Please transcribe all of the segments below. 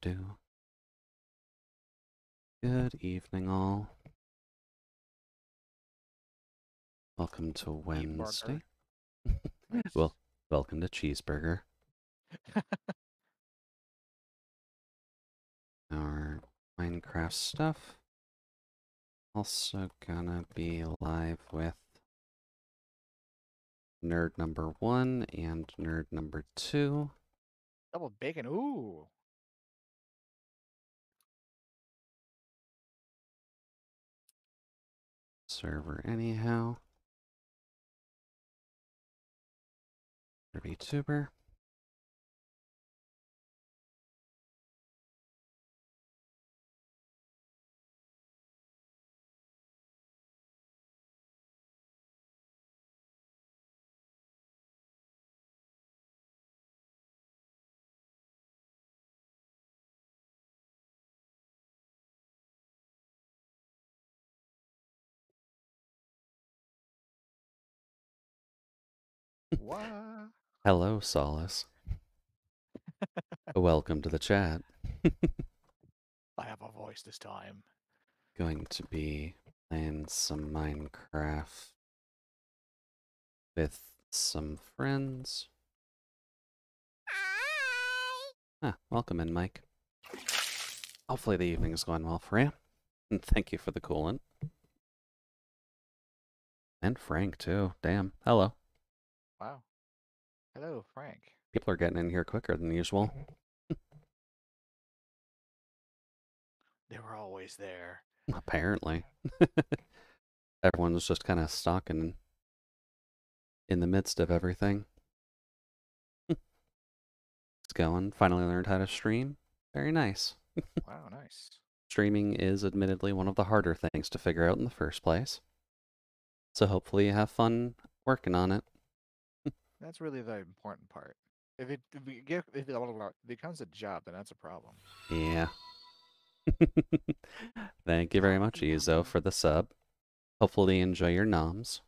Do. Good evening, all. Welcome to Cheeseburger. Wednesday. Nice. Well, welcome to Cheeseburger. Our Minecraft stuff. Also gonna be live with nerd number 1 and nerd number 2. Double bacon. Ooh. Server anyhow. VTuber. What? Hello, Solace. Welcome to the chat. I have a voice this time. Going to be playing some Minecraft with some friends. Welcome in, Mike. Hopefully the evening's going well for you. And thank you for the coolant. And Frank, too. Damn. Hello. Wow. Hello, Frank. People are getting in here quicker than usual. They were always there. Apparently. Everyone's just kind of stalking in the midst of everything. It's going. Finally learned how to stream. Very nice. Wow, nice. Streaming is admittedly one of the harder things to figure out in the first place. So hopefully you have fun working on it. That's really the important part. If it becomes a job, then that's a problem. Yeah. Thank you very Nom much, nom Ezo, nom. for the sub. Hopefully you enjoy your noms.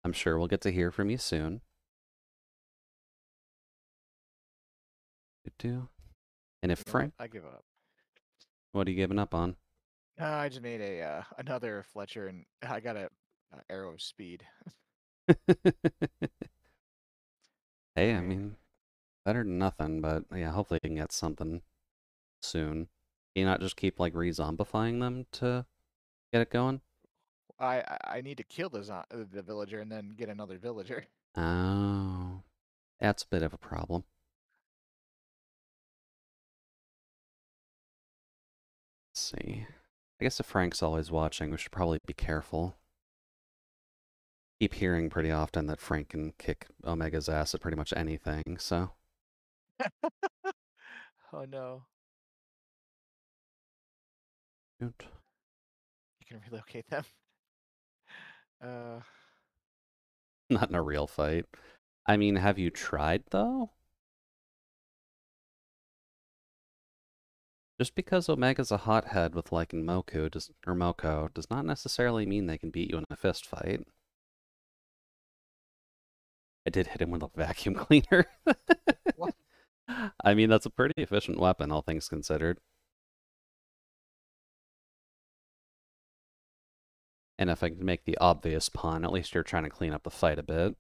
I'm sure we'll get to hear from you soon. And if You know what? Frank, I give up. what are you giving up on? I just made a another Fletcher, and I got a arrow of speed. All Hey, I right. mean, better than nothing, but yeah, hopefully you can get something soon. Can you not just keep like re-zombifying them to get it going? I need to kill the villager and then get another villager. Oh, that's a bit of a problem. Let's see. I guess if Frank's always watching, we should probably be careful. Keep hearing pretty often that Frank can kick Omega's ass at pretty much anything, so. Oh no. Shoot. You can relocate them. Uh, Not in a real fight. I mean, have you tried though? Just because Omega's a hothead with like Moko does not necessarily mean they can beat you in a fist fight. I did hit him with a vacuum cleaner. what? I mean, that's a pretty efficient weapon, all things considered. And if I can make the obvious pun, at least you're trying to clean up the fight a bit.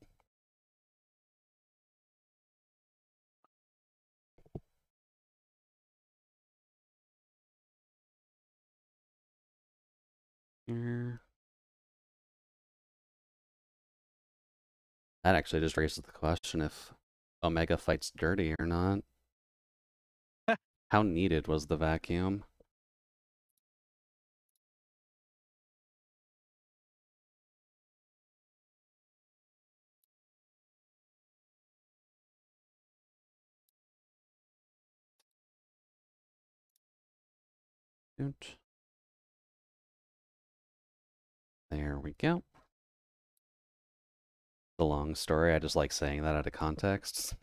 Here. That actually just raises the question if Omega fights dirty or not. How needed was the vacuum? There we go. The long story, I just like saying that out of context.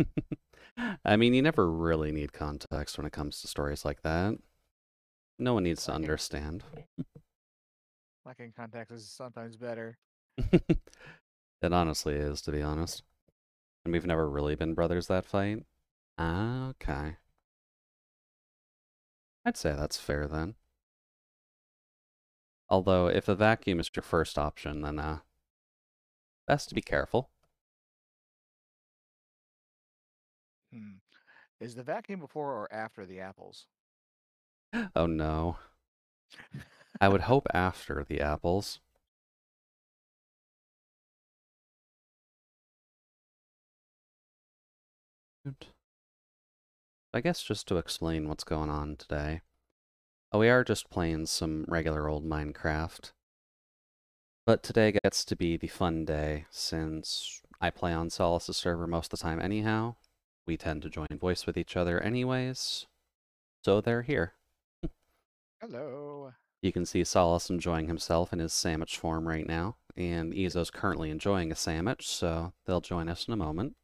I mean, you never really need context when it comes to stories like that. No one needs to Lacking understand. lacking context is sometimes better. It honestly is, to be honest. And we've never really been brothers that fight. Okay. I'd say that's fair then. Although, if the vacuum is your first option, then best to be careful. Hmm. Is the vacuum before or after the apples? Oh no. I would hope after the apples. I guess just to explain what's going on today. We are just playing some regular old Minecraft. But today gets to be the fun day, since I play on Solace's server most of the time anyhow. We tend to join voice with each other anyways, so they're here. Hello. You can see Solace enjoying himself in his sandwich form right now, and Ezo's currently enjoying a sandwich, so they'll join us in a moment.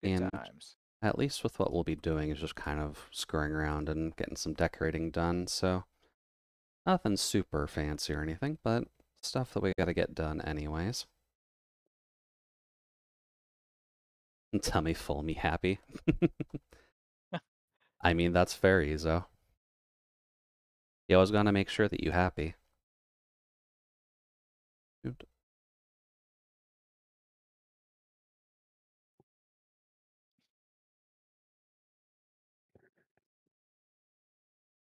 Good And times. at least with what we'll be doing is just kind of screwing around and getting some decorating done, so nothing super fancy or anything, but stuff that we gotta get done anyways. And tummy full, me happy. I mean, that's fair, Ezo. You always gotta make sure that you happy.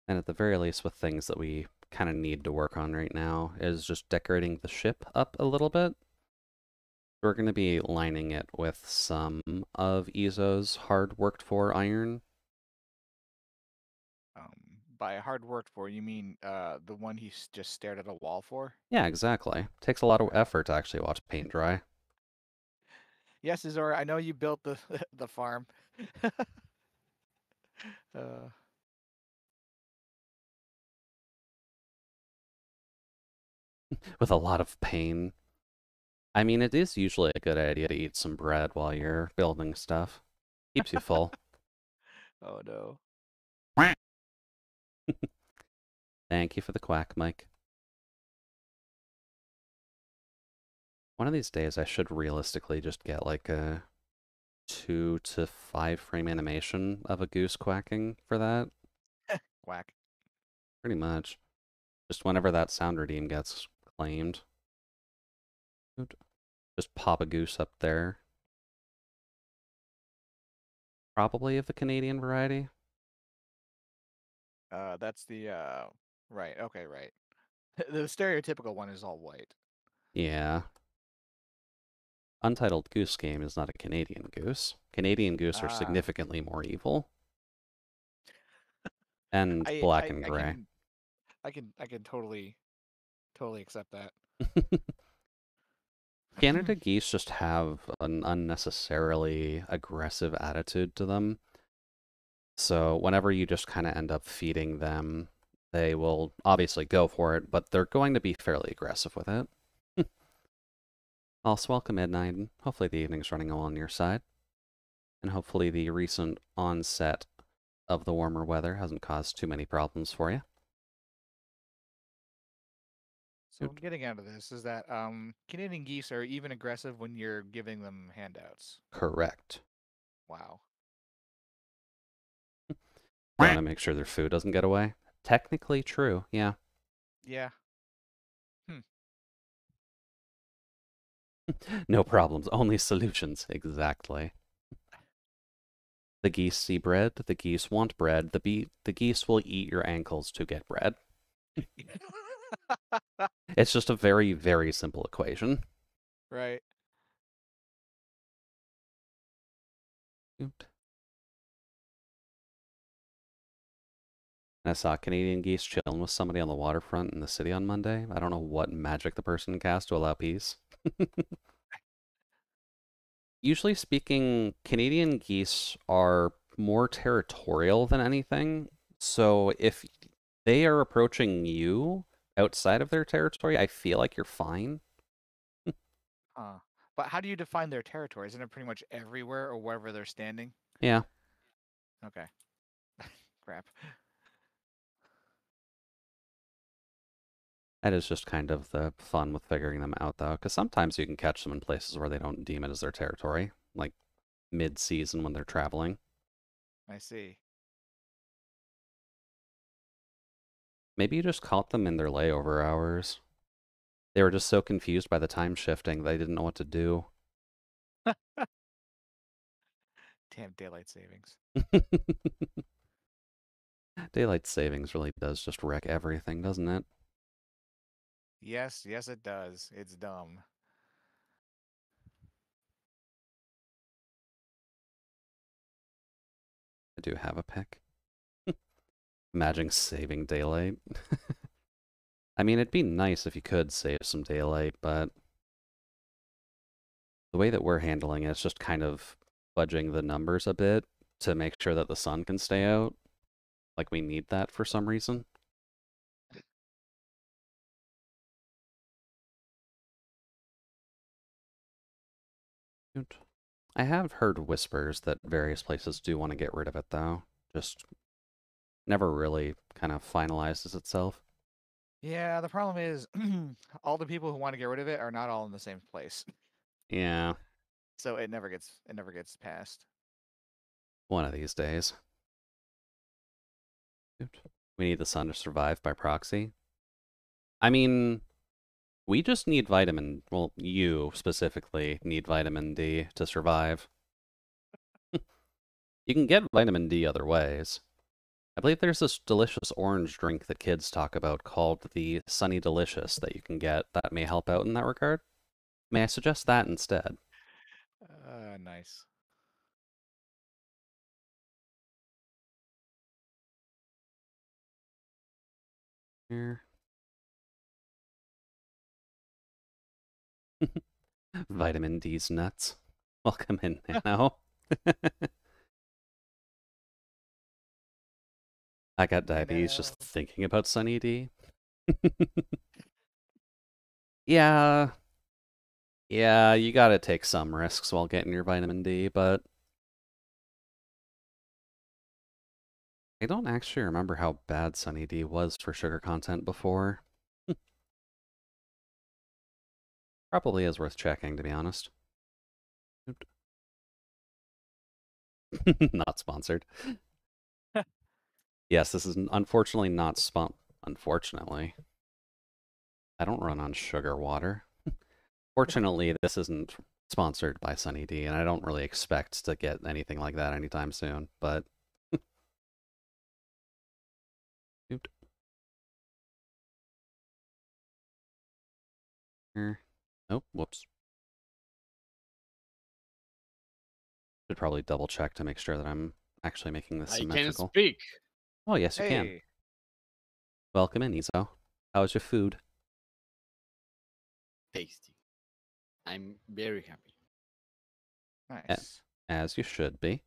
And at the very least, with things that we kind of need to work on right now, is just decorating the ship up a little bit. We're going to be lining it with some of Ezo's hard worked for iron. By hard worked for, you mean the one he just stared at a wall for? Yeah, exactly. Takes a lot of Right. effort to actually watch paint dry. Yes, Azora, I know you built the the farm. uh, With a lot of pain. I mean, it is usually a good idea to eat some bread while you're building stuff. Keeps you full. oh no. Thank you for the quack, Mike. One of these days, I should realistically just get like a 2 to 5 frame animation of a goose quacking for that. Quack. Pretty much. Just whenever that sound redeem gets claimed. Just pop a goose up there. Probably of the Canadian variety. That's the right. Okay, right. The stereotypical one is all white. Yeah. Untitled Goose Game is not a Canadian goose. Canadian goose are Ah, significantly more evil. And black and I gray. can I can totally accept that. Canada geese just have an unnecessarily aggressive attitude to them. So whenever you just kind of end up feeding them, they will obviously go for it, but they're going to be fairly aggressive with it. Also, welcome midnight, and hopefully the evening's running along your side. And hopefully the recent onset of the warmer weather hasn't caused too many problems for you. So getting out of this is that Canadian geese are even aggressive when you're giving them handouts. Correct. Wow. They want to make sure their food doesn't get away. Technically true, yeah. Yeah. Hmm. No problems, only solutions. Exactly. The geese see bread, the geese want bread, the geese will eat your ankles to get bread. It's just a very, very simple equation. Right. I saw Canadian geese chilling with somebody on the waterfront in the city on Monday. I don't know what magic the person cast to allow peace. Usually speaking, Canadian geese are more territorial than anything. So if they are approaching you outside of their territory, I feel like you're fine. Huh. But how do you define their territory? Isn't it pretty much everywhere or wherever they're standing? Yeah, Okay. Crap. that is just kind of the fun with figuring them out, though, because sometimes you can catch them in places where they don't deem it as their territory, like mid-season when they're traveling. I see. Maybe you just caught them in their layover hours. They were just so confused by the time shifting they didn't know what to do. Damn daylight savings. Daylight savings really does just wreck everything, doesn't it? Yes, yes, it does. It's dumb. I do have a pick. Imagine saving daylight. I mean, it'd be nice if you could save some daylight, but the way that we're handling it is just kind of fudging the numbers a bit to make sure that the sun can stay out. Like we need that for some reason. I have heard whispers that various places do want to get rid of it, though. Just never really kind of finalizes itself. Yeah, the problem is all the people who want to get rid of it are not all in the same place. Yeah, So it never gets passed. one of these days. We need the sun to survive by proxy. I mean, we just need vitamin. Well, you specifically need vitamin D to survive. You can get vitamin D other ways. I believe there's this delicious orange drink that kids talk about called the Sunny Delicious that you can get that may help out in that regard. May I suggest that instead? Nice. Here. Vitamin D's nuts. Welcome in now. I got Hey diabetes now. just thinking about Sunny D. Yeah, yeah, you gotta take some risks while getting your vitamin D, but I don't actually remember how bad Sunny D was for sugar content before. Probably is worth checking, to be honest. Not sponsored. Yes, this is unfortunately not Unfortunately, I don't run on sugar water. Fortunately, this isn't sponsored by Sunny D, and I don't really expect to get anything like that anytime soon, but... Here. Oh, whoops. Should probably double check to make sure that I'm actually making this I can symmetrical. speak. Oh, yes, you can. Hey. Welcome in, Izo. How's your food? Tasty. I'm very happy. Nice. As you should be.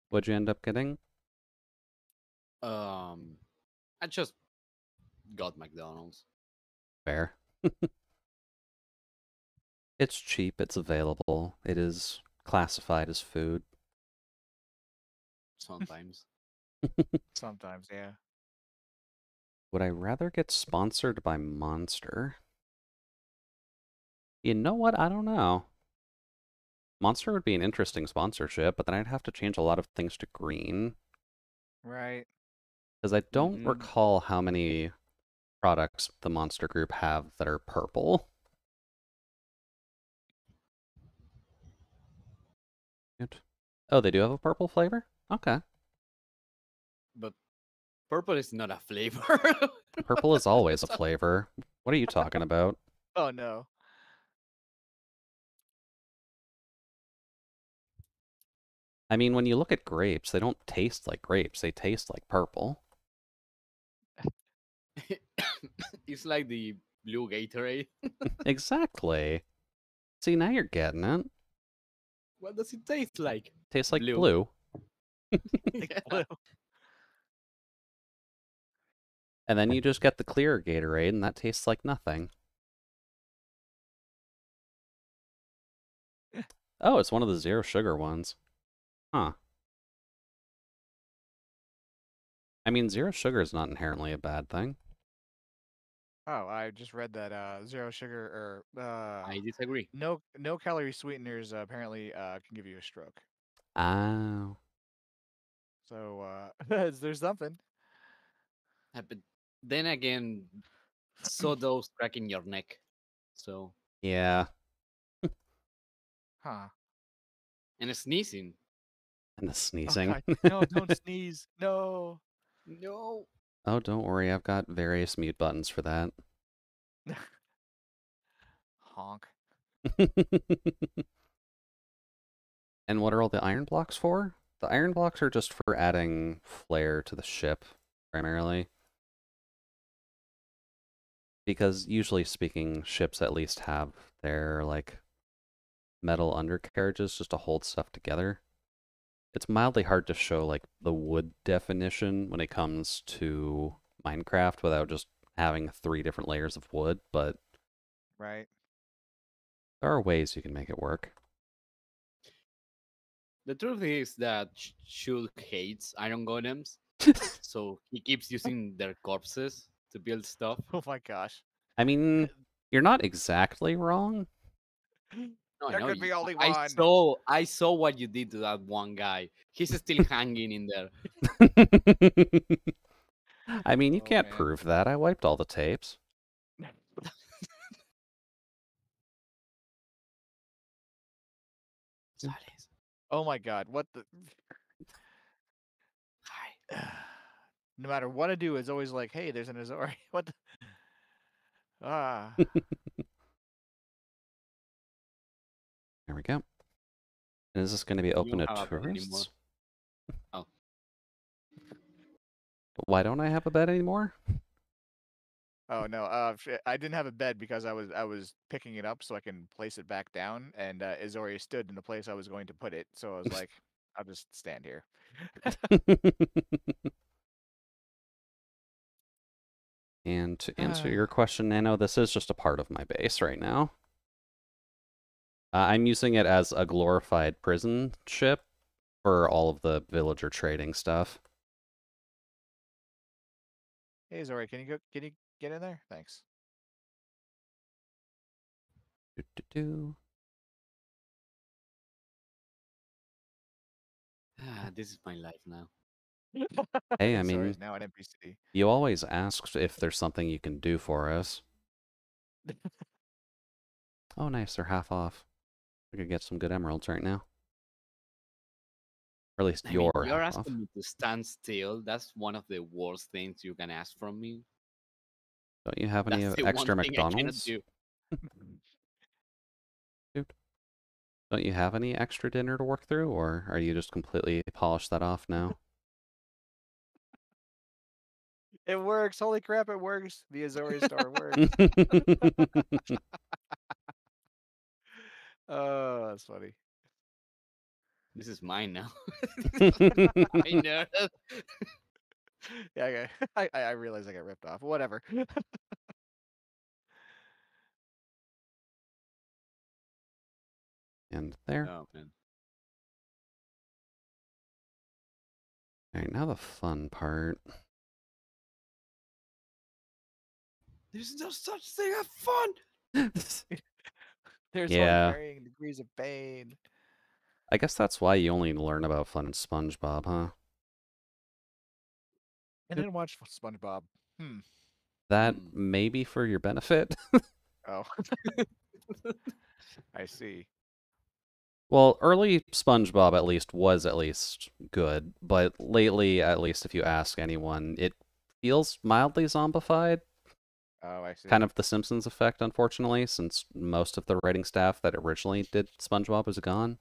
What'd you end up getting? I just got McDonald's. Fair. It's cheap, it's available, it is classified as food. Sometimes. Sometimes, yeah. Would I rather get sponsored by Monster? You know what? I don't know. Monster would be an interesting sponsorship, but then I'd have to change a lot of things to green. Right. Because I don't recall how many products the Monster Group have that are purple. Oh, they do have a purple flavor? Okay. But purple is not a flavor. Purple is always a flavor. What are you talking about? Oh no. I mean, when you look at grapes, they don't taste like grapes. They taste like purple. It's like the blue Gatorade. Exactly. See, now you're getting it. What does it taste like? Tastes like Blue. blue. Like blue. And then you just get the clear Gatorade, and that tastes like nothing. Oh, it's one of the zero sugar ones. Huh. I mean, zero sugar is not inherently a bad thing. Oh, I just read that zero sugar or I disagree. no calorie sweeteners apparently can give you a stroke. Oh. So there's something. But then again, so those cracking your neck. So Yeah, Huh. and sneezing. and the Oh sneezing. God. No, don't sneeze. No. No. Oh, don't worry, I've got various mute buttons for that. Honk. And what are all the iron blocks for? The iron blocks are just for adding flair to the ship, primarily. Because usually speaking, ships at least have their, like, metal undercarriages just to hold stuff together. It's mildly hard to show, like, the wood definition when it comes to Minecraft without just having 3 different layers of wood, but Right. there are ways you can make it work. The truth is that Shulk hates iron golems, so he keeps using their corpses to build stuff. Oh my gosh. I mean, you're not exactly wrong. No, I There know could be only I one. I saw what you did to that one guy. He's still hanging in there. I mean, you Oh, can't man. prove that. I wiped all the tapes. Silence. Oh my God. What the? Hi. No matter what I do, it's always like, hey, there's an Azori. What the? Ah. There we go. And is this going to be You open don't to have a bed anymore. tourists? Oh. Why don't I have a bed anymore? Oh no. I didn't have a bed because I was picking it up so I can place it back down, and Azori stood in the place I was going to put it. So I was like, I'll just stand here. And to answer your question, Nano, this is just a part of my base right now. I'm using it as a glorified prison ship for all of the villager trading stuff. Hey Azori, can you get in there? Thanks. Do-do-do. This is my life now. Hey, I Azori mean, is now an NPC. you always ask if there's something you can do for us. Oh, nice, they're half off. I could get some good emeralds right now. Or at least I mean, you're you're half off. asking me to stand still. That's one of the worst things you can ask from me. Don't you have any That's the extra one thing I cannot McDonald's? do. Dude, don't you have any extra dinner to work through, or are you just completely polished that off now? It works. Holy crap, it works. The Azori star works. Oh, that's funny. This is mine now. I know. Yeah, okay. I realize I got ripped off. Whatever. And there. Oh man. Alright, now the fun part. There's no such thing as fun. There's Yeah. only varying degrees of pain. I guess that's why you only learn about fun in SpongeBob, huh? I didn't watch SpongeBob. Hmm. That may be for your benefit. Oh. I see. Well, early SpongeBob at least was at least good, but lately, at least if you ask anyone, it feels mildly zombified. Oh, I see. Kind of the Simpsons effect, unfortunately, since most of the writing staff that originally did SpongeBob is gone.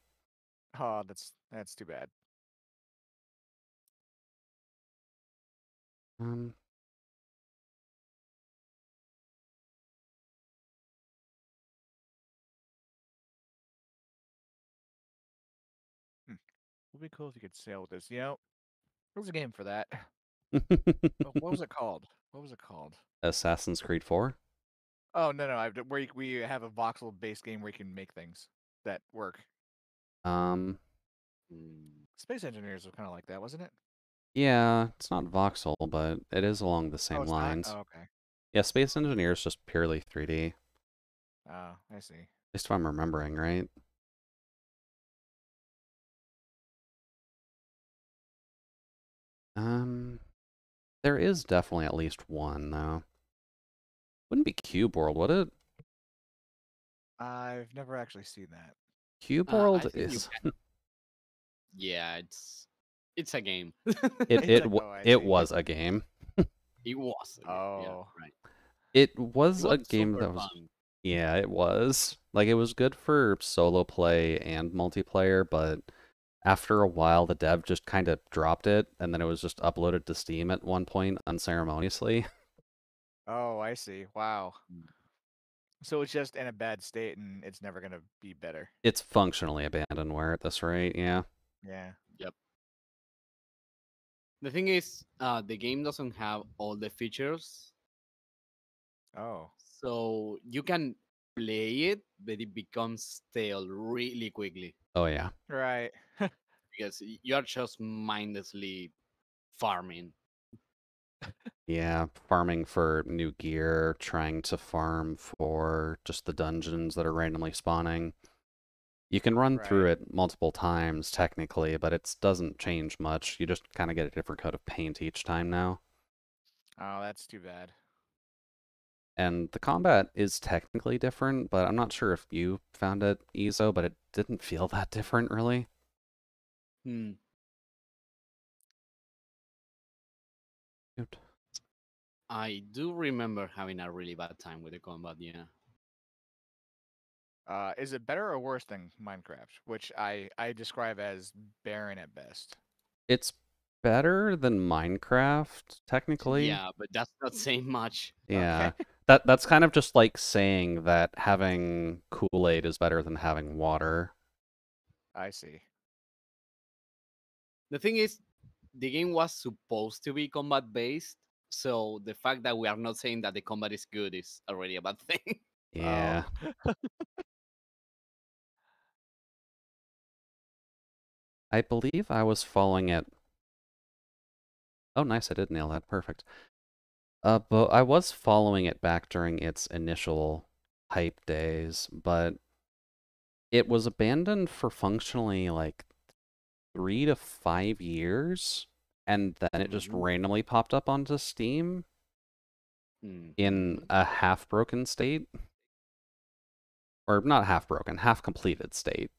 Oh, that's too bad. Would be cool if you could sail with this. You know, there was a game for that. Oh, what was it called? What was it called? Assassin's Creed 4? Oh no, where we have a voxel-based game where you can make things that work. Space Engineers was kind of like that, wasn't it? Yeah, it's not voxel, but it is along the Oh, same it's lines. not. Oh, okay. Yeah, Space Engineer is just purely 3D. Oh, I see. At least if I'm remembering right. There is definitely at least one, though. Wouldn't be Cube World, would it? I've never actually seen that. Cube I World think you is can. Yeah, it's a game. I it see. was a game. It was a game. Yeah, Oh, right. It It was was a game super that was fun. yeah, it was. Like it was good for solo play and multiplayer, but after a while the dev just kind of dropped it and then it was just uploaded to Steam at one point unceremoniously. oh, I see. Wow. Mm. So it's just in a bad state, and it's never gonna be better. It's functionally abandonware at this rate, yeah. Yeah. Yep. The thing is, the game doesn't have all the features, Oh. so you can play it, but it becomes stale really quickly Oh yeah. Right. because you are just mindlessly farming. Yeah, farming for new gear, trying to farm for just the dungeons that are randomly spawning. You can run through Right. it multiple times technically, but it doesn't change much. You just kind of get a different coat of paint each time now. Oh, that's too bad. And the combat is technically different, but I'm not sure if you found it, Ezo, but it didn't feel that different really. Hmm. Shoot. I do remember having a really bad time with the combat. Yeah. Is it better or worse than Minecraft, which I describe as barren at best? It's better than Minecraft, technically. Yeah, but that's not saying much. Okay. Yeah. That's kind of just like saying that having Kool-Aid is better than having water. I see. The thing is, the game was supposed to be combat based, so the fact that we are not saying that the combat is good is already a bad thing. Yeah. Oh. I believe I was following it. Oh, nice, I did nail that. Perfect. But I was following it back during its initial hype days, but it was abandoned for functionally like 3 to 5 years, and then it just Mhm. randomly popped up onto Steam in Mhm. a half-broken state. Or not half-broken, half-completed state.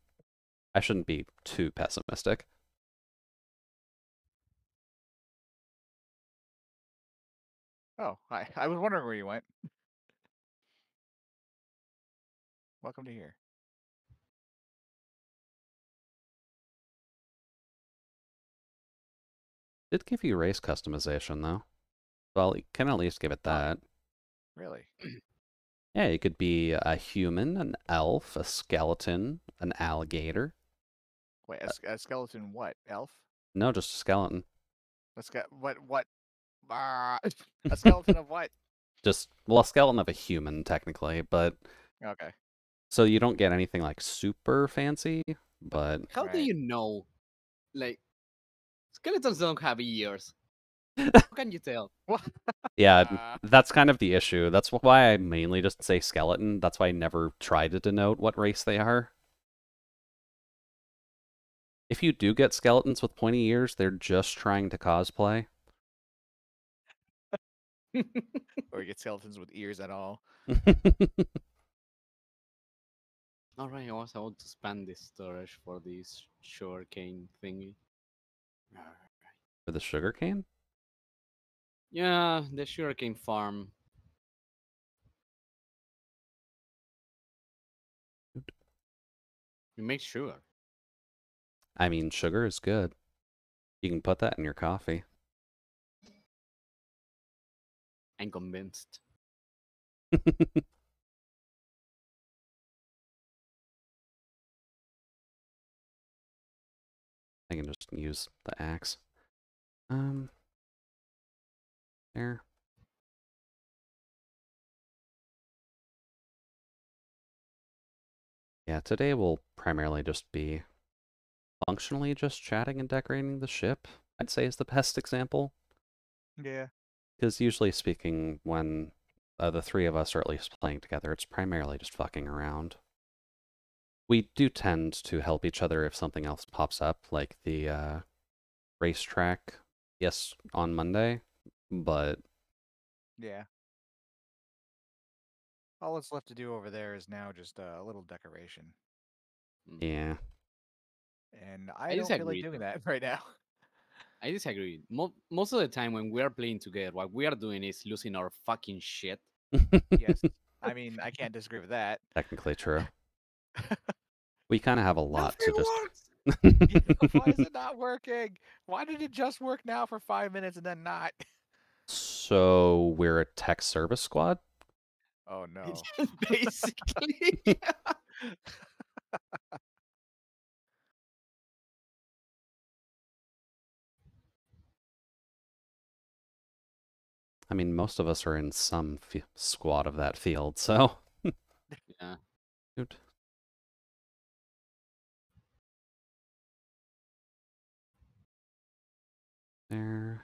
I shouldn't be too pessimistic. Oh, I was wondering where you went. Welcome to here. Did give you race customization, though. Well, you can at least give it Oh, that. Really? Yeah, you could be a human, an elf, a skeleton, an alligator. Wait, a skeleton what? Elf? No, just a skeleton. Let's get what? Ah, a skeleton of what? Just, well, a skeleton of a human, technically, but Okay. so you don't get anything like super fancy, but how do Right. you know? Like, skeletons don't have ears. How can you tell? What? yeah, Uh, that's kind of the issue. That's why I mainly just say skeleton. That's why I never try to denote what race they are. If you do get skeletons with pointy ears, they're just trying to cosplay. or you get skeletons with ears at all. All right, I was about to spend this storage for this sugarcane thingy. For the sugarcane? Yeah, the sugarcane farm. It makes sugar. I mean, sugar is good. You can put that in your coffee. I'm convinced. I can just use the axe. There. Yeah, today will primarily just be functionally just chatting and decorating the ship, I'd say is the best example. Yeah. Because usually speaking, when the three of us are at least playing together, it's primarily just fucking around. We do tend to help each other if something else pops up, like the racetrack Yes, on Monday, but Yeah. All that's left to do over there is now just a little decoration, yeah. and I I don't feel like disagree doing though. that right now. I disagree. Most of the time when we are playing together, what we are doing is losing our fucking shit. Yes, I mean I can't disagree with that. Technically true. We kind of have a lot to Nothing just. works. Yeah, why is it not working? Why did it just work now for 5 minutes and then not? So we're a tech service squad? Oh no. Basically. I mean, most of us are in some squad of that field, so. Yeah. Dude. There.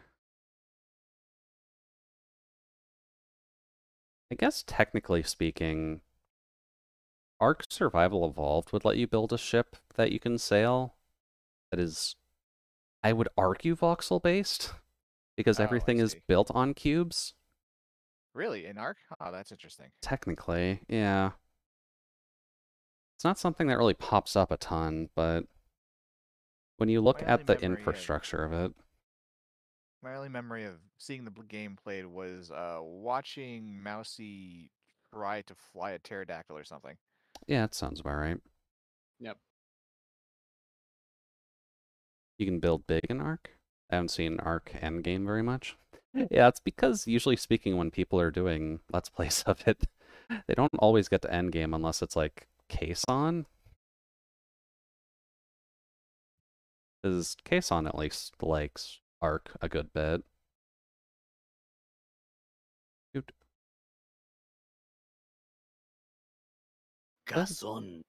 I guess technically speaking, Ark Survival Evolved would let you build a ship that you can sail that is, I would argue, voxel based because Oh, I everything is see. built on cubes. Really, in Ark? Oh, that's interesting. Technically, yeah. It's not something that really pops up a ton, but when you look My at only the memory of infrastructure of it, my only memory of seeing the game played was watching Mousy try to fly a pterodactyl or something. yeah, it sounds about right. Yep. You can build big in Ark. I haven't seen Ark Endgame very much. Yeah, it's because usually speaking, when people are doing Let's Plays of it, they don't always get to Endgame unless it's like Kason. Because Kason at least likes Ark a good bit. Dude. Kazon.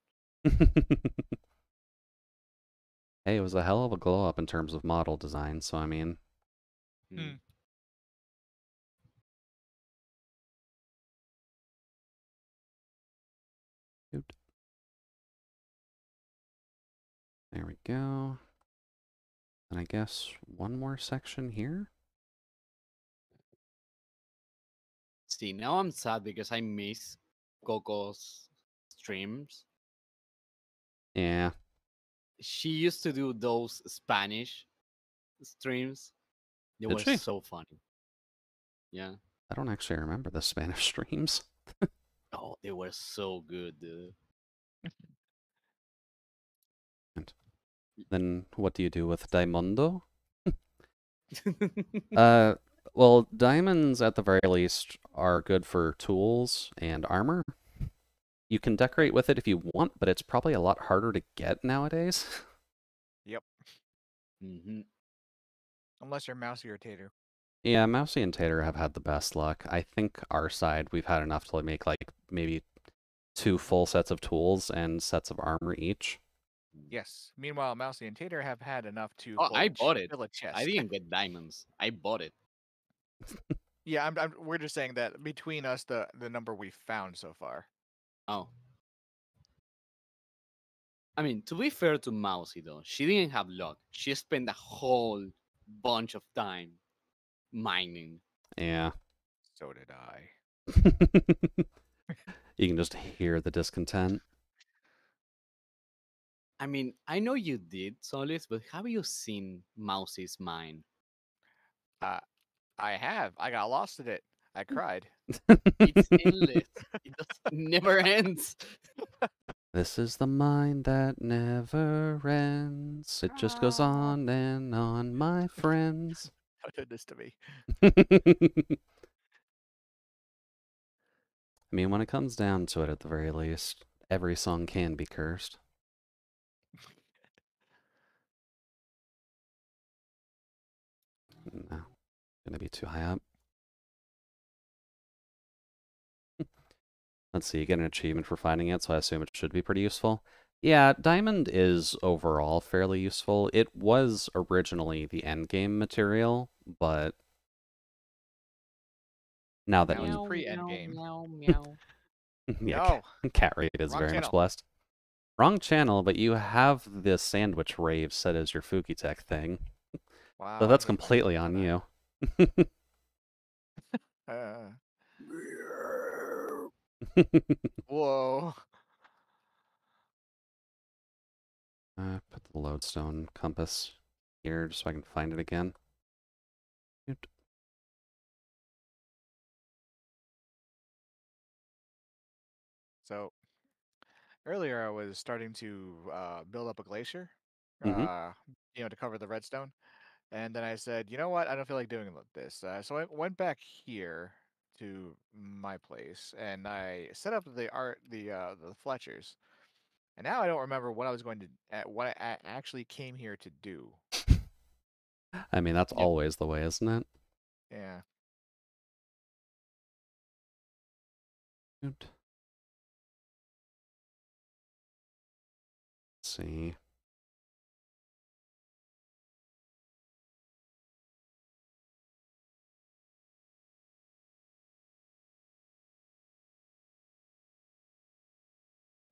Hey, it was a hell of a glow up in terms of model design, so I mean. Mm. Dude. There we go. And I guess one more section here? See, now I'm sad because I miss Coco's streams. Yeah. She used to do those Spanish streams. They Did were she? so funny. Yeah. I don't actually remember the Spanish streams. Oh, they were so good, dude. And then what do you do with Daimondo? Well, diamonds at the very least are good for tools and armor. You can decorate with it if you want, but it's probably a lot harder to get nowadays. Yep. Mm-hmm. Unless you're Mousy or Tater. Yeah, Mousy and Tater have had the best luck. I think our side, we've had enough to make like maybe 2 full sets of tools and sets of armor each. Yes. Meanwhile, Mousy and Tater have had enough to Oh, I bought it. fill a chest. I didn't get diamonds. I bought it. Yeah, we're just saying that between us, the number we've found so far. Oh. I mean, to be fair to Mousy, though, she didn't have luck. She spent a whole bunch of time mining. Yeah. So did I. You can just hear the discontent. I mean, I know you did, Solis, but have you seen Mousy's mine? I have. I got lost in it. I cried. It's endless. Never ends. This is the mind that never ends. It just goes on and on, my friends. Don't do this to me. I mean, when it comes down to it, at the very least, every song can be cursed. No, gonna be too high up. Let's see, you get an achievement for finding it, so I assume it should be pretty useful. Yeah, Diamond is overall fairly useful. It was originally the endgame material, but now that Now it's Meow, pre-endgame. meow, meow, meow. yeah, No. Cat Raid is Wrong very much channel. blessed. Wrong channel, but you have the sandwich rave set as your Fugitech thing. Wow, So I that's didn't even completely on know you. that. Whoa. Put the lodestone compass here just so I can find it again. Oot. So earlier I was starting to build up a glacier, Mhm. to cover the redstone. And then I said, you know what? I don't feel like doing this. So I went back here to my place and I set up the Fletchers. And now I don't remember what I was going to what I actually came here to do. I mean, that's Yep. always the way, isn't it? Yeah. Oot. Let's see.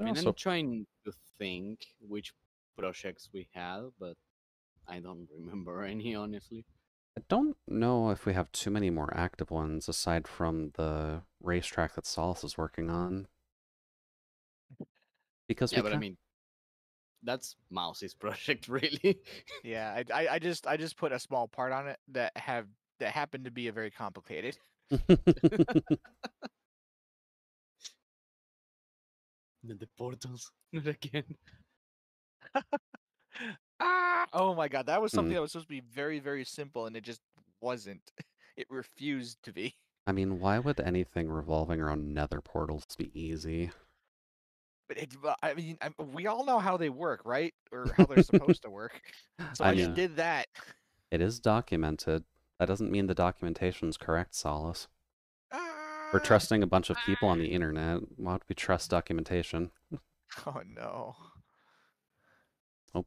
I mean, I'm Also, trying to think which projects we had, but I don't remember any, honestly. I don't know if we have too many more active ones aside from the racetrack that Solace is working on. Because Yeah, we but I can. mean, that's Mouse's project, really. Yeah, I just put a small part on it that happened to be a very complicated. The portals, not again. Ah! Oh my god, that was Hmm. something that was supposed to be very, very simple, and it just wasn't. It refused to be. I mean, why would anything revolving around nether portals be easy? But I mean, we all know how they work, right? Or how they're supposed to work. So I I just mean, Yeah. did that. it is documented. That doesn't mean the documentation's correct, Solace. We're Ah! trusting a bunch of people on the internet. Why would we trust documentation? Oh no. Oh,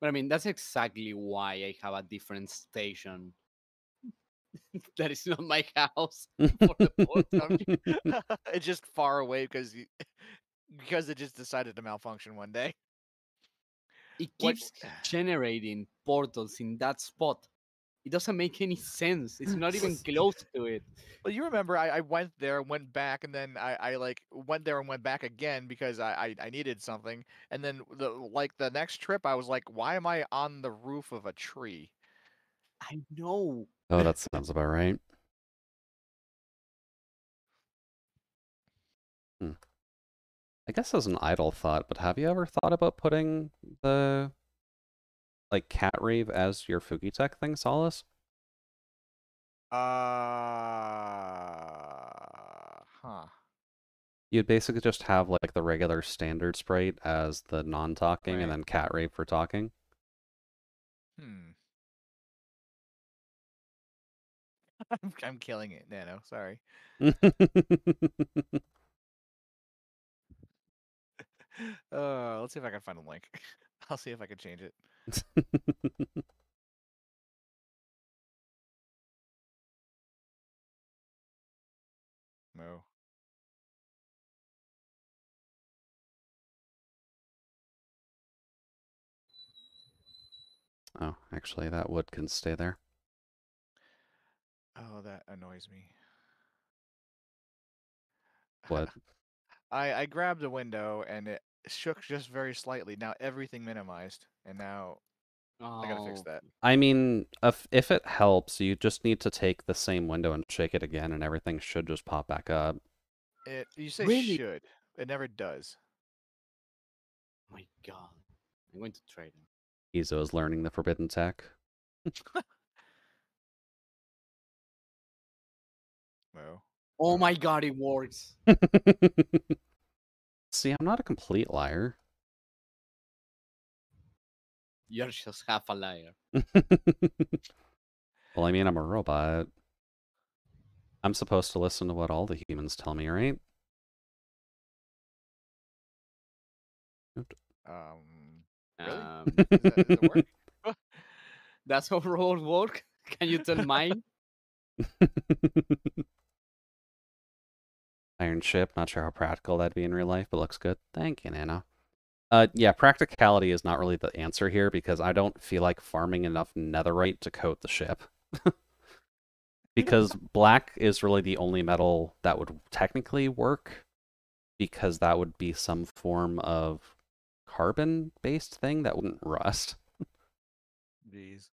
But I mean, that's exactly why I have a different station that is not my house for the portal. It's just far away because it just decided to malfunction one day. It What? keeps generating portals in that spot. It doesn't make any sense. It's not even close to it. Well, you remember I went there, went back, and then I like went there and went back again because I needed something. And then the next trip I was like, why am I on the roof of a tree? I know. oh, that sounds about right. Hmm. I guess as an idle thought, but have you ever thought about putting the cat rave as your Fugitech thing, Solace? Huh. You'd basically just have the regular standard sprite as the non-talking and Right. then cat rave for talking. Hmm. I'm killing it, Nano. Sorry. Let's see if I can find a link. I'll see if I can change it. No. Oh, actually, that wood can stay there. Oh, that annoys me. What? I grabbed a window and it shook just very slightly. Now everything minimized, and now I gotta fix Oh, that. I mean, if it helps, you just need to take the same window and shake it again, and everything should just pop back up. You say really? should. It never does. My God. I'm going to try them. Izo is learning the forbidden tech. No. Oh my God, it works. See, I'm not a complete liar. You're just half a liar. Well, I mean, I'm a robot. I'm supposed to listen to what all the humans tell me, right? Really? Um, Does it work? that's how roles work. Can you tell mine? Iron ship. Not sure how practical that'd be in real life, but looks good. Thank you, Nano. Yeah, practicality is not really the answer here because I don't feel like farming enough netherite to coat the ship. Because black is really the only metal that would technically work, because that would be some form of carbon-based thing that wouldn't rust. Jeez.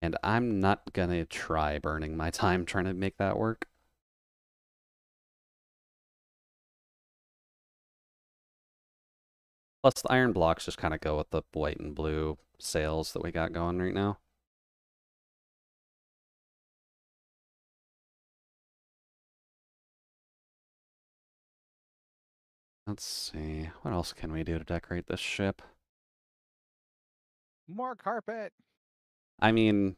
And I'm not gonna try burning my time trying to make that work. Plus, the iron blocks just kind of go with the white and blue sails that we got going right now. Let's see. What else can we do to decorate this ship? More carpet. I mean,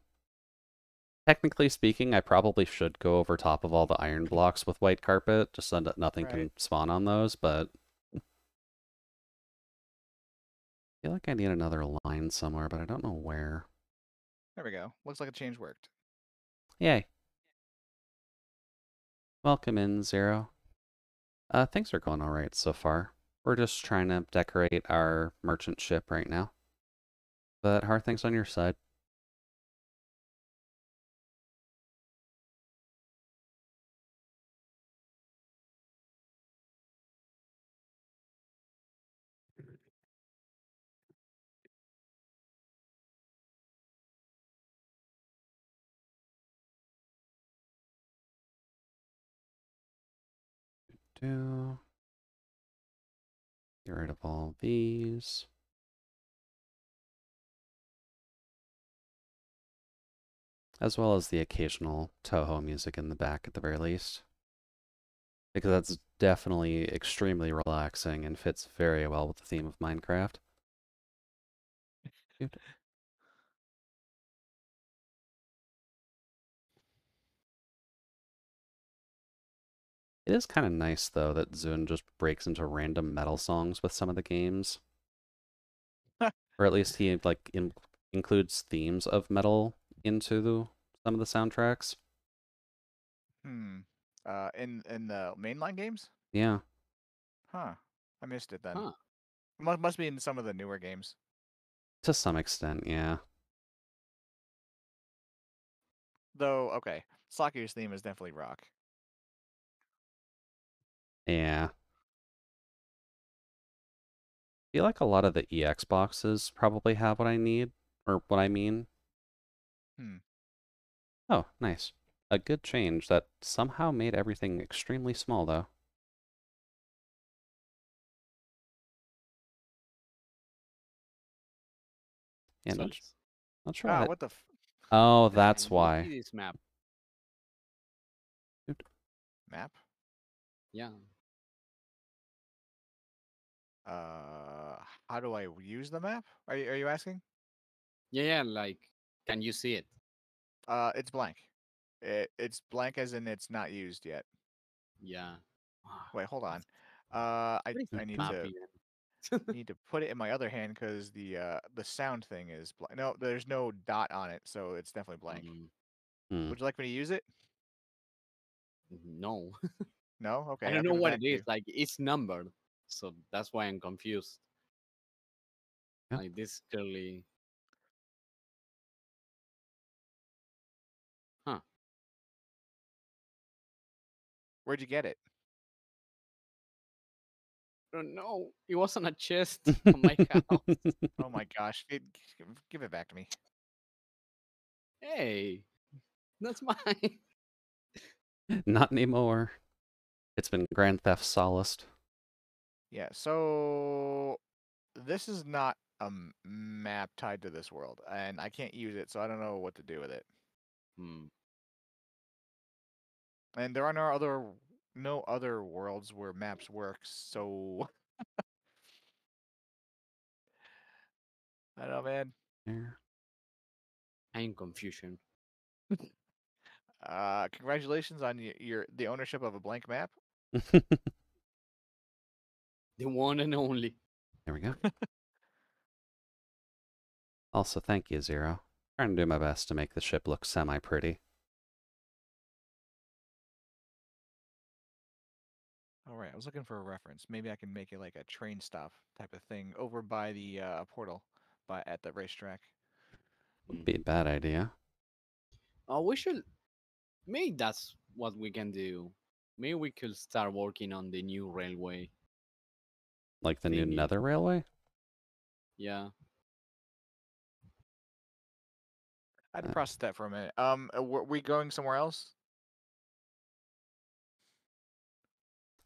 technically speaking, I probably should go over top of all the iron blocks with white carpet, just so that nothing can Right. spawn on those, but I feel like I need another line somewhere, but I don't know where. There we go. Looks like a change worked. Yay. Welcome in, Zero. Things are going alright so far. We're just trying to decorate our merchant ship right now. But how are things on your side? Get rid of all these. As well as the occasional Toho music in the back at the very least. Because that's definitely extremely relaxing and fits very well with the theme of Minecraft. Dude. It is kind of nice, though, that Zune just breaks into random metal songs with some of the games. Or at least he, like, includes themes of metal into some of the soundtracks. Hmm. In the mainline games? Yeah. Huh. I missed it then. Huh. Must be in some of the newer games. To some extent, yeah. Though, okay. Saku's theme is definitely rock. Yeah. I feel like a lot of the EX boxes probably have what I need, or what I mean. Hmm. Oh, nice. A good change that somehow made everything extremely small, though. Yeah, Sucks. not sure Ah, why. what the Oh, Man, that's you see why. this map? map? Yeah. How do I use the map? Are you asking? Yeah, like, can you see it? It's blank. It's blank as in it's not used yet. Yeah. Wait, hold on. What is I that need map to even? put it in my other hand because the sound thing is blank. No, there's no dot on it, so it's definitely blank. Hmm. Would you like me to use it? No. No? I Okay, don't I'll know give it what back it to is. you. Like, it's numbered. So that's why I'm confused. Yeah. Like, this clearly. Huh. Where'd you get it? I don't know. It was on a chest on my house. Oh my gosh. Give it back to me. Hey, that's mine. Not anymore. It's been Grand Theft Solaced. Yeah, so this is not a map tied to this world, and I can't use it, so I don't know what to do with it. Hmm. And there are no other worlds where maps work, so I don't know, man. There. I'm in confusion. Congratulations on the ownership of a blank map. The one and only. There we go. Also, thank you, Zero. Trying to do my best to make the ship look semi-pretty. All right, I was looking for a reference. Maybe I can make it like a train stop type of thing over by the portal, at the racetrack. Would be a bad idea. Oh, we should. Maybe that's what we can do. Maybe we could start working on the new railway. Like the new Thingy. Nether Railway? Yeah. I had to process that for a minute. Were we going somewhere else?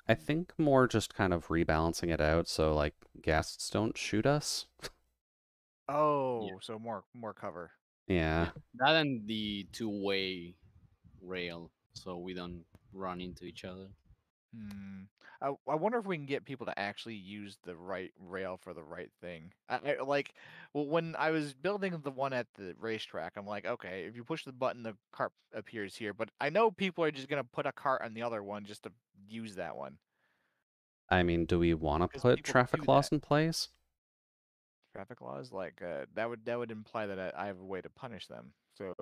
I think more just kind of rebalancing it out so like guests don't shoot us. Oh, so more cover. Yeah. That and the two-way rail, so we don't run into each other. Hmm. I wonder if we can get people to actually use the right rail for the right thing. Well, when I was building the one at the racetrack, I'm like, okay, if you push the button, the cart appears here. But I know people are just gonna put a cart on the other one just to use that one. I mean, do we want to Because put people traffic do laws that. in place? Traffic laws, like that would imply that I have a way to punish them. So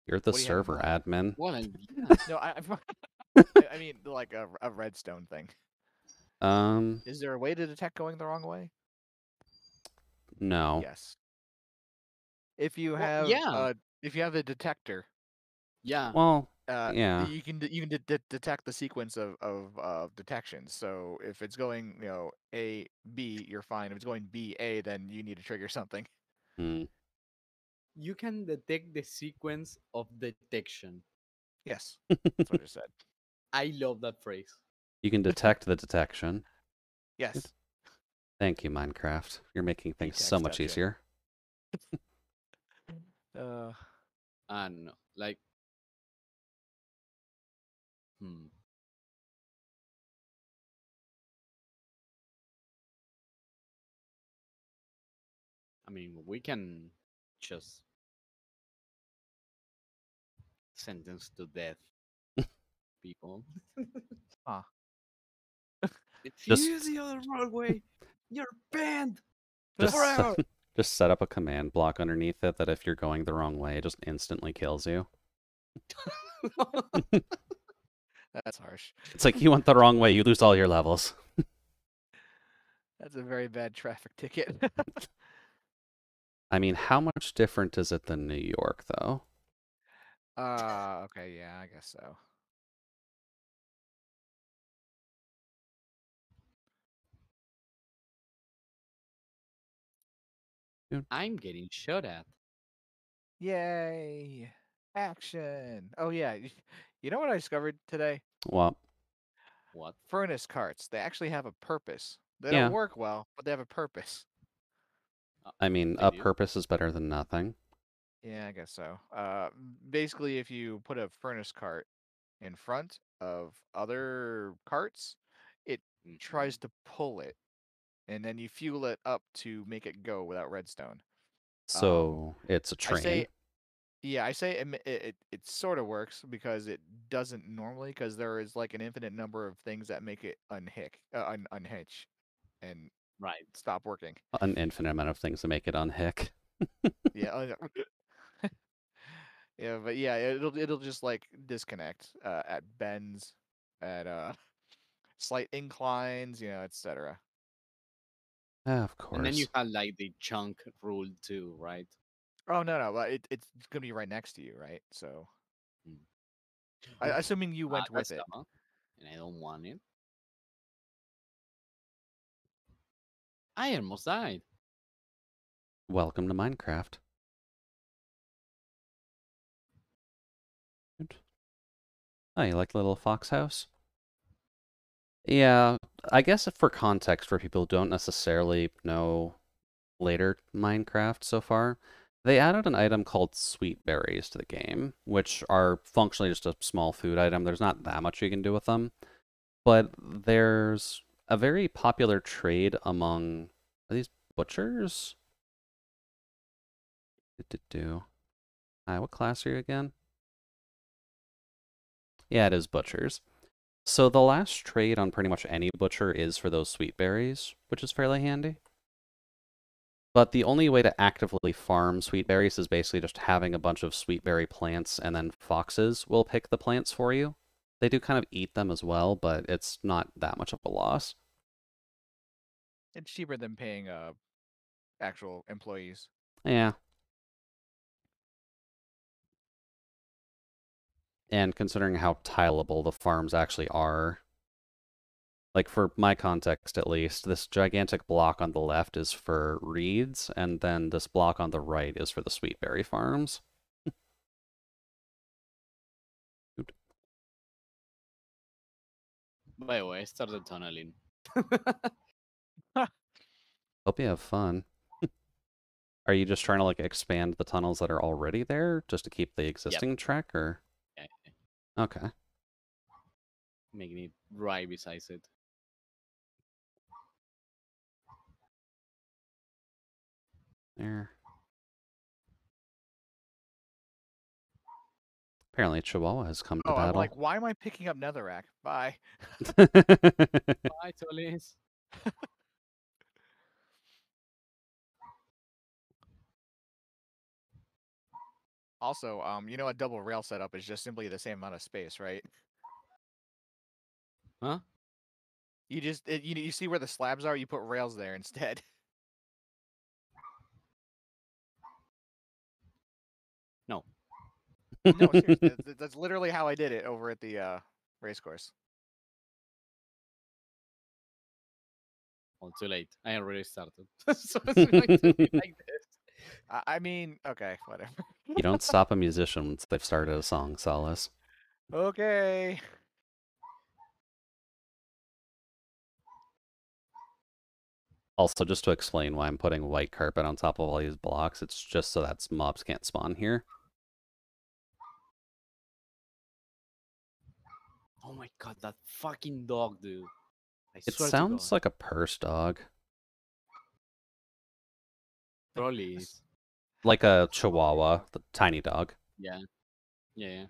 You're the what do you have in server mind? admin. Well, yeah. No, I mean like a redstone thing. Um, Is there a way to detect going the wrong way? no. Yes. If you Well, have yeah, the detector, yeah. Well, yeah. you can detect the sequence of detections. So if it's going, A B, you're fine. If it's going B A, then you need to trigger something. Hmm. You can detect the sequence of detection. Yes, that's what I said. I love that phrase. You can detect the detection. Yes, Thank you, Minecraft. You're making things so much Detectception. easier. Uh, I don't know, like, hmm. I mean, we can just sentence to death people. huh. If Just- you use the other roadway, you're banned Just forever. just set up a command block underneath it that if you're going the wrong way, it just instantly kills you. That's harsh. It's like you went the wrong way, you lose all your levels. That's a very bad traffic ticket. I mean, how much different is it than New York, though? Okay, yeah, I guess so. I'm getting shot at. Yay! Action! Oh yeah, you know what I discovered today? Well, What? Furnace carts. They actually have a purpose. They yeah. don't work well, but they have a purpose. I mean, They a do? purpose is better than nothing. Yeah, I guess so. Basically, if you put a furnace cart in front of other carts, it tries Mhm. to pull it, and then you fuel it up to make it go without redstone. So it's a I say, train. yeah, I say it sort of works because it doesn't normally, because there is like an infinite number of things that make it unhitch and Right. stop working. An infinite amount of things to make it unhick. Yeah, yeah, but yeah, it'll just like disconnect at bends, at slight inclines, etc. Of And then you course. have like the chunk rule too, right? Oh no, but it's gonna be right next to you, right? So, Mm. assuming you went with That's it. dumb, and I don't want it. I almost died. Welcome to Minecraft. Oh, you like the little fox house? Yeah, I guess for context, for people who don't necessarily know later Minecraft so far, they added an item called sweet berries to the game, which are functionally just a small food item. There's not that much you can do with them, but there's a very popular trade among, are these butchers? Hi, what class are you again? Yeah, it is butchers. So the last trade on pretty much any butcher is for those sweet berries, which is fairly handy. But the only way to actively farm sweet berries is basically just having a bunch of sweet berry plants, and then foxes will pick the plants for you. They do kind of eat them as well, but it's not that much of a loss. It's cheaper than paying actual employees. Yeah. And considering how tileable the farms actually are, like for my context at least, this gigantic block on the left is for reeds, and then this block on the right is for the sweetberry farms. By the way, I started tunneling. Hope you have fun. Are you just trying to like expand the tunnels that are already there just to keep the existing track, or? Yeah, Okay. making it right beside it. There. Apparently Chihuahua has come to Oh, I'm battle. like, why am I picking up netherrack? Bye. Bye, Tolis. Also, a double rail setup is just simply the same amount of space, right? Huh? You see where the slabs are, you put rails there instead. No. No, seriously, that's literally how I did it over at the race course. Oh, too late. I already started. So it's going to be like this. I mean, okay, whatever. You don't stop a musician once they've started a song, Solace. Okay. Also, just to explain why I'm putting white carpet on top of all these blocks, it's just so that mobs can't spawn here. Oh my god, that fucking dog, dude. I It swear to sounds God. like a purse dog. Probably is. Like a chihuahua, the tiny dog. Yeah. Yeah, yeah.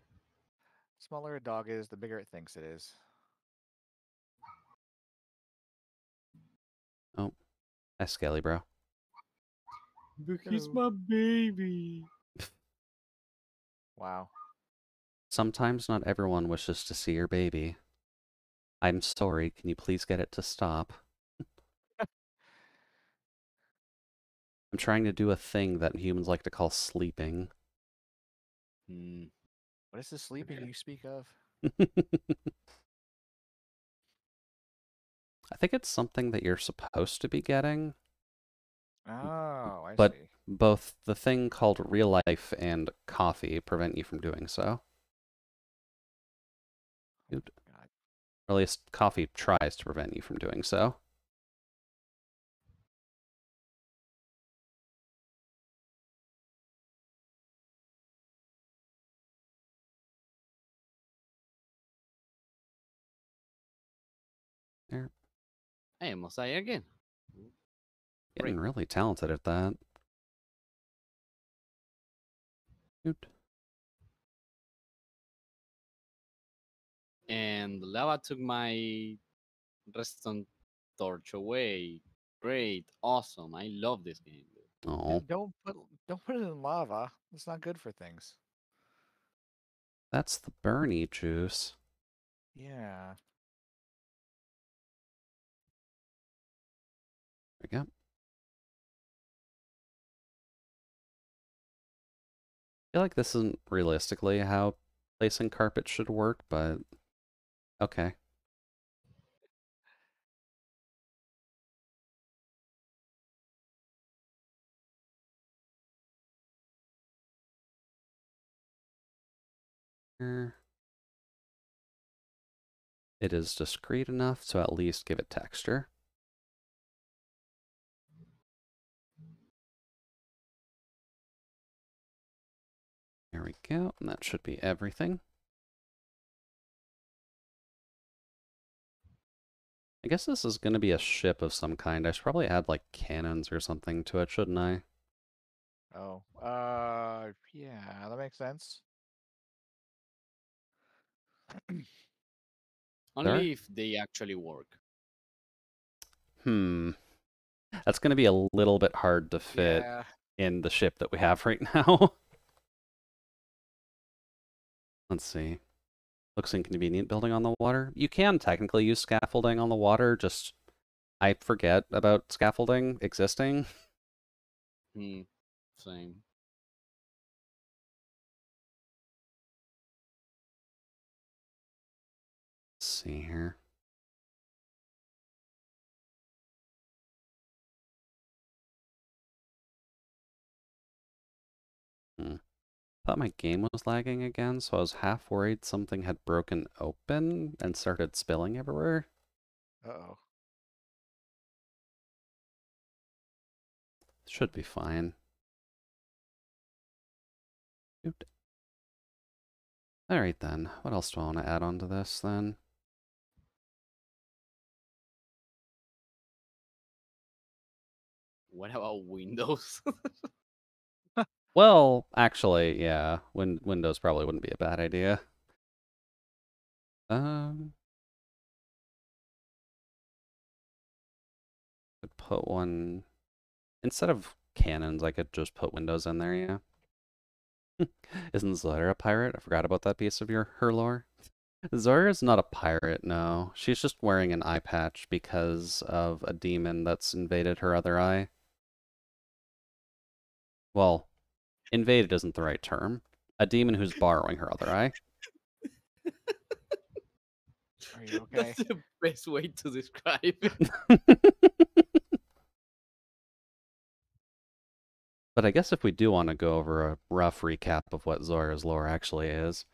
Smaller a dog is, the bigger it thinks it is. Oh, that's Skelly, bro. But he's Hello. my baby. Wow. Sometimes not everyone wishes to see your baby. I'm sorry, can you please get it to stop? I'm trying to do a thing that humans like to call sleeping. Hmm. What is the sleeping you speak of? I think it's something that you're supposed to be getting, Oh, I but see. both the thing called real life and coffee prevent you from doing so. Oh Or my God. at least coffee tries to prevent you from doing so. There. Hey, must I again? Getting Great. really talented at that. Oot. And the lava took my redstone torch away. Great. Awesome. I love this game, dude. Oh, Don't put it in lava. It's not good for things. that's the Bernie juice. Yeah. There we go. I feel like this isn't realistically how placing carpet should work, but okay. Er, It is discrete enough to at least give it texture. There we go, and that should be everything. I guess this is going to be a ship of some kind. I should probably add like cannons or something to it, shouldn't I? Oh. Yeah, that makes sense. There? Only if they actually work. That's going to be a little bit hard to fit Yeah. in the ship that we have right now. Let's see. Looks inconvenient building on the water. You can technically use scaffolding on the water, just I forget about scaffolding existing. Same. Let's see here. Thought my game was lagging again, so I was half worried something had broken open and started spilling everywhere. Uh-oh. Should be fine. Alright then, what else do I want to add on to this then? What about Windows? Well, actually, yeah, Windows probably wouldn't be a bad idea. Could put one instead of cannons. I could just put windows in there. Yeah. Isn't Zoya a pirate? I forgot about that piece of her lore. Zoya is not a pirate. No, she's just wearing an eye patch because of a demon that's invaded her other eye. Well, invaded isn't the right term. A demon who's borrowing her other eye. Are you okay? That's the best way to describe it. But I guess if we do want to go over a rough recap of what Zora's lore actually is,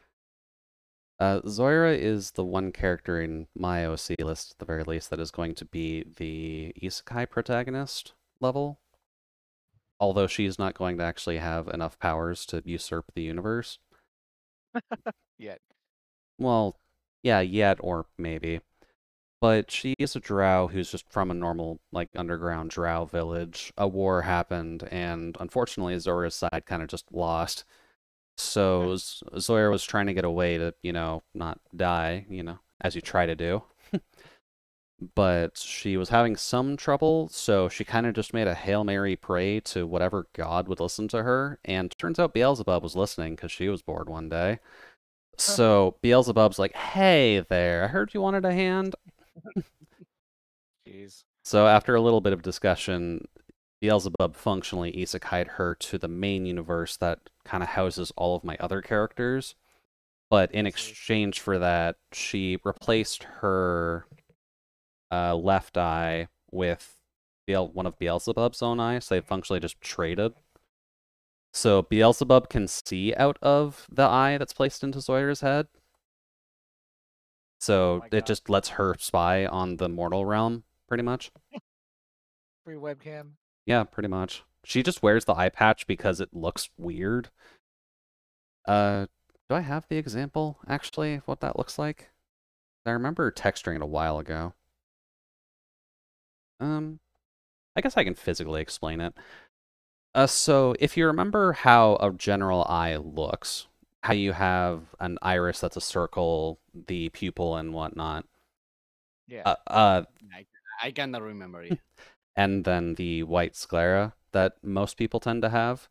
Zoira is the one character in my OC list, at the very least, that is going to be the Isekai protagonist level. Although she's not going to actually have enough powers to usurp the universe. Yet. Well, yeah, yet or maybe. But she is a drow who's just from a normal, like, underground drow village. A war happened, and unfortunately, Zora's side kind of just lost. So Zoya was trying to get away to, not die, as you try to do. But she was having some trouble, so she kind of just made a Hail Mary pray to whatever god would listen to her, and turns out Beelzebub was listening because she was bored one day. So Beelzebub's like, hey there, I heard you wanted a hand. Jeez. So after a little bit of discussion, Beelzebub functionally isekai'd her to the main universe that kind of houses all of my other characters. But in exchange for that, she replaced her left eye with one of Beelzebub's own eyes. So they functionally just traded. So Beelzebub can see out of the eye that's placed into Zoyra's head. So it just lets her spy on the mortal realm, pretty much. Free webcam. Yeah, pretty much. She just wears the eye patch because it looks weird. Do I have the example, actually, of what that looks like? I remember texturing it a while ago. I guess I can physically explain it. So if you remember how a general eye looks, how you have an iris that's a circle, the pupil and whatnot. Yeah. I cannot remember it. And then the white sclera that most people tend to have.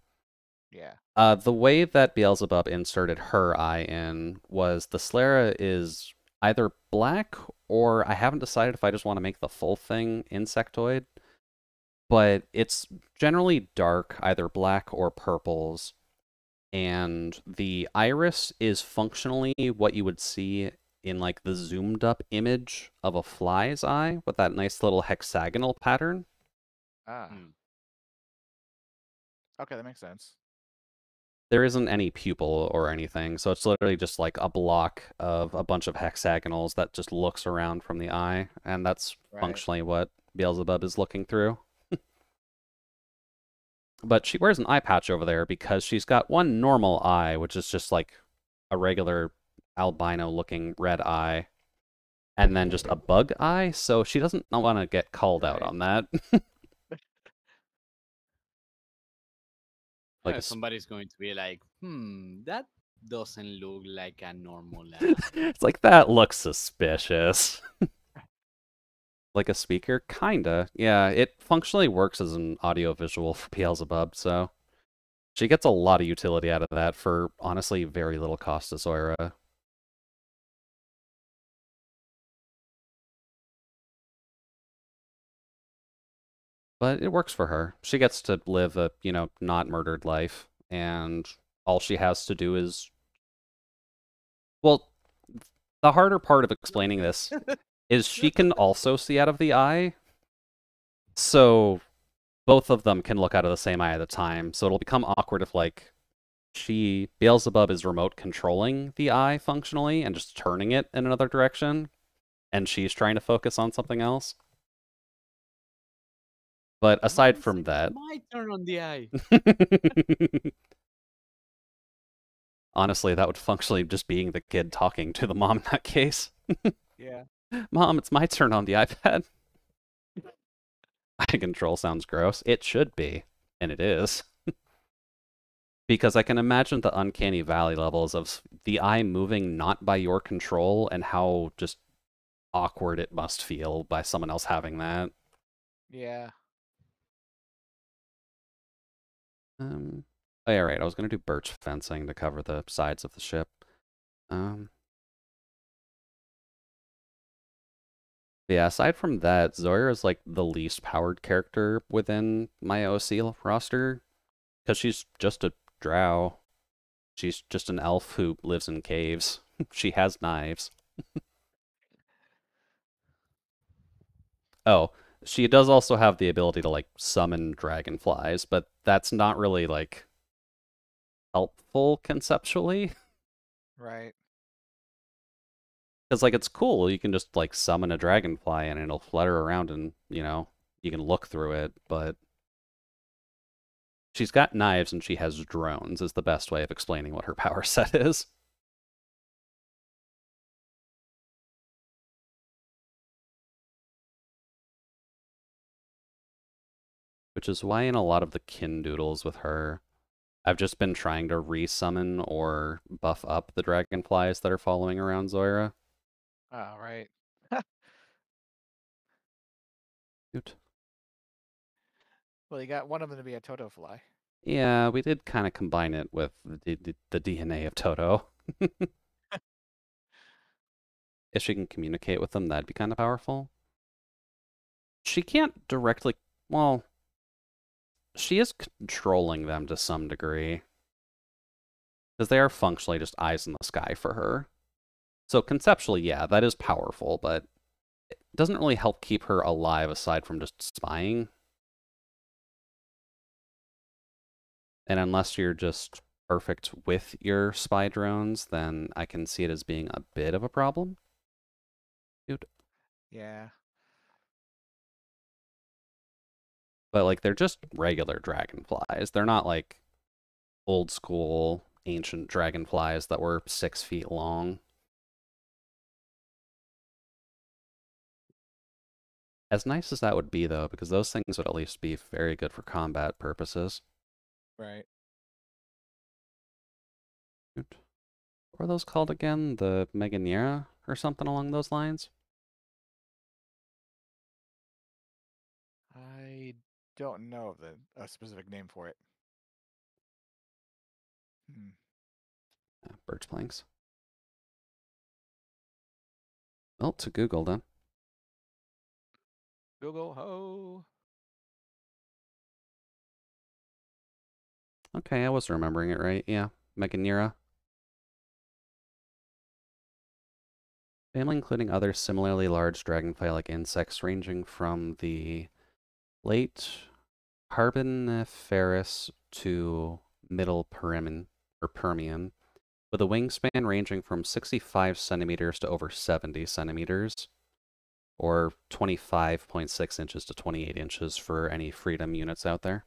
Yeah. The way that Beelzebub inserted her eye in was the sclera is either black or I haven't decided if I just want to make the full thing insectoid. But it's generally dark, either black or purples. And the iris is functionally what you would see in like the zoomed up image of a fly's eye with that nice little hexagonal pattern. Ah. Okay, that makes sense. There isn't any pupil or anything, so it's literally just like a block of a bunch of hexagonals that just looks around from the eye, and that's functionally what Beelzebub is looking through. But she wears an eye patch over there because she's got one normal eye, which is just like a regular albino-looking red eye, and then just a bug eye, so she doesn't want to get called out on that. Like somebody's going to be like, that doesn't look like a normal eye. It's like, that looks suspicious. Like a speaker? Kinda. Yeah, it functionally works as an audio-visual for Beelzebub, so she gets a lot of utility out of that for, honestly, very little cost to Zoira. But it works for her. She gets to live a, not murdered life, and all she has to do is, well, the harder part of explaining this is she can also see out of the eye, so both of them can look out of the same eye at a time. So it'll become awkward if, like, Beelzebub is remote controlling the eye functionally and just turning it in another direction, and she's trying to focus on something else. But aside from that, my turn on the eye. honestly, that would functionally just being the kid talking to the mom in that case. Yeah. Mom, it's my turn on the iPad. Eye control sounds gross. It should be, and it is. Because I can imagine the uncanny valley levels of the eye moving not by your control and how just awkward it must feel by someone else having that. Yeah. Oh, yeah, right. I was going to do birch fencing to cover the sides of the ship. Yeah, aside from that, Zoya is like the least powered character within my OC roster because she's just a drow. She's just an elf who lives in caves. She has knives. Oh, she does also have the ability to like summon dragonflies, but that's not really like helpful conceptually. Right. Because like it's cool, you can just like summon a dragonfly and it'll flutter around and, you can look through it, but she's got knives and she has drones is the best way of explaining what her power set is. Which is why in a lot of the kin doodles with her, I've just been trying to resummon or buff up the dragonflies that are following around Zoira. Oh, right. Cute. Well, you got one of them to be a Toto fly. Yeah, we did kind of combine it with the DNA of Toto. If she can communicate with them, that'd be kind of powerful. She can't directly, well, she is controlling them to some degree. Because they are functionally just eyes in the sky for her. So conceptually, yeah, that is powerful, but it doesn't really help keep her alive aside from just spying. And unless you're just perfect with your spy drones, then I can see it as being a bit of a problem. Dude. Yeah. But like they're just regular dragonflies. They're not like old school ancient dragonflies that were 6 feet long. As nice as that would be, though, because those things would at least be very good for combat purposes. Right. What are those called again? The Meganeira or something along those lines? I don't know of a specific name for it. Hmm. Birch planks. Well, to Google then. Google ho. Okay, I was remembering it right. Yeah, Meganeira. Family including other similarly large dragonfly-like insects ranging from the late Carboniferous to middle Permian, with a wingspan ranging from 65 centimeters to over 70 centimeters, or 25.6 inches to 28 inches for any Freedom units out there.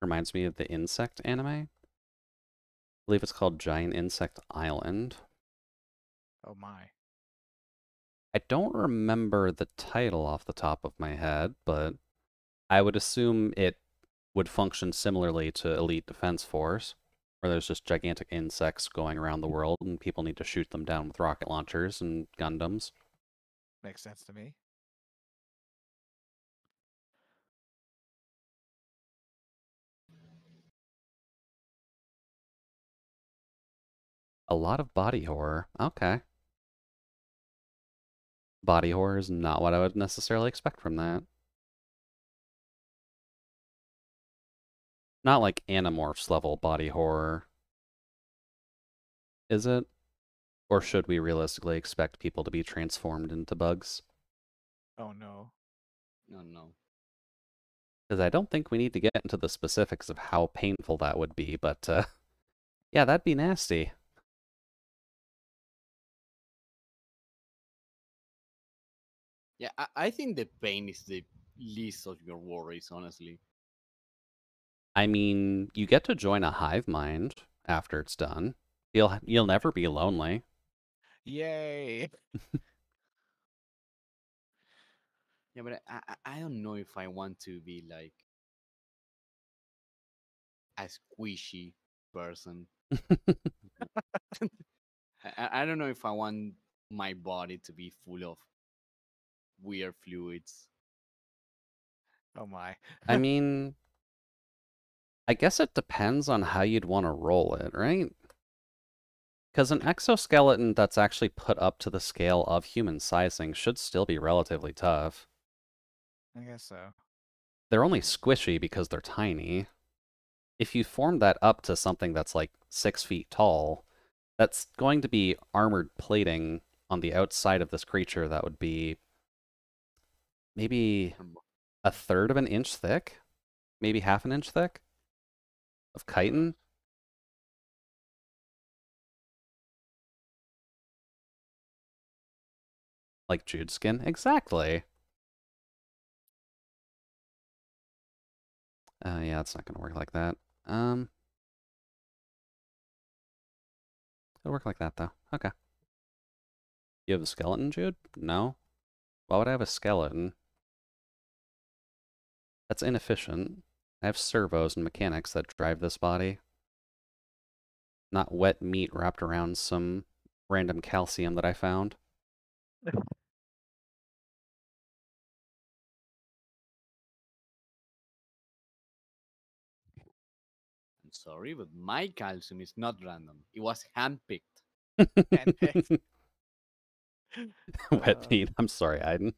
Reminds me of the insect anime. I believe it's called Giant Insect Island. Oh my. I don't remember the title off the top of my head, but I would assume it would function similarly to Elite Defense Force, where there's just gigantic insects going around the world and people need to shoot them down with rocket launchers and Gundams. Makes sense to me. A lot of body horror. Okay. Body horror is not what I would necessarily expect from that. Not like Animorphs level body horror. Is it? Or should we realistically expect people to be transformed into bugs? Oh no. No, no. Because I don't think we need to get into the specifics of how painful that would be, but yeah, that'd be nasty. Yeah, I think the pain is the least of your worries, honestly. I mean, you get to join a hive mind after it's done. You'll never be lonely. Yay. Yeah, but I don't know if I want to be like a squishy person. I don't know if I want my body to be full of weird fluids. Oh my. I mean, I guess it depends on how you'd want to roll it, right? Because an exoskeleton that's actually put up to the scale of human sizing should still be relatively tough. I guess so. They're only squishy because they're tiny. If you form that up to something that's like 6 feet tall, that's going to be armored plating on the outside of this creature that would be maybe a third of an inch thick, maybe half an inch thick of chitin. Like Jude skin? Exactly. Yeah, it's not going to work like that. It'll work like that, though. Okay. You have a skeleton, Jude? No? Why would I have a skeleton? That's inefficient. I have servos and mechanics that drive this body. Not wet meat wrapped around some random calcium that I found. I'm sorry, but my calcium is not random. It was handpicked. Handpicked. Wet meat. I'm sorry, Aiden.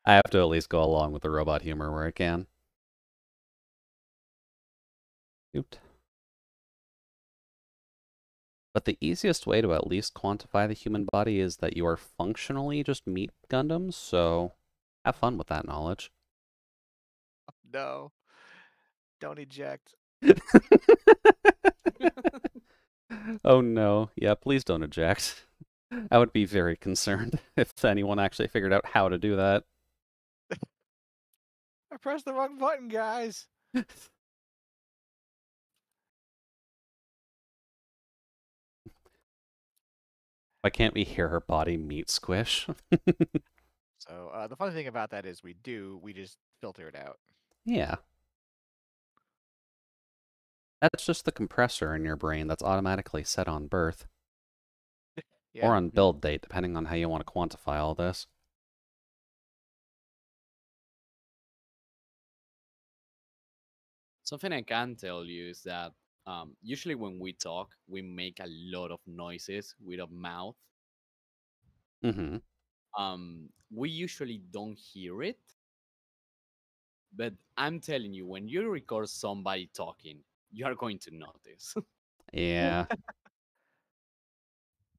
I have to at least go along with the robot humor where I can. Oops. But the easiest way to at least quantify the human body is that you are functionally just meat Gundams, so have fun with that knowledge. No. Don't eject. Oh no. Yeah, please don't eject. I would be very concerned if anyone actually figured out how to do that. I pressed the wrong button, guys. Why can't we hear her body meat squish? So the funny thing about that is we just filter it out. Yeah. That's just the compressor in your brain that's automatically set on birth. Yeah. Or on build date, depending on how you want to quantify all this. Something I can tell you is that usually when we talk, we make a lot of noises with our mouth. Mm-hmm. We usually don't hear it, but I'm telling you, when you record somebody talking, you are going to notice. Yeah.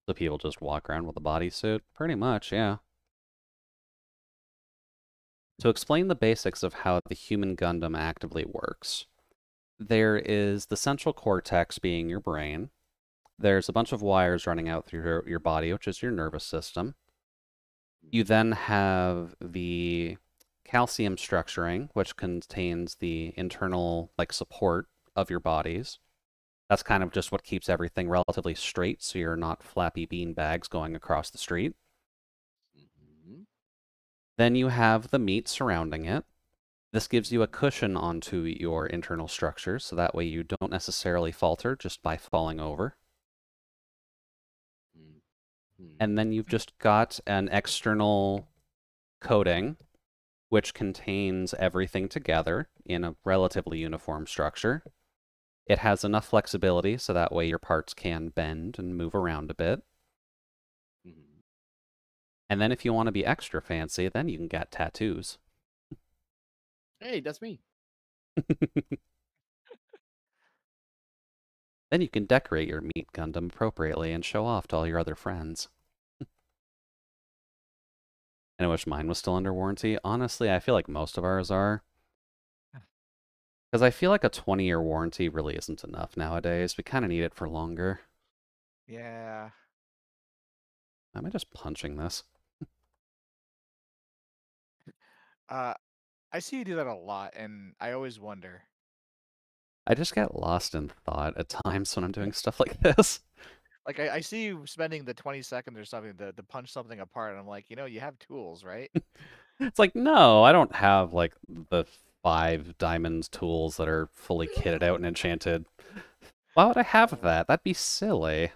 So people just walk around with a bodysuit? Pretty much, yeah. To explain the basics of how the human Gundam actively works, there is the central cortex being your brain. There's a bunch of wires running out through your body, which is your nervous system. You then have the calcium structuring, which contains the internal support of your bodies. That's kind of just what keeps everything relatively straight, so you're not flappy bean bags going across the street. Mhm. Then you have the meat surrounding it. This gives you a cushion onto your internal structures, so that way you don't necessarily falter just by falling over. Mhm. And then you've just got an external coating, which contains everything together in a relatively uniform structure. It has enough flexibility so that way your parts can bend and move around a bit. Mhm. And then if you want to be extra fancy, then you can get tattoos. Hey, that's me. Then you can decorate your Meat Gundam appropriately and show off to all your other friends. And I wish mine was still under warranty. Honestly, I feel like most of ours are. Because I feel like a 20-year warranty really isn't enough nowadays. We kind of need it for longer. Yeah. Am I just punching this? I see you do that a lot, and I always wonder. I just get lost in thought at times when I'm doing stuff like this. Like I see you spending the 20 seconds or something to punch something apart, and I'm like, you have tools, right? It's like, no, I don't have like the 5 diamonds tools that are fully kitted out and enchanted. Why would I have that? That'd be silly.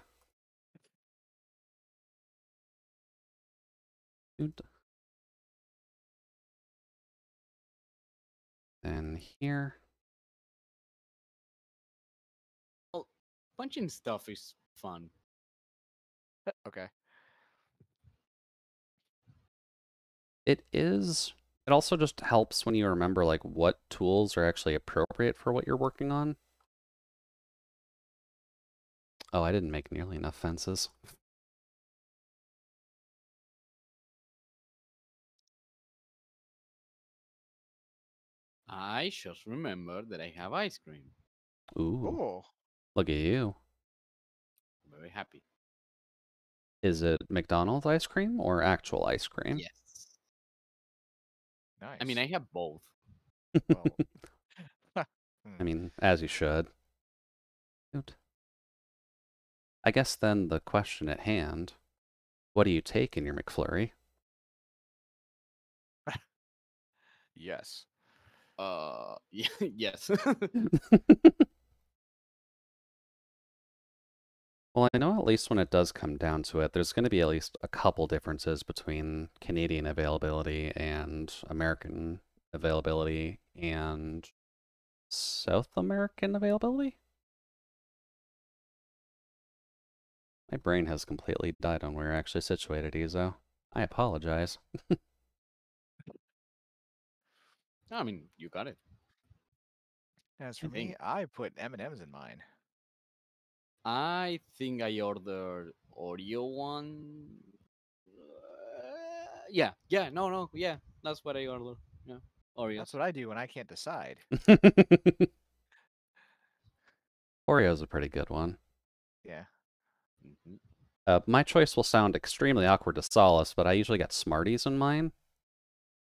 Dude. Then here. Well, punching stuff is fun. Okay. It is. It also just helps when you remember like what tools are actually appropriate for what you're working on. Oh, I didn't make nearly enough fences. I just remember that I have ice cream. Ooh, Ooh. look at you. I'm very happy. Is it McDonald's ice cream or actual ice cream? Yes. Nice. I mean, I have both. Well. I mean, as you should. Dude. I guess then the question at hand, what do you take in your McFlurry? Yes. Yes. Well, I know at least when it does come down to it, there's going to be at least a couple differences between Canadian availability and American availability and South American availability? My brain has completely died on where we're actually situated, Izo. I apologize. I mean, you got it. As for I me, think. I put M&Ms in mine. I think I ordered Oreo one. Yeah. No. Yeah, that's what I ordered. Yeah, That's Oreos. what I do when I can't decide. Oreo's a pretty good one. Yeah. Mhm. My choice will sound extremely awkward to Solace, but I usually get Smarties in mine.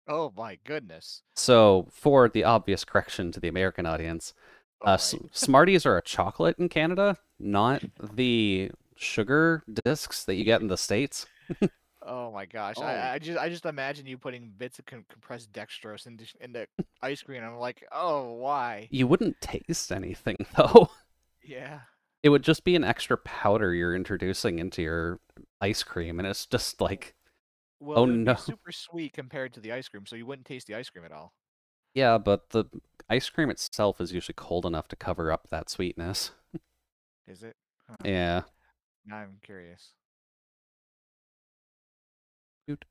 Oh my goodness. So, for the obvious correction to the American audience, All right. Smarties are a chocolate in Canada, not the sugar discs that you get in the States. Oh my gosh. Oh, I just imagine you putting bits of compressed dextrose into ice cream. I'm like, oh, why? You wouldn't taste anything, though. Yeah. It would just be an extra powder you're introducing into your ice cream, and it's just like, Well, oh it would no. be super sweet compared to the ice cream, so you wouldn't taste the ice cream at all. Yeah, but the ice cream itself is usually cold enough to cover up that sweetness. Is it? Huh. Yeah. Now I'm curious. Doot.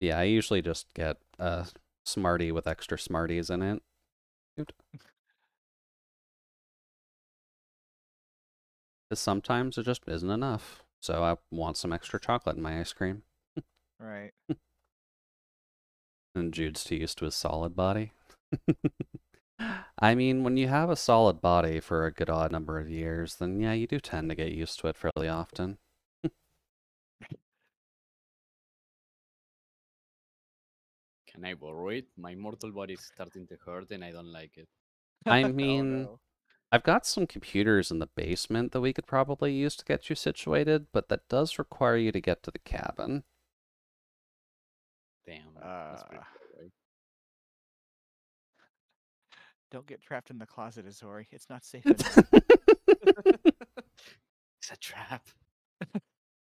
Yeah, I usually just get a Smartie with extra Smarties in it. Doot. Because sometimes it just isn't enough. So I want some extra chocolate in my ice cream. Right. And Jude's too used to his solid body. I mean, when you have a solid body for a good odd number of years, then yeah, you do tend to get used to it fairly often. can I borrow it? My mortal body is starting to hurt and I don't like it. I Oh mean, no. I've got some computers in the basement that we could probably use to get you situated, but that does require you to get to the cabin. Damn, that's pretty far away. Don't get trapped in the closet, Azori. It's not safe anymore. It's a trap.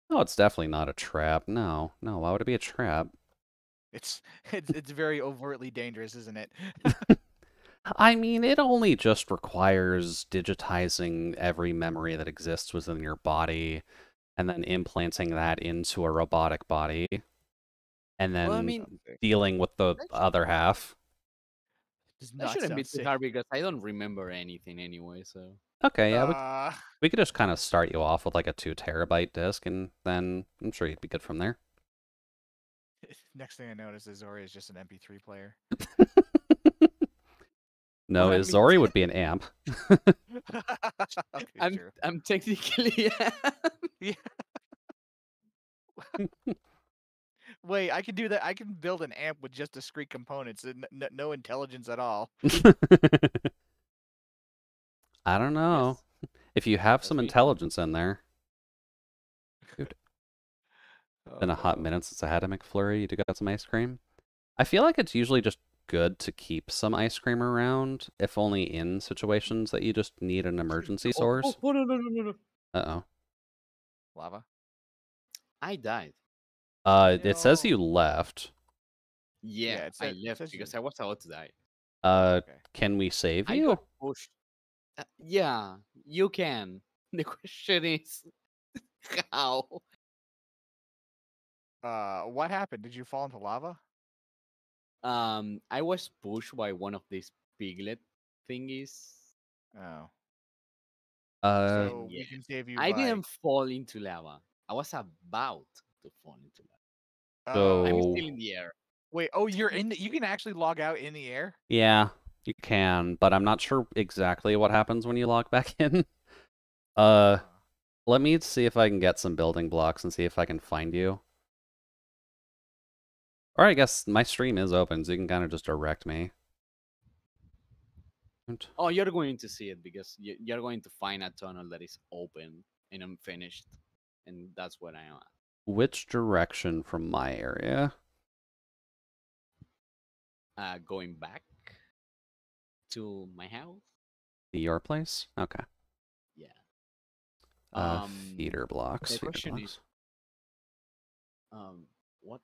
No, it's definitely not a trap. No, no, why would it be a trap? It's very overtly dangerous, isn't it? I mean, it only just requires digitizing every memory that exists within your body and then implanting that into a robotic body and Well, I then mean, Okay. dealing with the that, sh- other half. Does that not shouldn't be sound too safe. hard because I don't remember anything anyway. So Okay, yeah, Uh, we could just kind of start you off with like a 2 terabyte disk and then I'm sure you'd be good from there. next thing I notice is Zori is just an MP3 player. No, I mean, Izori would be an amp. Okay, I'm true. I'm technically Yeah. Wait, I can do that. I can build an amp with just discrete components and no intelligence at all. I don't know. yes. If you have Yes, some we have. intelligence in there. Dude, been a hot Oh. minute since I had a McFlurry. You got some ice cream? I feel like it's usually just good to keep some ice cream around, if only in situations that you just need an emergency source. Oh, no, no, no, no, no. Uh-oh. Lava. I died. It says No. you left. Yeah, it I says, left because I was about to die. okay. Can we save I you? got pushed. Yeah, you can. The question is how. What happened? Did you fall into lava? I was pushed by one of these piglet thingies. Oh. Uh, So Yeah. we can save you I by. didn't fall into lava. I was about to fall into lava. I'm so still in the air. Wait. Oh, you're in. You can actually log out in the air. yeah, you can, but I'm not sure exactly what happens when you log back in. Uh, let me see if I can get some building blocks and see if I can find you. Or I guess my stream is open, so you can kind of just direct me. Oh, you're going to see it because you're going to find a tunnel that is open and unfinished, and that's where I am at. Which direction from my area? Going back to my house. Your place? Okay. Yeah. Feeder blocks. The Feeder question blocks. is, what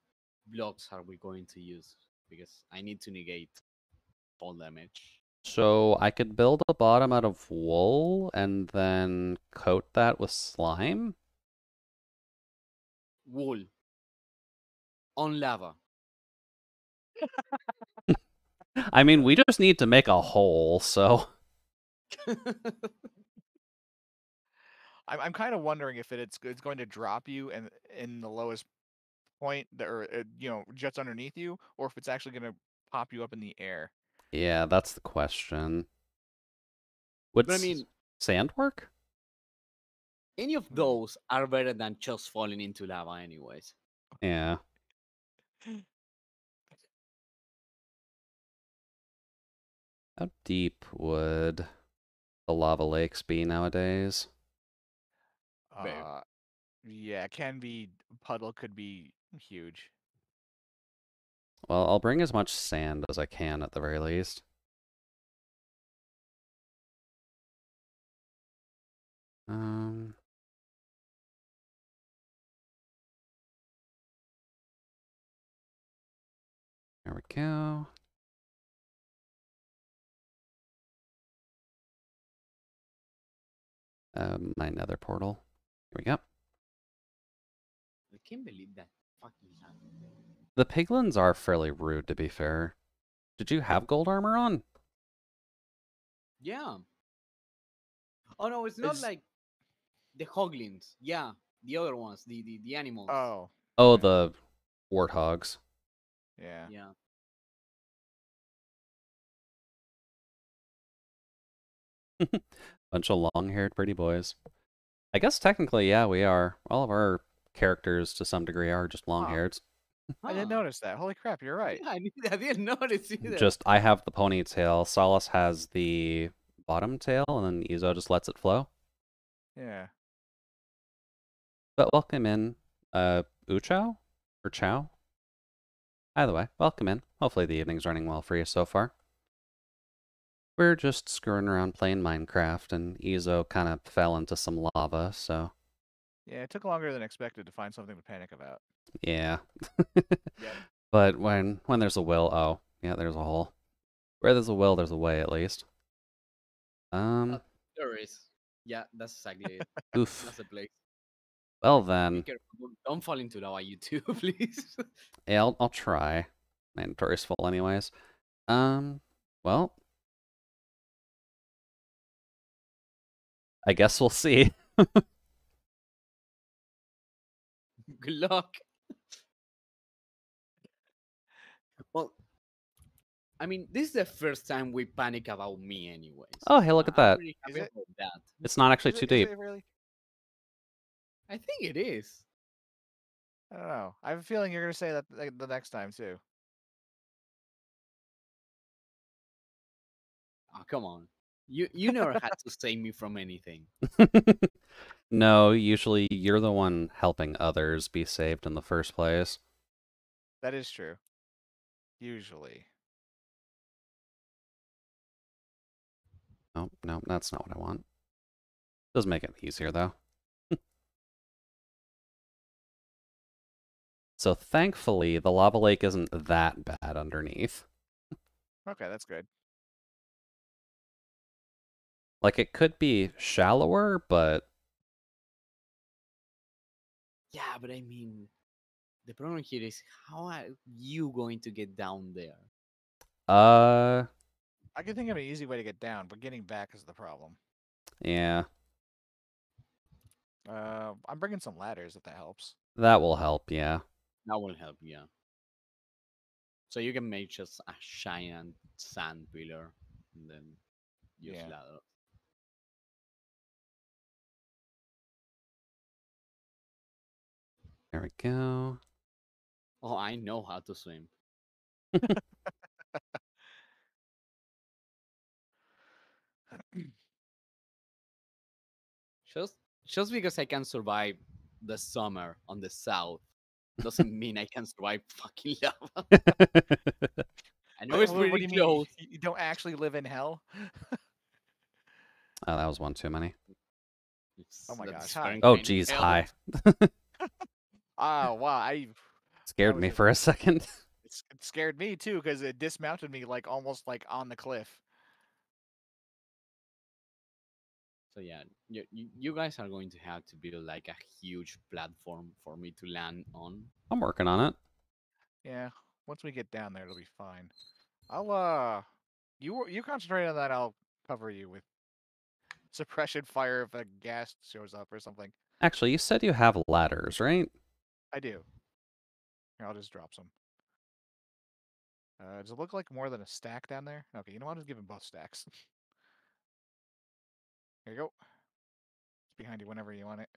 blocks are we going to use? Because I need to negate fall damage. So I could build a bottom out of wool and then coat that with slime. Wool on lava. I mean, we just need to make a hole, so I'm kind of wondering if it's going to drop you and in the lowest point that, or just underneath you, or if it's actually going to pop you up in the air. yeah, that's the question. Would But I mean, sand work? any of those are better than just falling into lava, anyways. Yeah. How deep would the lava lakes be nowadays? Very. Yeah, it can be. Puddle could be huge. Well, I'll bring as much sand as I can at the very least. There we go. My nether portal. Here we go. I can't believe that fucking happened. The piglins are fairly rude, to be fair. Did you have gold armor on? Yeah. Oh no, it's not It's- like the hoglins. Yeah, the other ones, the animals. Oh. Oh, okay. the warthogs. Yeah. Yeah. Bunch of long-haired pretty boys. I guess technically, yeah, we are. All of our characters, to some degree, are just long-haired. I didn't Huh. notice that. Holy crap, you're right. Yeah, I didn't notice either. Just, I have the ponytail, Salas has the bottom tail, and then Izo just lets it flow. Yeah. But welcome in, Uchao? Or Chow? Either way, welcome in. Hopefully the evening's running well for you so far. We're just screwing around playing Minecraft, and Izo kind of fell into some lava, so Yeah, it took longer than expected to find something to panic about. yeah. Yep. But when there's a will, oh, yeah, there's a hole. Where there's a will, there's a way, at least. There is. Yeah, that's exactly it. Oof. That's the place. Well Be then, careful. Don't fall into lava, you too, please. yeah, I'll try. My inventory's full anyways. Well, I guess we'll see. Good luck. Well, I mean, this is the first time we panic about me, anyways. Oh, hey, look at I'm that. really Is happy it? about that. It's not actually too Is deep. it really? I think it is. I don't know. I have a feeling you're gonna say that the next time too. Oh, come on. You never had to save me from anything. No, usually you're the one helping others be saved in the first place. That is true. Usually. Nope, nope, that's not what I want. Does make it easier, though. So thankfully, the lava lake isn't that bad underneath. Okay, that's good. Like, it could be shallower, but Yeah, but I mean, the problem here is how are you going to get down there? I can think of an easy way to get down, but getting back is the problem. Yeah, I'm bringing some ladders if that helps. that will help, yeah. That will help, yeah. So you can make just a giant sand pillar and then use Yeah. ladder. There we go. Oh, I know how to swim. Just just because I can survive the summer on the south doesn't mean I can survive fucking lava. I know it's What do pretty you mean? close. You don't actually live in hell? Oh, that was one too many. Oh my That's gosh, hi. Oh, Fahrenheit geez, hell. hi. Oh wow, Scared was me it. for a second. It scared me too because it dismounted me like almost like on the cliff. So yeah, you guys are going to have to build like a huge platform for me to land on. I'm working on it. Yeah, once we get down there, it'll be fine. You concentrate on that. I'll cover you with suppression fire if a gas shows up or something. Actually, you said you have ladders, right? I do. Here, I'll just drop some. Does it look like more than a stack down there? Okay, you know what? I'll just give him both stacks. Here you go. It's behind you whenever you want it.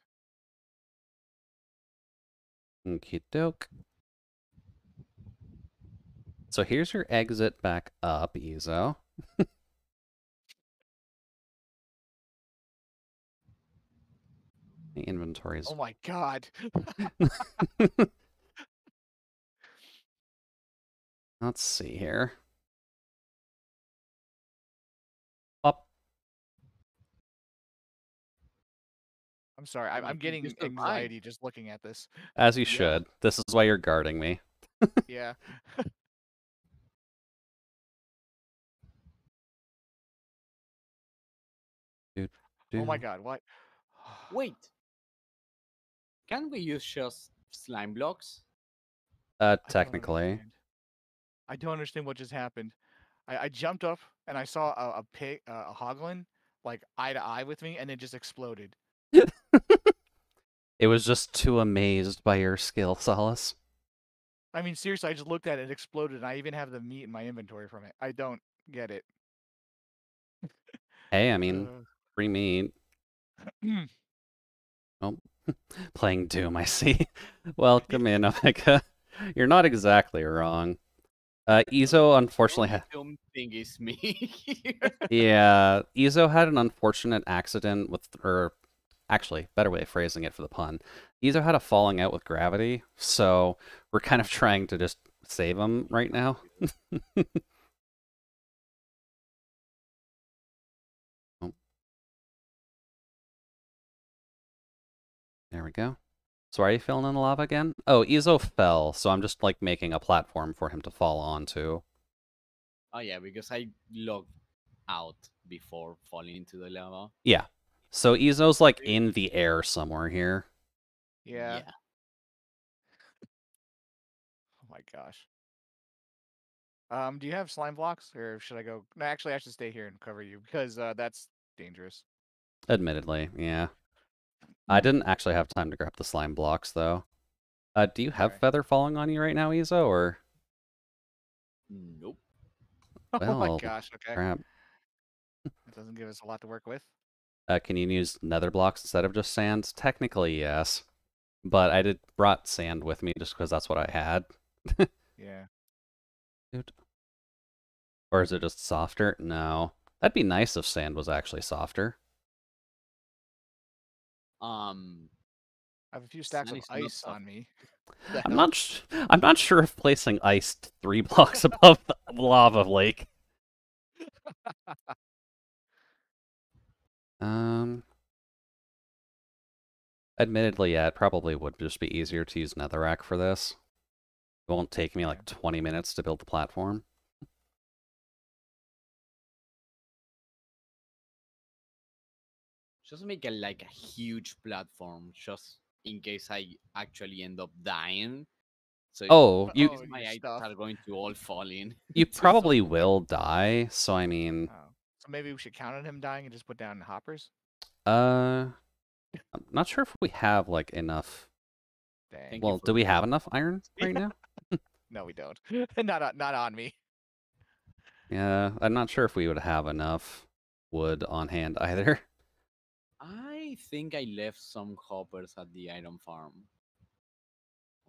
Okie doke. So here's your exit back up, Ezo. The inventory's... Oh my god. Let's see here. Up. I'm sorry. I mean, I'm getting you survived. anxiety just looking at this. As you Yeah. should. This is why you're guarding me. Yeah. Oh my god, what? Wait, can we use just slime blocks? I don't Technically. understand. I don't understand what just happened. I jumped up and I saw a pig, a hoglin, like eye to eye with me, and it just exploded. It was just too amazed by your skill, Solace. I mean, seriously, I just looked at it, it exploded, and I even have the meat in my inventory from it. I don't get it. Hey, I mean, free meat. Oh, playing Doom, I see. Welcome in, Omega. You're not exactly wrong. Ezo unfortunately I don't think it's me. Yeah, Ezo had an unfortunate accident with, or actually, better way of phrasing it for the pun. Ezo had a falling out with gravity, so we're kind of trying to just save him right now. Oh. There we go. So are you filling in the lava again? Oh, Ezo fell, so I'm just like making a platform for him to fall onto. Oh yeah, because I logged out before falling into the lava. Yeah. So Izo's like in the air somewhere here. Yeah. Yeah. Oh my gosh. Do you have slime blocks, or should I go? No, actually, I should stay here and cover you because that's dangerous. Admittedly, yeah. I didn't actually have time to grab the slime blocks though. Do you have Okay. feather falling on you right now, Izo, or? Nope. Oh my Well, gosh. Okay. crap. That doesn't give us a lot to work with. Can you use nether blocks instead of just sand? Technically, yes. But I brought sand with me just because that's what I had. Yeah. Dude. Or is it just softer? No. That'd be nice if sand was actually softer. Um, I have a few stacks sand of is not ice soft. on me. The I'm hell? not sure if placing ice 3 blocks above the lava lake. Admittedly, yeah, it probably would just be easier to use netherrack for this. It won't take me Yeah. like 20 minutes to build the platform. Just make it like a huge platform, just in case I actually end up dying. So Oh, at you least my your items stuff. are going to all fall in. you to probably some point. will die, so I mean, Oh. So maybe we should count on him dying and just put down hoppers. I'm not sure if we have like enough. Dang. Thank you Well, for do we the have tip. enough iron right now? No, we don't. Not on me. Yeah, I'm not sure if we would have enough wood on hand either. I think I left some hoppers at the iron farm.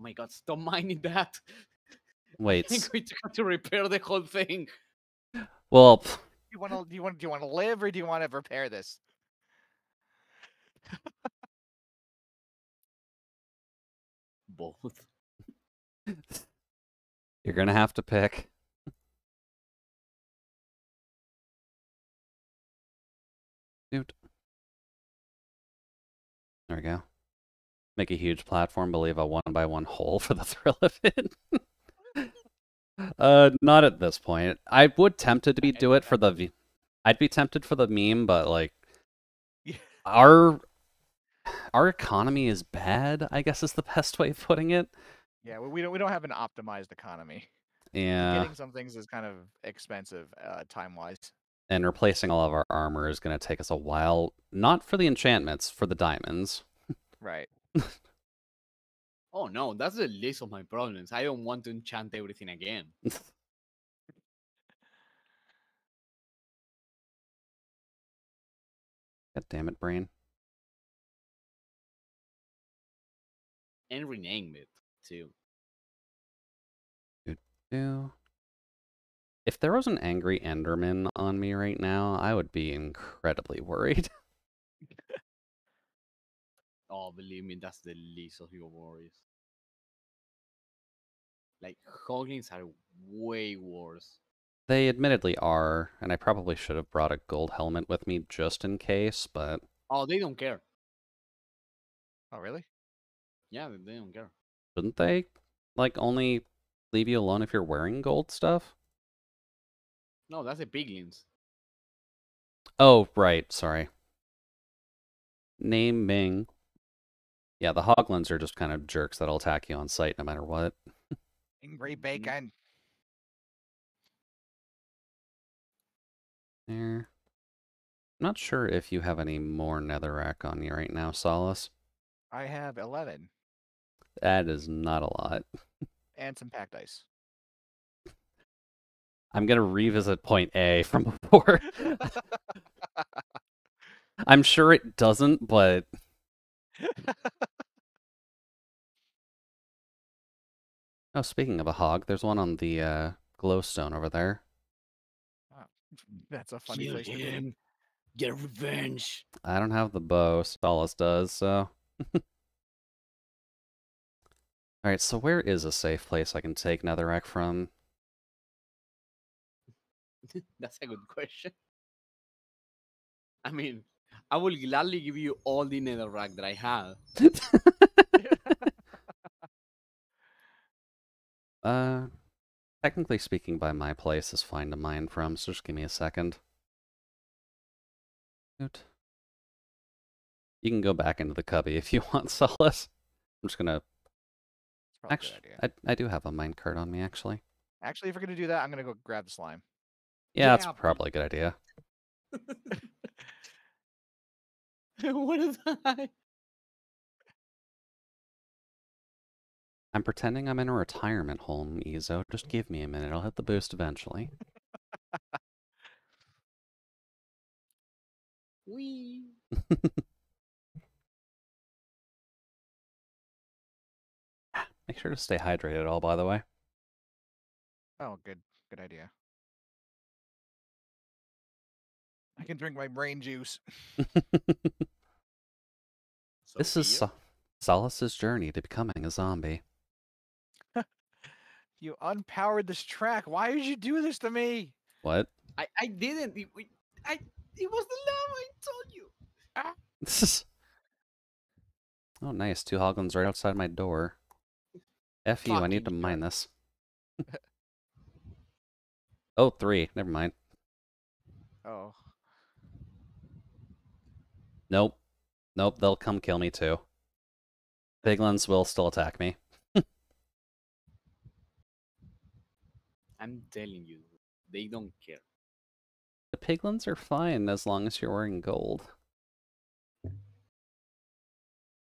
Oh my god, stop mining that! Wait, I'm going to have to repair the whole thing. well, Do you want to live, or do you want to repair this? Both. you're gonna have to pick. Dude. There we go. Make a huge platform, but leave a 1x1 hole for the thrill of it. Not at this point. I would tempted to be do it for the. I'd be tempted for the meme, but like, Yeah. our economy is bad, I guess is the best way of putting it. Yeah, we don't have an optimized economy. Yeah, Getting some things is kind of expensive, time wise. and replacing all of our armor is going to take us a while. Not for the enchantments, for the diamonds. Right. Oh no, that's the least of my problems. I don't want to enchant everything again. God damn it, brain. And rename it too. Ew. If there was an angry Enderman on me right now, I would be incredibly worried. Oh, believe me, that's the least of your worries. Like, hoglins are way worse. They admittedly are, and I probably should have brought a gold helmet with me just in case, but Oh, they don't care. Oh, really? Yeah, they don't care. shouldn't they, like, only leave you alone if you're wearing gold stuff? No, that's the piglins. Oh, right, sorry. Naming. Yeah, the hoglins are just kind of jerks that'll attack you on sight no matter what. Angry Mhm. bacon. There. Not sure if you have any more netherrack on you right now, Solace. I have 11 That is not a lot. and some packed ice. I'm gonna revisit point A from before. I'm sure it doesn't, but oh, speaking of a hog, there's one on the glowstone over there. That's a funny Kill place to be. him. Get revenge. I don't have the bow, Solace does, so. Alright, so where is a safe place I can take netherrack from? That's a good question. I mean, I will gladly give you all the netherrack that I have. Technically speaking, by my place is fine to mine from, so just give me a second. Oot. You can go back into the cubby if you want, Solace. I'm just gonna... It's probably a Actually, good idea. I do have a minecart on me, actually. Actually, if we're gonna do that, I'm gonna go grab the slime. Yeah, that's Yeah, probably a good idea. What is that? I'm pretending I'm in a retirement home, Ezo. Just give me a minute. I'll hit the boost eventually. Wee. Make sure to stay hydrated, all, by the way. Oh, good idea. I can drink my brain juice. This is Solace's journey to becoming a zombie. You unpowered this track. Why did you do this to me? What? I didn't. It was the lava. I told you. This is... Oh, nice. 2 hoglins right outside my door. F you, I need to Fucking mine God. this. Oh, 3. Never mind. Oh. Nope. Nope, they'll come kill me too. Piglins will still attack me. I'm telling you, they don't care. The piglins are fine as long as you're wearing gold.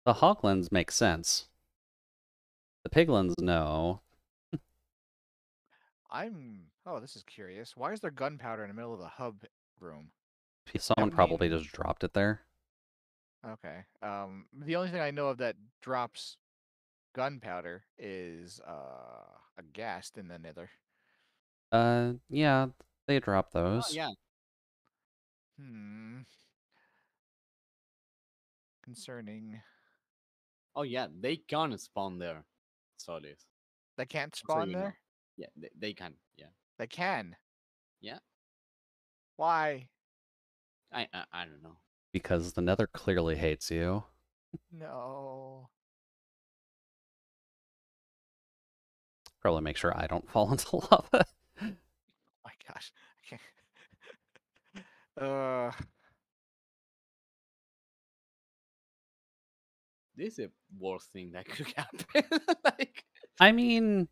The hoglins make sense. The piglins, no. Oh, this is curious. Why is there gunpowder in the middle of the hub room? Someone That probably mean- just dropped it there. Okay. The only thing I know of that drops gunpowder is a ghast in the nether. Yeah, they drop Oh, those. yeah. Concerning. Oh, yeah. They can spawn there. Solid. They can't So spawn you know. there? Yeah, they can. Yeah. They can. Yeah. Why? I don't know. Because the nether clearly hates you. No. Probably make sure I don't fall into lava. My gosh. I can't. This is the worst thing that could happen. Like, I mean,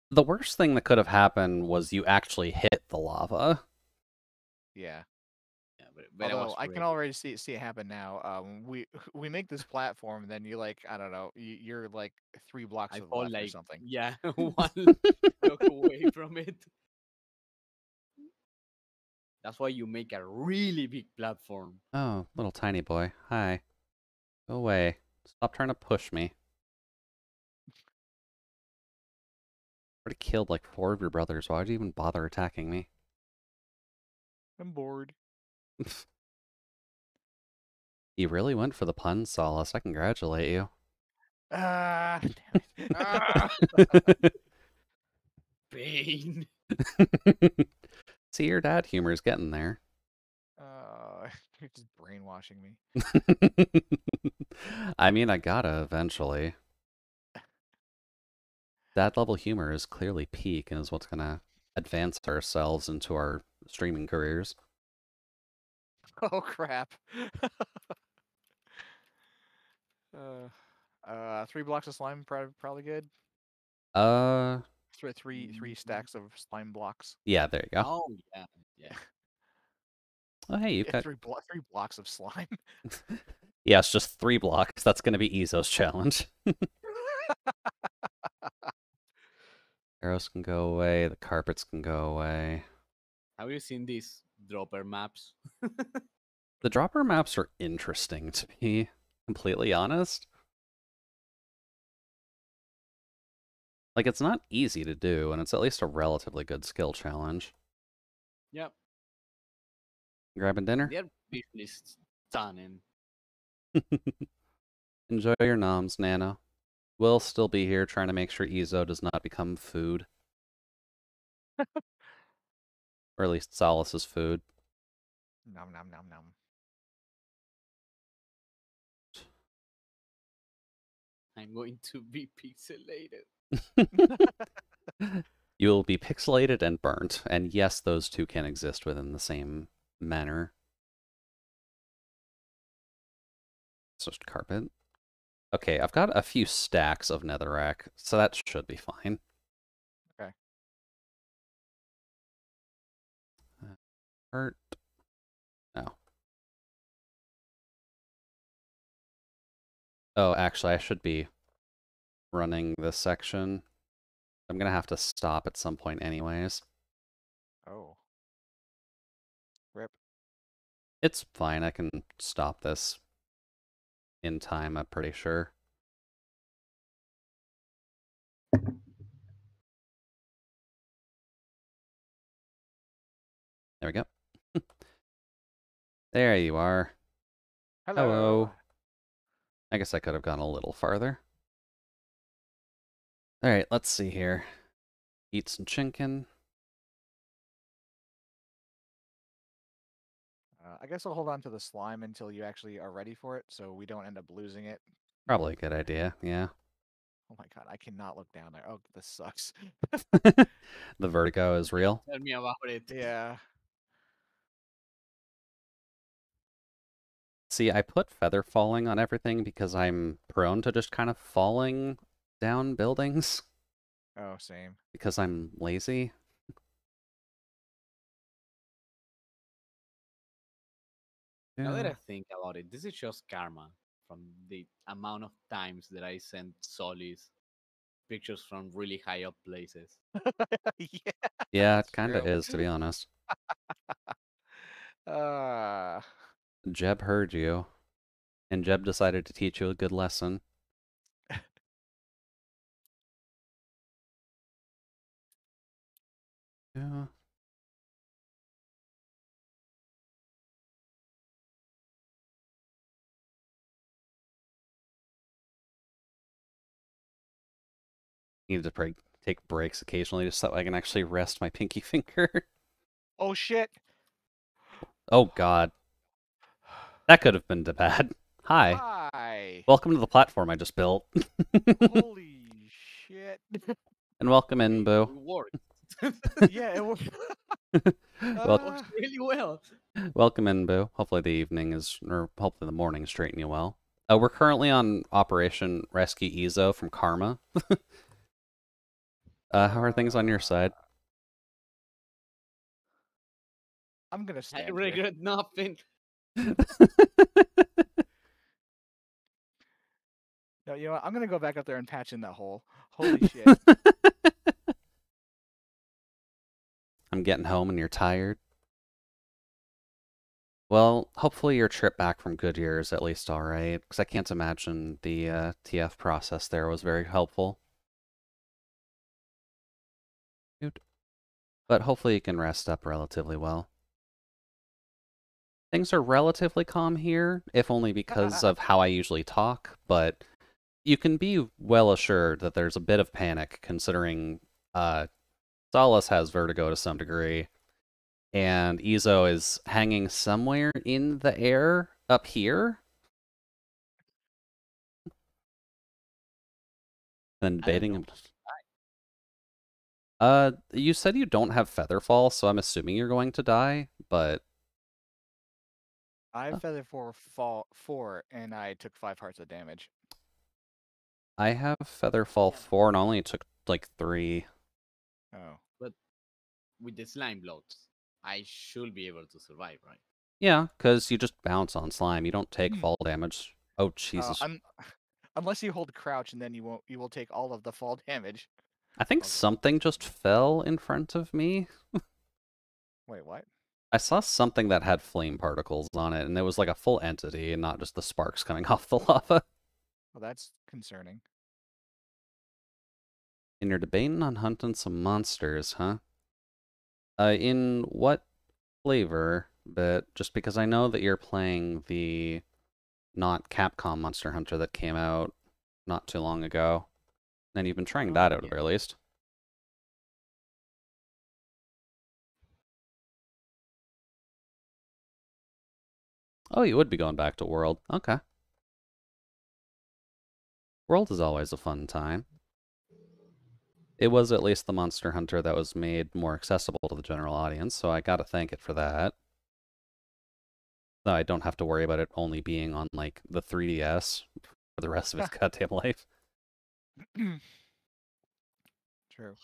the worst thing that could have happened was you actually hit the lava. Yeah. yeah, but I was Although I can ready. already see it happen now. We make this platform, and then you like I don't know, you're like 3 blocks I to the fall left or like something. yeah, one block away from it. That's why you make a really big platform. Oh, little tiny boy. Hi. Go away. Stop trying to push me. Already killed like 4 of your brothers. Why would you even bother attacking me? I'm bored. You really went for the pun, Solace. I congratulate you. Ah, damn it. Ah! Pain. See, your dad humor's getting there. You're just brainwashing me. I mean, I gotta eventually. Dad level humor is clearly peak and is what's gonna advance ourselves into our streaming careers. Oh crap. 3 blocks of slime probably good. Uh, Three stacks of slime blocks. yeah, there you go. Oh yeah, yeah. Oh, hey, you've Yeah, got... 3 blocks of slime. Yeah, it's just 3 blocks. That's gonna be Ezo's challenge. Arrows can go away, the carpets can go away. Have you seen these dropper maps? The dropper maps are interesting to be completely honest. Like, it's not easy to do, and it's at least a relatively good skill challenge. Yep. Grabbing dinner? They're visually stunning. Enjoy your noms, Nano. We'll still be here trying to make sure Ezo does not become food. Or at least Solace's food. Nom nom nom nom. I'm going to be pixelated. You will be pixelated and burnt, and yes, those two can exist within the same manner. It's just carpet. Okay, I've got a few stacks of netherrack, so that should be fine. Okay. Hurt. No. Oh, actually, I should be running this section. I'm gonna have to stop at some point anyways. Oh. Rip. It's fine, I can stop this in time, I'm pretty sure. There we go. There you are. Hello. I guess I could have gone a little farther. Alright, let's see here. Eat some chicken. I guess I'll hold on to the slime until you actually are ready for it, so we don't end up losing it. Probably a good idea, yeah. Oh my god, I cannot look down there. Oh, this sucks. The vertigo is real. Tell me about it. Yeah. See, I put feather falling on everything because I'm prone to just kind of falling down buildings Oh, same. because I'm lazy. Now that Yeah. I think about it, this is just karma from the amount of times that I sent Solis pictures from really high up places. Yeah. Yeah, it That's kind of true. is, to be honest. Uh, Jeb heard you, and Jeb decided to teach you a good lesson. Yeah. Need to take breaks occasionally just so I can actually rest my pinky finger. oh shit. Oh god, that could have been bad. Hi, Hi. welcome to the platform I just built. Holy shit. And welcome in, It Boo. worked. Yeah, it was. Well, Uh, Worked really well. welcome in, Boo. Hopefully the evening is, or hopefully the morning is treating you well. We're currently on Operation Rescue Ezo from Karma. How are things on your side? I'm gonna I stand here. regret nothing. No, you know what? I'm gonna go back up there and patch in that hole. Holy shit. I'm getting home and you're tired. Well, hopefully your trip back from Goodyear is at least alright, because I can't imagine the TF process there was very helpful. But hopefully you can rest up relatively well. Things are relatively calm here, if only because of how I usually talk, but you can be well assured that there's a bit of panic considering Solace has vertigo to some degree, and Ezo is hanging somewhere in the air up here. Then debating him. You said you don't have Featherfall, so I'm assuming you're going to die, but I have feather four, and I took 5 hearts of damage. I have Featherfall 4 and only took like 3. Oh. But with the slime blocks, I should be able to survive, right? Yeah, because you just bounce on slime. You don't take fall damage. Oh, Jesus. Unless you hold crouch, and then you will take all of the fall damage. I think Okay. something just fell in front of me. Wait, what? I saw something that had flame particles on it, and it was like a full entity and not just the sparks coming off the lava. Well, that's concerning. And you're debating on hunting some monsters, huh? In what flavor? But just because I know that you're playing the not Capcom Monster Hunter that came out not too long ago. And you've been trying that out at the very least. Oh, you would be going back to World. Okay. World is always a fun time. It was at least the Monster Hunter that was made more accessible to the general audience, so I gotta thank it for that. So I don't have to worry about it only being on, like, the 3DS for the rest of its goddamn life. True.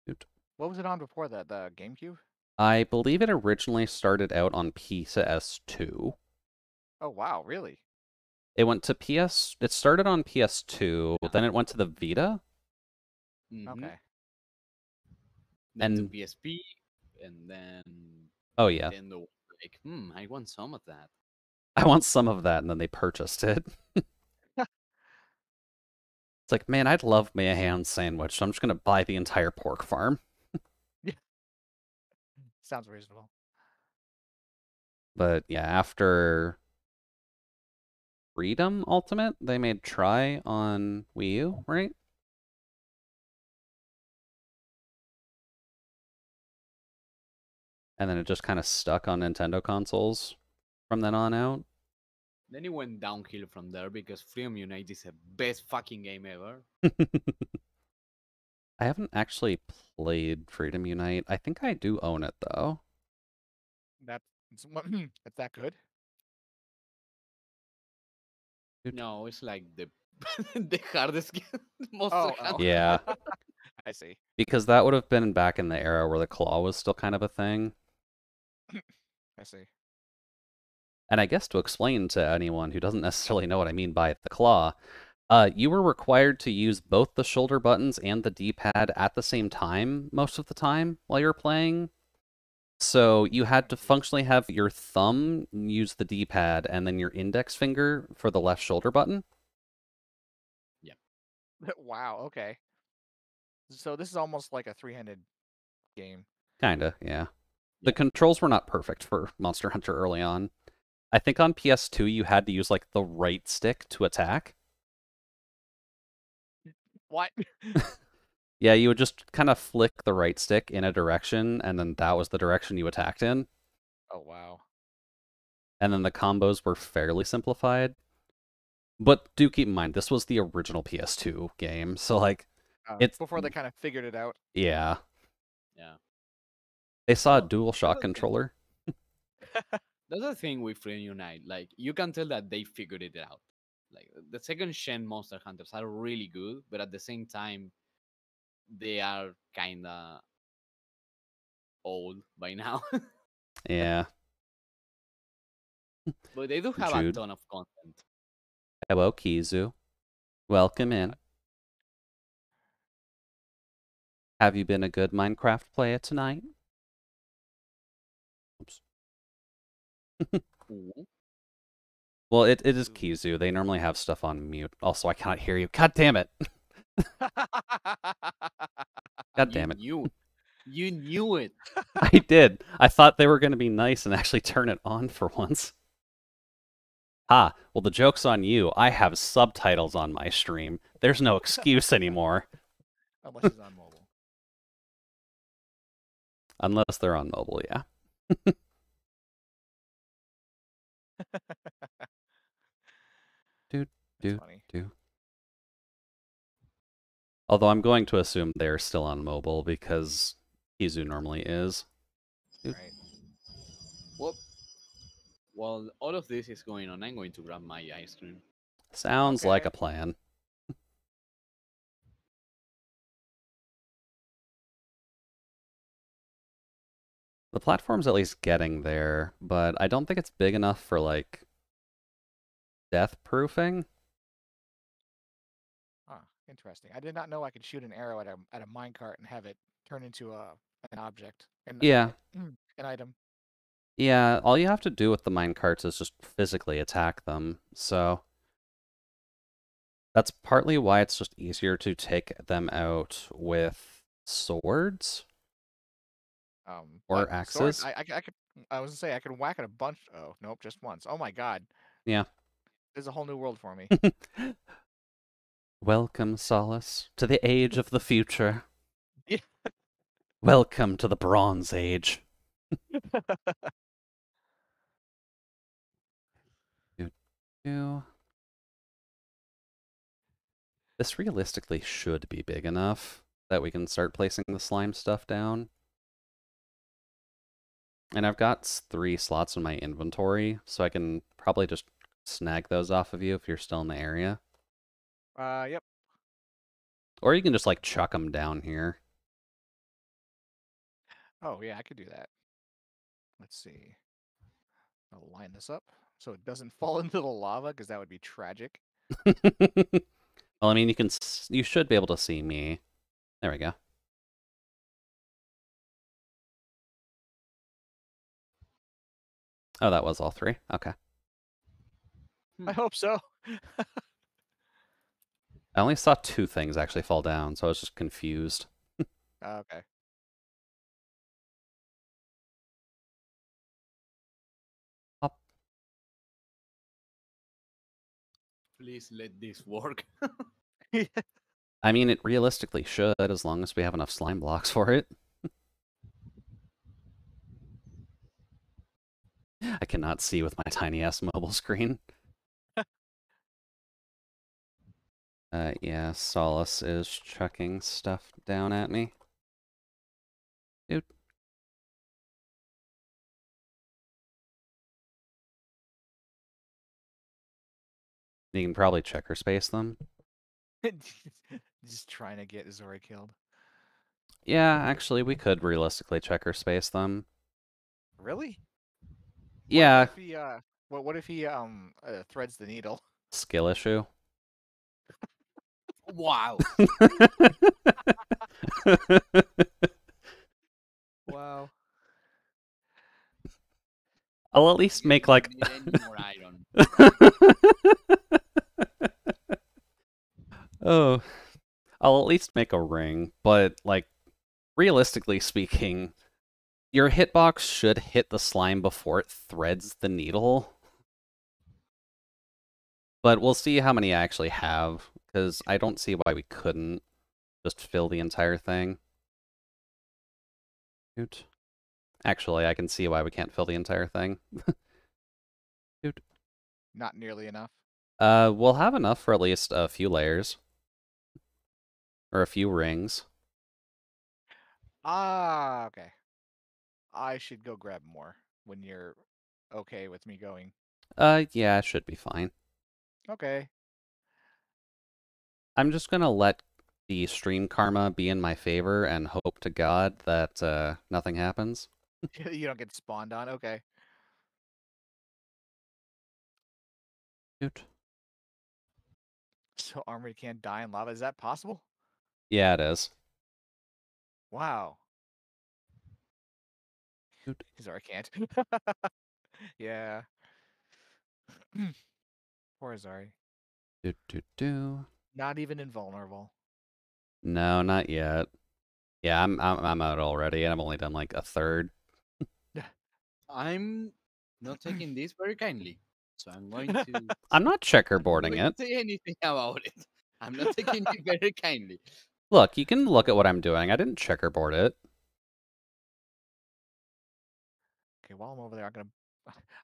Shoot. What was it on before that? The GameCube? I believe it originally started out on PS2. Oh wow, really? It went to it started on PS2, then it went to the Vita, Mhm. Okay. Then to and PSP, and then oh yeah, Nintendo was like, I want some of that. I want some of that, and then they purchased it. It's like, man, I'd love me a ham sandwich, so I'm just gonna buy the entire pork farm. Sounds reasonable. But yeah, after Freedom Ultimate, they made Try on Wii U, right? And then it just kind of stuck on Nintendo consoles from then on out. Then it went downhill from there because Freedom Unite is the best fucking game ever. I haven't actually played Freedom Unite. I think I do own it though. That's it's that good. No, it's like the the hardest game, Monster Oh, Hunter. Yeah, I see. because that would have been back in the era where the claw was still kind of a thing. I see. And I guess to explain to anyone who doesn't necessarily know what I mean by the claw, you were required to use both the shoulder buttons and the D-pad at the same time most of the time while you were playing. So you had to functionally have your thumb use the D-pad and then your index finger for the left shoulder button. Wow. Okay. So this is almost like a three-handed game. Kinda, yeah. The Yeah. controls were not perfect for Monster Hunter early on. I think on PS2 you had to use like the right stick to attack. What? Yeah, you would just kind of flick the right stick in a direction, and then that was the direction you attacked in. Oh wow. And then the combos were fairly simplified. But do keep in mind, this was the original PS2 game, so like, it's Before they kind of figured it out. yeah. Yeah. They saw a Well, DualShock that's the thing. controller. That's the thing with Freedom Unite. Like you can tell that they figured it out. Like the second gen Monster Hunters are really good, but at the same time, they are kinda old by now. Yeah. But they do have a Jude. ton of content. Hello, Kizu. Welcome in. Have you been a good Minecraft player tonight? Oops. Ooh. Well, it is Kizu. They normally have stuff on mute. Also, I cannot hear you. God damn it. God damn it. You knew it. I did. I thought they were going to be nice and actually turn it on for once. Ah, well, the joke's on you. I have subtitles on my stream. There's no excuse anymore. Unless it's on mobile. Unless they're on mobile, yeah. That's Do, funny. do. Although I'm going to assume they're still on mobile because Kizu normally is. Dude. Right. Well, while all of this is going on, I'm going to grab my ice cream. Sounds like Okay. a plan. The platform's at least getting there, but I don't think it's big enough for, like, death-proofing. Huh. Interesting. I did not know I could shoot an arrow at a minecart and have it turn into an object. Yeah. An item. Yeah, all you have to do with the minecarts is just physically attack them, so that's partly why it's just easier to take them out with swords or What? axes. Sword? I could. I was gonna say I could whack at a bunch. Oh nope, just once. Oh my god. Yeah. There's a whole new world for me. Welcome, Solace, to the age of the future. Yeah. Welcome to the Bronze Age. Do. This realistically should be big enough that we can start placing the slime stuff down. And I've got 3 slots in my inventory, so I can probably just snag those off of you if you're still in the area. Yep. Or you can just, like, chuck them down here. Oh, yeah, I could do that. Let's see. I'll line this up so it doesn't fall into the lava, because that would be tragic. Well, I mean, you should be able to see me. There we go. Oh, that was all 3? Okay. I hope so. I only saw 2 things actually fall down, so I was just confused. Okay. Up. Please let this work. I mean, it realistically should, as long as we have enough slime blocks for it. I cannot see with my tiny-ass mobile screen. Yeah, Solace is chucking stuff down at me. Dude. You can probably checker space them. Just trying to get Zori killed. Yeah, actually, we could realistically checker space them. Really? Yeah. What if he threads the needle? Skill issue. Wow. Wow. I'll at least make like Need more iron. Oh, I'll at least make a ring, but like realistically speaking, your hitbox should hit the slime before it threads the needle. But we'll see how many I actually have, because I don't see why we couldn't just fill the entire thing. Shoot. Actually, I can see why we can't fill the entire thing. Shoot. Not nearly enough. We'll have enough for at least a few layers. Or a few rings. Ah, okay. I should go grab more when you're okay with me going. Yeah, it should be fine. Okay. I'm just gonna let the stream karma be in my favor and hope to God that nothing happens. You don't get spawned on. Okay. Shoot. So Armory can't die in lava. Is that possible? Yeah, it is. Wow. Shoot. Zori can't. Yeah. Poor Zori. Do. Not even invulnerable. No, not yet. Yeah, I'm out already, and I've only done like a third. I'm not taking this very kindly, so I'm going to. I'm not checkerboarding I'm it. say anything about it. I'm not taking it very kindly. Look, you can look at what I'm doing. I didn't checkerboard it. Okay, while I'm over there, I'm gonna.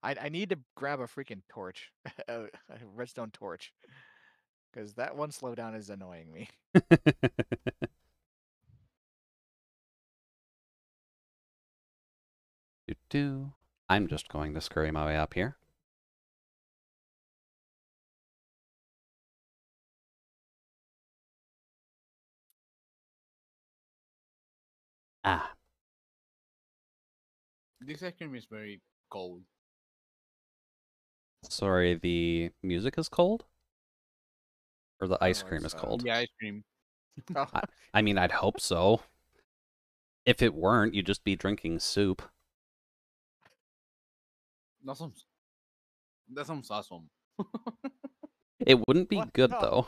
I need to grab a freaking torch, a redstone torch, because that one slowdown is annoying me. I'm just going to scurry my way up here. Ah. This ice cream is very cold. Sorry, the music is cold? Or the ice Oh, cream is it's, cold? The ice cream. Oh, I mean, I'd hope so. If it weren't, you'd just be drinking soup. That sounds awesome. It wouldn't be What? good, No. though.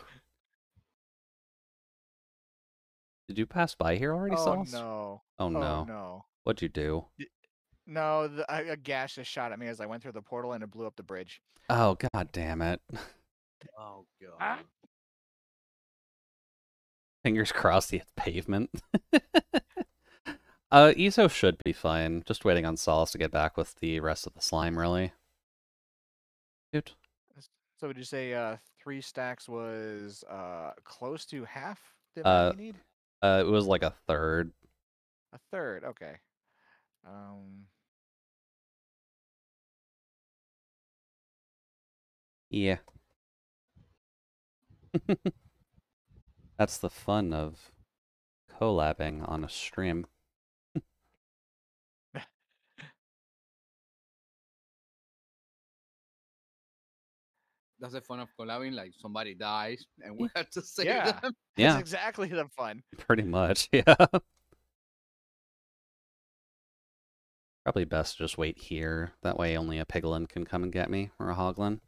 Did you pass by here already, Oh Sauce? no. Oh, Oh no. no. What'd you do? No, a gas just shot at me as I went through the portal and it blew up the bridge. Oh, god damn it. Oh god. Ah. Fingers crossed he hits pavement. Iso should be fine. Just waiting on Solace to get back with the rest of the slime, really. Dude. So would you say 3 stacks was close to half the amount you need. It was like a third. A third. Okay. Um. Yeah. That's the fun of collabing on a stream. That's the fun of collabing. Like somebody dies and we Yeah. have to save Yeah. them. That's Yeah, exactly the fun. pretty much. Yeah. Probably best to just wait here. That way only a piglin can come and get me, or a hoglin.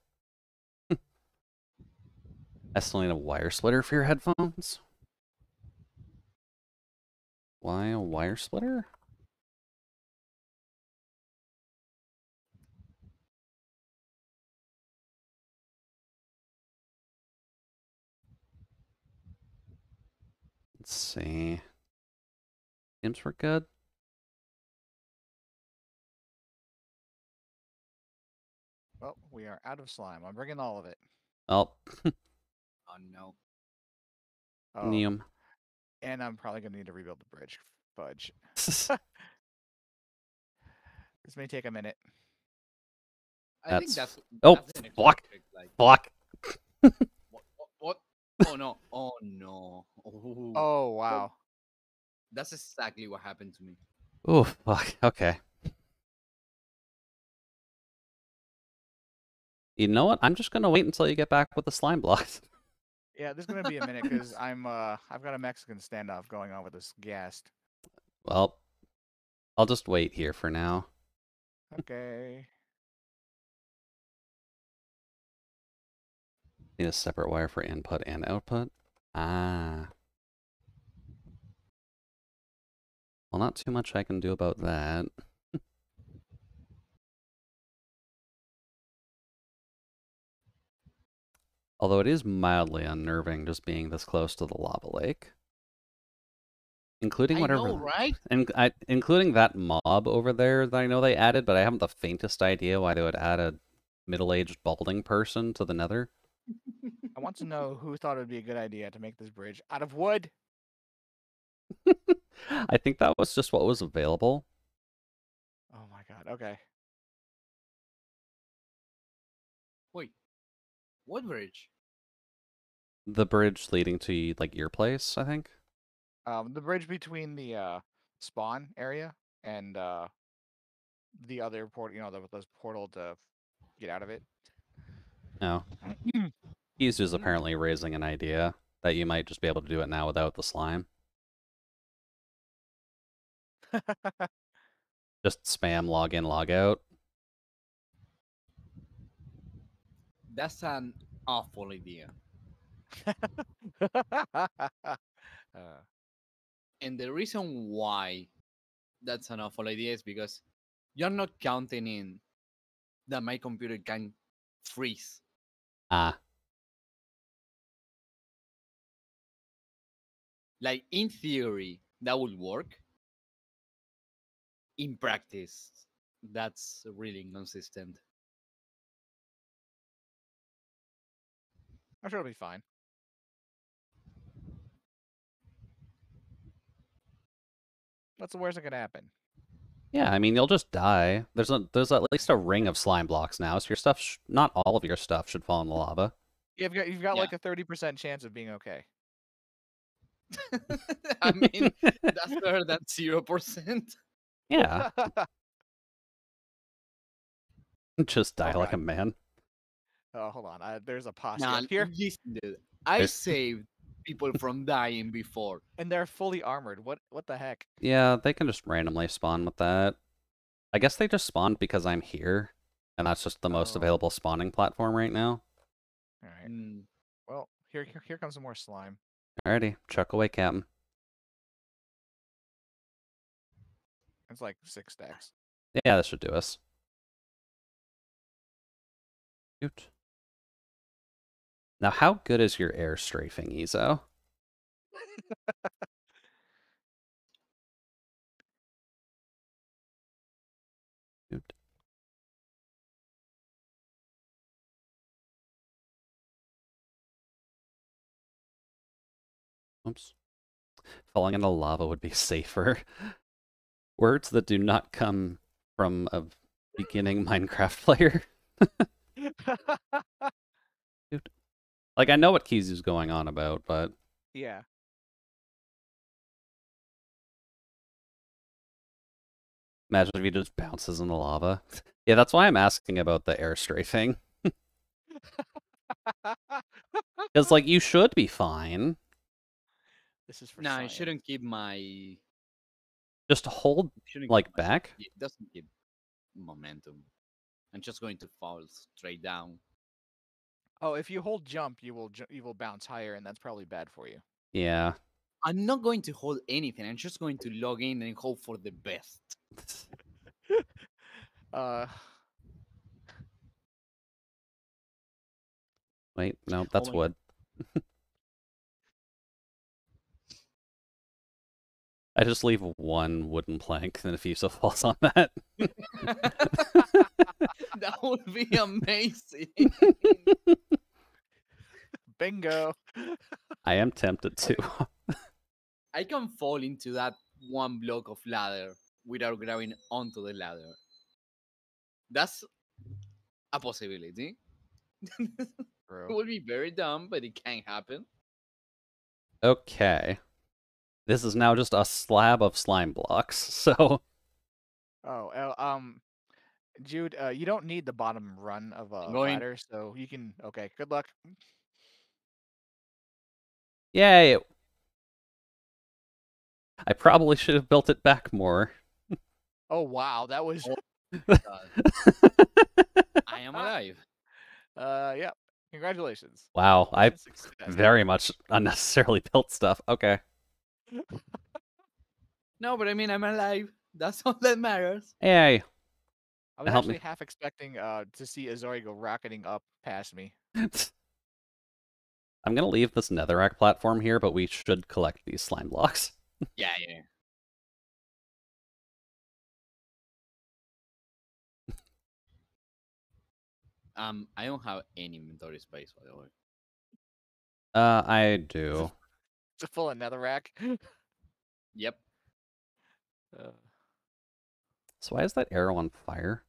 I still need a wire splitter for your headphones. Why a wire splitter? Let's see. Seems we're good. Well, we are out of slime. I'm bringing all of it. Oh, Oh no. Oh, Neum. and I'm probably gonna need to rebuild the bridge. Fudge. This may take a minute. I think That's... that's Oh, that's the next block. project, like Block. what? Oh no! Oh no! Oh, Oh wow. that's exactly what happened to me. Oh, fuck. Okay. You know what? I'm just gonna wait until you get back with the slime blocks. Yeah, this is gonna be a minute because I've got a Mexican standoff going on with this ghast. Well, I'll just wait here for now. Okay. Need a separate wire for input and output. Ah. Well, not too much I can do about that. Although it is mildly unnerving just being this close to the lava lake. Including I whatever... know, right? including that mob over there that I know they added, but I haven't the faintest idea why they would add a middle-aged balding person to the nether. I want to know who thought it would be a good idea to make this bridge out of wood. I think that was just what was available. Oh my god. Okay. Wait, what bridge? The bridge leading to, like, your place, I think. The bridge between the spawn area and the other port, those portal to get out of it. No. He's just apparently raising an idea that you might just be able to do it now without the slime. Just spam log in, log out. That's an awful idea. And the reason why that's an awful idea is because you're not counting in that my computer can freeze. Ah. Like in theory, that would work. In practice, that's really inconsistent. I'm sure it'll be fine. What's the worst that could happen? Yeah, I mean, you'll just die. There's at least a ring of slime blocks now, so your stuff, not all of your stuff should fall in the lava. You've got Yeah. like a 30% chance of being okay. I mean, that's better than 0%. Yeah, just die like a Alright. man. Oh, hold on. There's a posse Nah, up here, listen, dude. I There's- saved people from dying before. and they're fully armored. What the heck? Yeah, they can just randomly spawn with that. I guess they just spawned because I'm here, and that's just the most Oh. available spawning platform right now. All right. Mm, Well, here comes some more slime. Alrighty, chuck away, Captain. It's like 6 stacks. Yeah, this should do us. Shoot. Now, how good is your air strafing, Ezo? Shoot. Oops. Falling into lava would be safer. Words that do not come from a beginning Minecraft player. Dude. Like, I know what Kizu's going on about, but... Yeah. Imagine if he just bounces in the lava. Yeah, that's why I'm asking about the air strafing. Because, like, you should be fine. This is for No, I science. shouldn't keep my. Just hold, Shouldn't like, keep my- back. It doesn't keep momentum. I'm just going to fall straight down. Oh, if you hold jump, you will bounce higher, and that's probably bad for you. Yeah. I'm not going to hold anything. I'm just going to log in and hope for the best. Wait, no, that's my wood. I just leave one wooden plank, then if Fuso falls on that. That would be amazing. Bingo. I am tempted to. I can fall into that one block of ladder without grabbing onto the ladder. That's a possibility. It Bro. would be very dumb, but it can happen. Okay. This is now just a slab of slime blocks, so... Oh, Jude, you don't need the bottom run of a Going. ladder, so you can. Okay, good luck. Yay! I probably should have built it back more. Oh wow, that was. I am alive. Yeah. Congratulations. Wow, I Mission success. very much unnecessarily built stuff. Okay. No, but I mean, I'm alive. That's all that matters. Yay! I was Help actually me. half expecting to see Azori go rocketing up past me. I'm gonna leave this netherrack platform here, but we should collect these slime blocks. Yeah. I don't have any inventory space, by the way. I do. It's a full of netherrack. Yep. So why is that arrow on fire?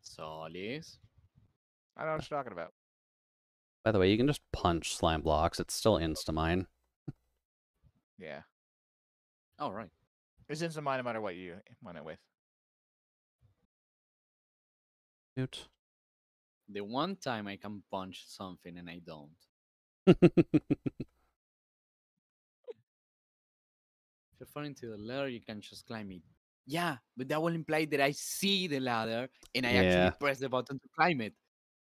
Solis. I don't know what you're talking about. By the way, you can just punch slime blocks. It's still insta-mine. Yeah. All right. It's instant mine no matter what you mine it with. Cute. The one time I can punch something and I don't. If you're falling to the ladder, you can just climb it. Yeah, but that will imply that I see the ladder and I Yeah. actually press the button to climb it.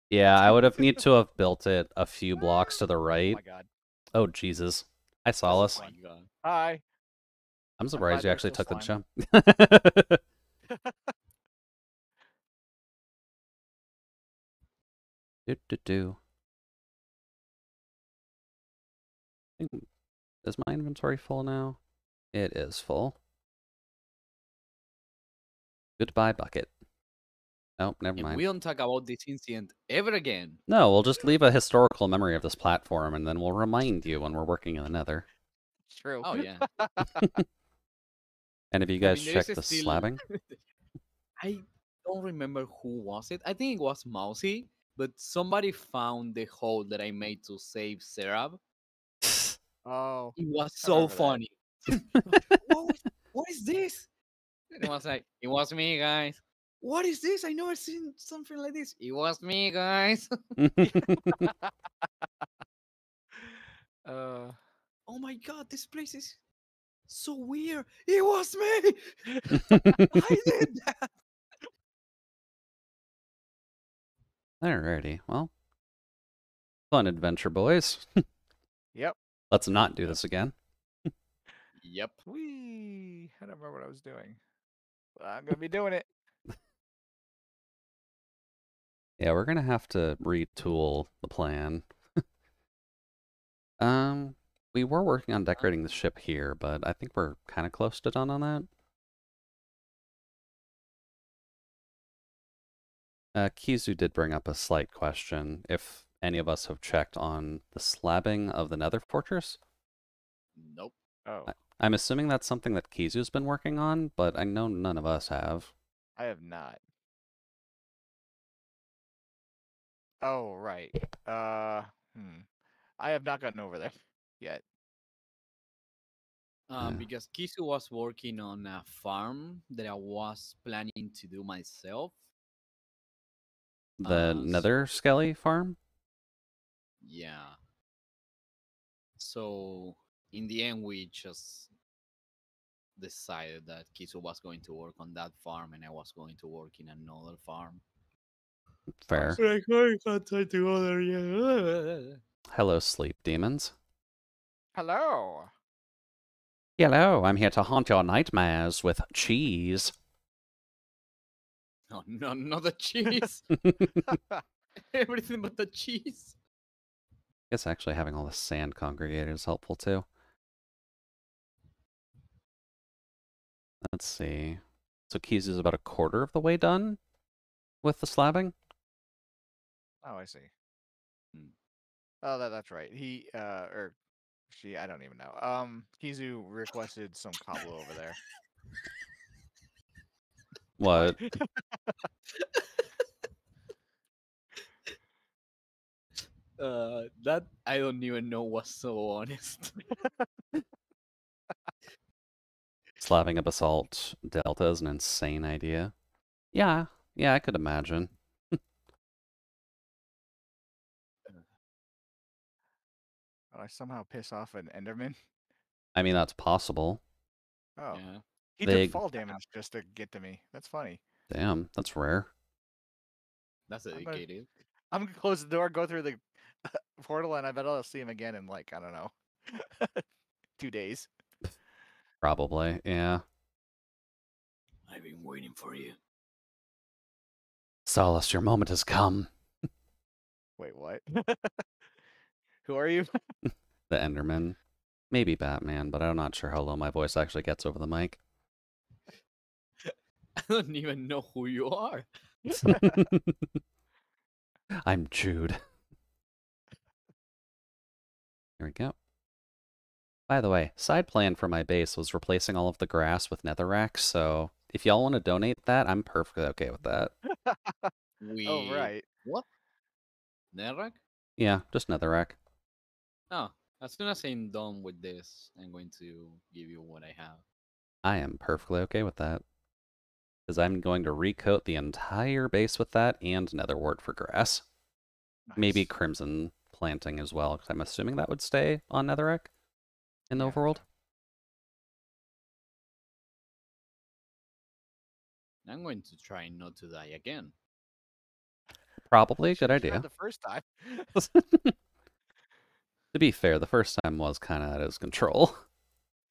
Yeah, I would have need to have built it a few blocks to the Oh right. my god. Oh, Jesus. Hi, Solace. Oh my god. Hi. I'm surprised you there's actually still took the slime. jump. Do. Is my inventory full now? It is full. Goodbye, bucket. Nope, never And mind. we don't talk about this incident ever again. No, we'll just leave a historical memory of this platform, and then we'll remind you when we're working in the nether. True. Oh yeah. And have you I guys mean, there is checked the still- slabbing? I don't remember who was it. I think it was Mousy, but somebody found the hole that I made to save Serab. Oh. It was I so remember that. funny. what is this? And it was like, it was me, guys. What is this? I never seen something like this. It was me, guys. Oh my god, this place is so weird. It was me. I did that. Alrighty, well. Fun adventure, boys. Yep. Let's not do this again. Yep. Whee! I don't remember what I was doing. But I'm gonna be doing it. Yeah, we're gonna have to retool the plan. We were working on decorating the ship here, but I think we're kind of close to done on that. Kizu did bring up a slight question. If any of us have checked on the slabbing of the Nether Fortress. Nope. Oh, I'm assuming that's something that Kizu's been working on, but I know none of us have. I have not. Oh, right. I have not gotten over there yet. Yeah. Because Kisu was working on a farm that I was planning to do myself. The Nether So Skelly farm? yeah. So in the end, we just decided that Kisu was going to work on that farm, and I was going to work in another farm. Fair. see. Like I can't say together yet. Hello, sleep demons. Hello. Hello, I'm here to haunt your nightmares with cheese. Oh no, not the cheese. Everything but the cheese. Guess actually having all the sand congregated is helpful too. Let's see. So Kizu's about a quarter of the way done with the slabbing? Oh, I see. Hmm. Oh, that's right. He or she, I don't even know. Kizu requested some cobble over there. What? That I don't even know was so honest. Slabbing a basalt delta is an insane idea. Yeah, I could imagine. Oh, I somehow piss off an Enderman. I mean, that's possible. Oh, Yeah. he They- took fall damage just to get to me. That's funny. Damn, that's rare. That's gonna- dedicated. I'm gonna close the door, go through the portal, and I bet I'll see him again in like, I don't know, 2 days. Probably, yeah. I've been waiting for you. Solace, your moment has come. Wait, what? Who are you? The Enderman. Maybe Batman, but I'm not sure how low my voice actually gets over the mic. I don't even know who you are. I'm Jude. Here we go. By the way, side plan for my base was replacing all of the grass with netherrack, so if y'all want to donate that, I'm perfectly okay with that. Oh, right. What? Netherrack? Yeah, just netherrack. Oh, as soon as I'm done with this, I'm going to give you what I have. I am perfectly okay with that. Because I'm going to recoat the entire base with that and netherwart for grass. Maybe Nice. crimson planting as well, because I'm assuming that would stay on netherrack in the Yeah, overworld. I'm going to try not to die again. Probably a good Should've tried idea. the first time. To be fair, the first time was kind of out of his control.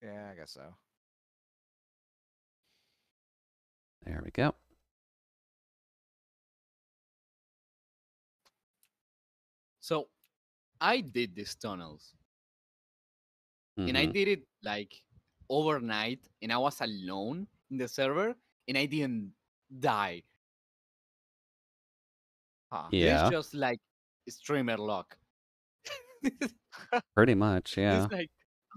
Yeah, I guess so. There we go. So, I did these tunnels, and I Mhm. did it like overnight, and I was alone in the server, and I didn't die. Huh. This Yeah, is just like streamer luck. pretty much, yeah. It's like,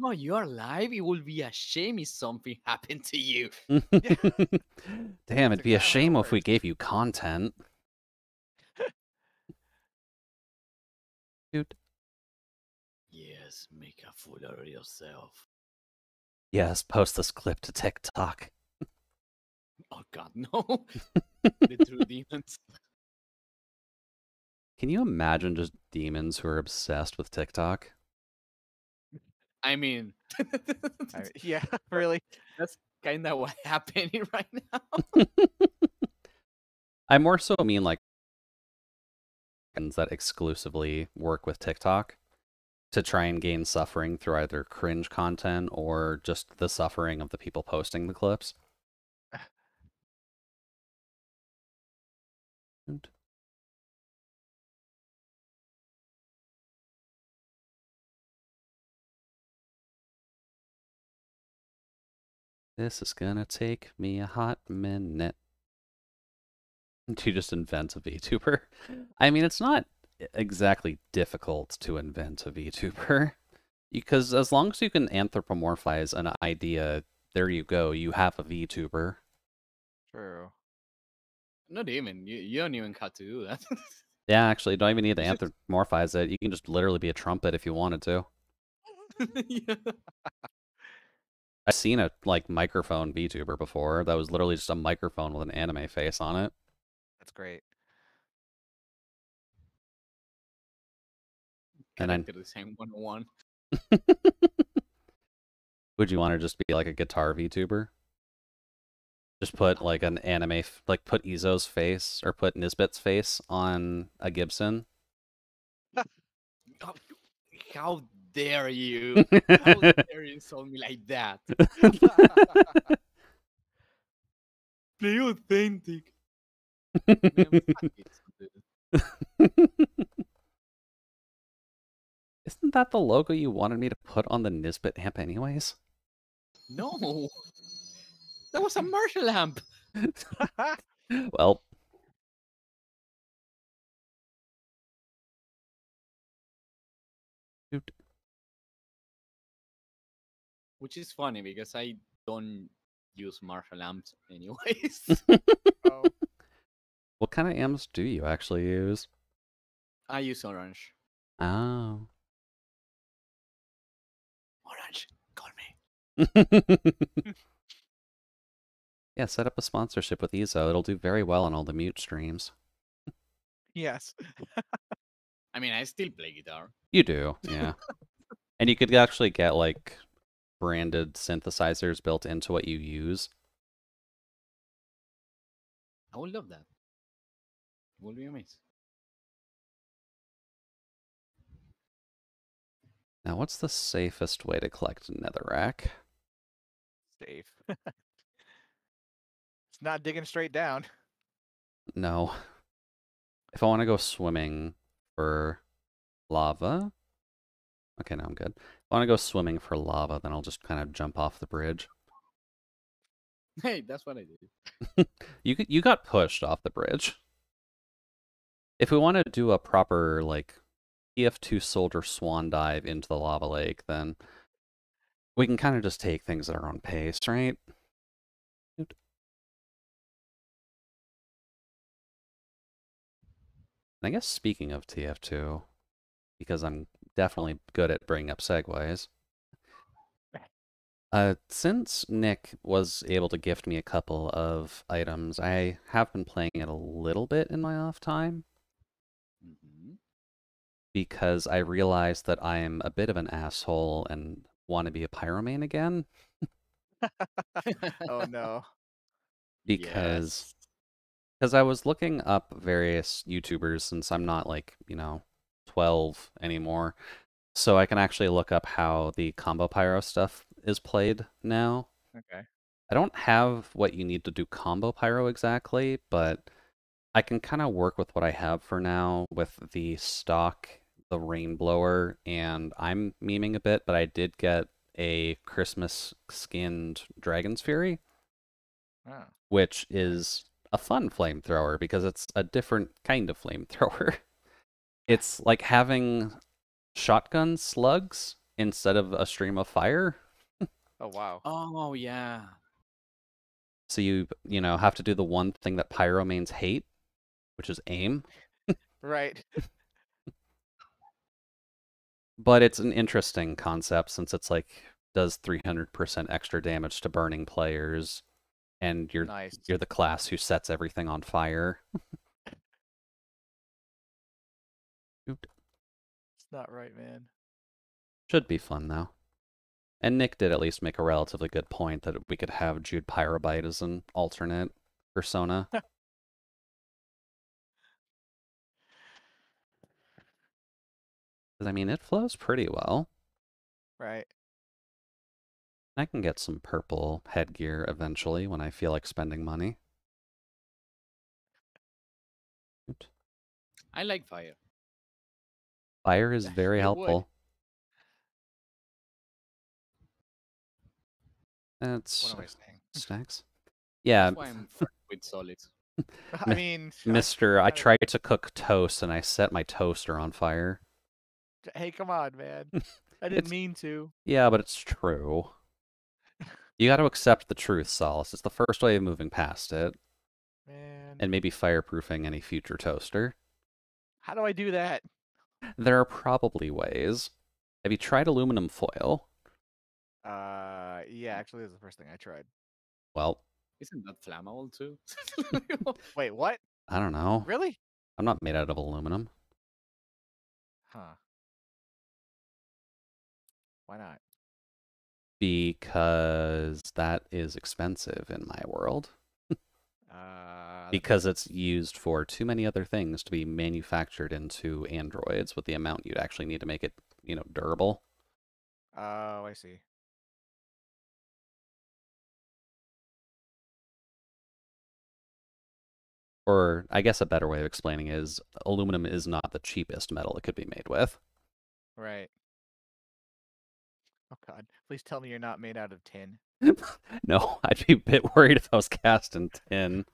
oh, you're alive? It will be a shame if something happened to you. Damn, it'd be a exactly how it shame if we works. gave you content. Dude. Yes, make a fool out of yourself. Yes, post this clip to TikTok. Oh god, no. The true demons. Can you imagine just demons who are obsessed with TikTok? I mean, Yeah, really. that's kind of what happening right now. I more so mean like that exclusively work with TikTok to try and gain suffering through either cringe content or just the suffering of the people posting the clips. This is gonna take me a hot minute to just invent a VTuber. I mean, it's not exactly difficult to invent a VTuber. Because as long as you can anthropomorphize an idea, there you go, you have a VTuber. True. Not even. You don't even have to do that. Yeah, actually, you don't even need to You just- anthropomorphize it. You can just literally be a trumpet if you wanted to. yeah. I've seen a like microphone VTuber before. That was literally just a microphone with an anime face on it. That's great. And I Character design 101. would you want to just be like a guitar VTuber? Just put like an anime, like put Izo's face or put Nisbet's face on a Gibson. Oh, how dare you? How dare you insult me like that? Play authentic. Man, fuck it, dude. Isn't that the logo you wanted me to put on the Nisbet amp anyways? No, that was a Marshall amp. Well, dude, Which is funny because I don't use Marshall amps anyways. Oh, what kind of amps do you actually use? I use Orange. Oh. Orange, call me. Yeah, set up a sponsorship with Izo. It'll do very well on all the mute streams. yes. I mean, I still play guitar. You do, yeah. And you could actually get like branded synthesizers built into what you use. I would love that. It would be amazing. Now, what's the safest way to collect netherrack? Safe. It's not digging straight down. No. If I want to go swimming for lava... Okay, now I'm good. If I want to go swimming for lava, then I'll just kind of jump off the bridge. Hey, that's what I did. You got pushed off the bridge. If we want to do a proper, like, TF2 soldier swan dive into the lava lake, then we can kind of just take things at our own pace, right? I guess speaking of TF2, because I'm definitely good at bringing up segues, since Nick was able to gift me a couple of items, I have been playing it a little bit in my off time Mm-hmm. because I realized that I'm a bit of an asshole and want to be a pyromane again. Oh no. Because Yes. I was looking up various YouTubers since I'm not like, 12 anymore. So I can actually look up how the combo pyro stuff is played now. Okay. I don't have what you need to do combo pyro exactly, but I can kind of work with what I have for now with the stock, the rain blower, and I'm memeing a bit, but I did get a Christmas skinned Dragon's Fury, Oh. which is a fun flamethrower because it's a different kind of flamethrower. It's like having shotgun slugs instead of a stream of fire. Oh wow. Oh yeah. So you have to do the one thing that pyromanes hate, which is aim. Right. But it's an interesting concept since it's like does 300% extra damage to burning players, and you're Nice. the class who sets everything on fire. It's not right, man. Should be fun though. And Nick did at least make a relatively good point that we could have Jude Pyrobite as an alternate persona. Because I mean, it flows pretty well. Right. I can get some purple headgear eventually when I feel like spending money. I like fire. Fire is very You would. helpful. What That's am I saying? stacks. Yeah, That's why I'm friends with solids. I mean, Mister, I kinda- tried to cook toast and I set my toaster on fire. hey, come on, man. I didn't It's mean to. yeah, but it's true. You got to accept the truth, Solace. It's the first way of moving past it, Man, and maybe fireproofing any future toaster. how do I do that? There are probably ways. Have you tried aluminum foil? Yeah, actually, that's the first thing I tried. Well, Isn't that flammable too? Wait, what? I don't know. Really? I'm not made out of aluminum. Huh. Why not? Because that is expensive in my world. That Because makes it's used for too many other things to be manufactured into androids with the amount you'd actually need to make it, durable. Oh, I see. Or I guess a better way of explaining is aluminum is not the cheapest metal it could be made with. Right. Oh God, please tell me you're not made out of tin. No, I'd be a bit worried if I was cast in tin.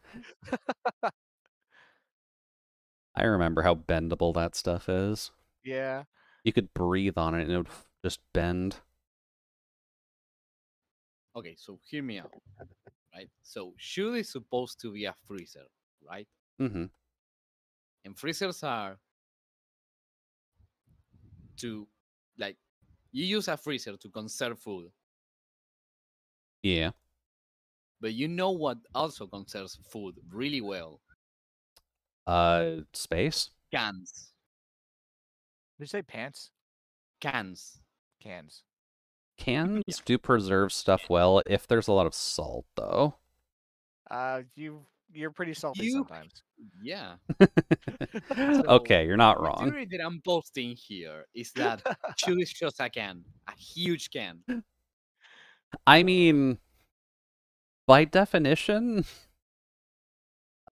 I remember how bendable that stuff is. Yeah. You could breathe on it and it would just bend. Okay, so hear me out, right? So shoe is supposed to be a freezer, right? Mm-hmm. And freezers are to like you use a freezer to conserve food, Yeah. but you know what also conserves food really well? Space? Did Cans. you say pants? Cans. Cans. Cans Yeah. do preserve stuff well if there's a lot of salt, though. You're pretty salty You sometimes. yeah. Okay, you're not The wrong. theory that I'm posting here is that shoe is just a can, a huge can. I mean, by definition,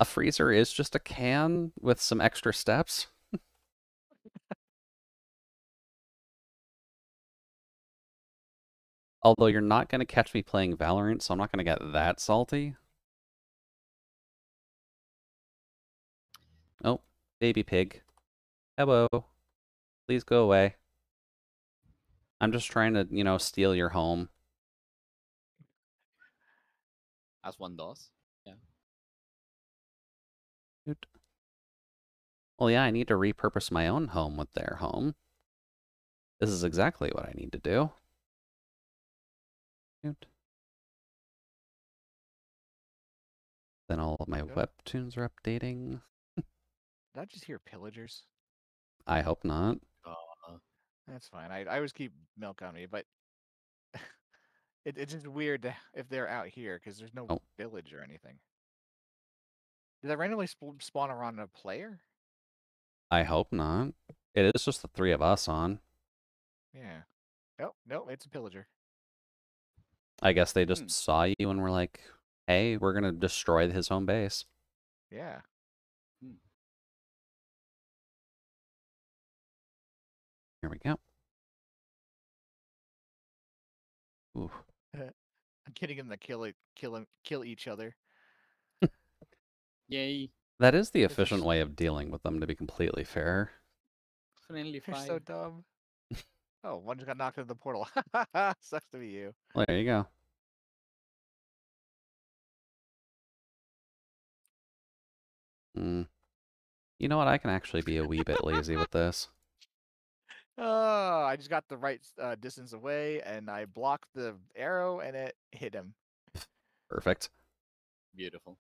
a freezer is just a can with some extra steps. Although you're not going to catch me playing Valorant, so I'm not going to get that salty. Oh, baby pig. Hello. Please go away. I'm just trying to, steal your home. As one does. Yeah. Oot. Well, yeah, I need to repurpose my own home with their home. This is exactly what I need to do. Oot. Then all of my Yep. webtoons are updating. Did I just hear pillagers? I hope not. That's fine. I always keep milk on me, but it's just weird if they're out here because there's no Oh. village or anything. Did I randomly spawn around a player? I hope not. It is just the three of us on. Yeah. Nope, nope, it's a pillager. I guess they just Hmm. saw you and were like, hey, we're going to destroy his home base. Yeah. Here we go. Ooh. I'm getting them to kill each other. Yay. That is the This is- efficient way of dealing with them, to be completely fair. Friendly They're fire. so dumb. Oh, one just got knocked into the portal. Sucks to be you. Well, there you go. You know what? I can actually be a wee bit lazy with this. Oh, I just got the right distance away, and I blocked the arrow, and it hit him. Perfect. Beautiful.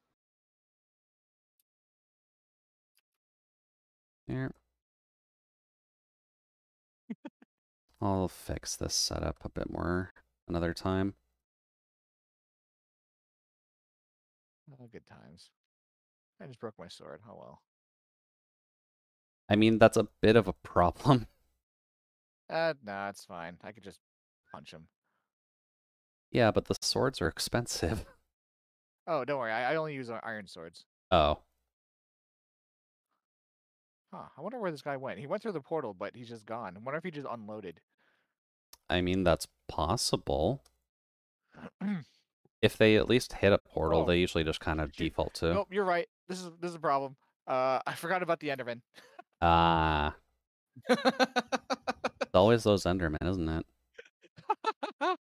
Here. I'll fix this setup a bit more another time. Oh, good times. I just broke my sword. Oh well. I mean, that's a bit of a problem. Nah, it's fine. I could just punch him. Yeah, but the swords are expensive. Oh, don't worry. I only use iron swords. Oh. Huh. I wonder where this guy went. He went through the portal, but he's just gone. I wonder if he just unloaded. I mean, that's possible. If they at least hit a portal, Oh, they usually just kind of shoot. default to. Nope, you're right. This is a problem. I forgot about the Enderman. Ah, it's always those Endermen, isn't it? I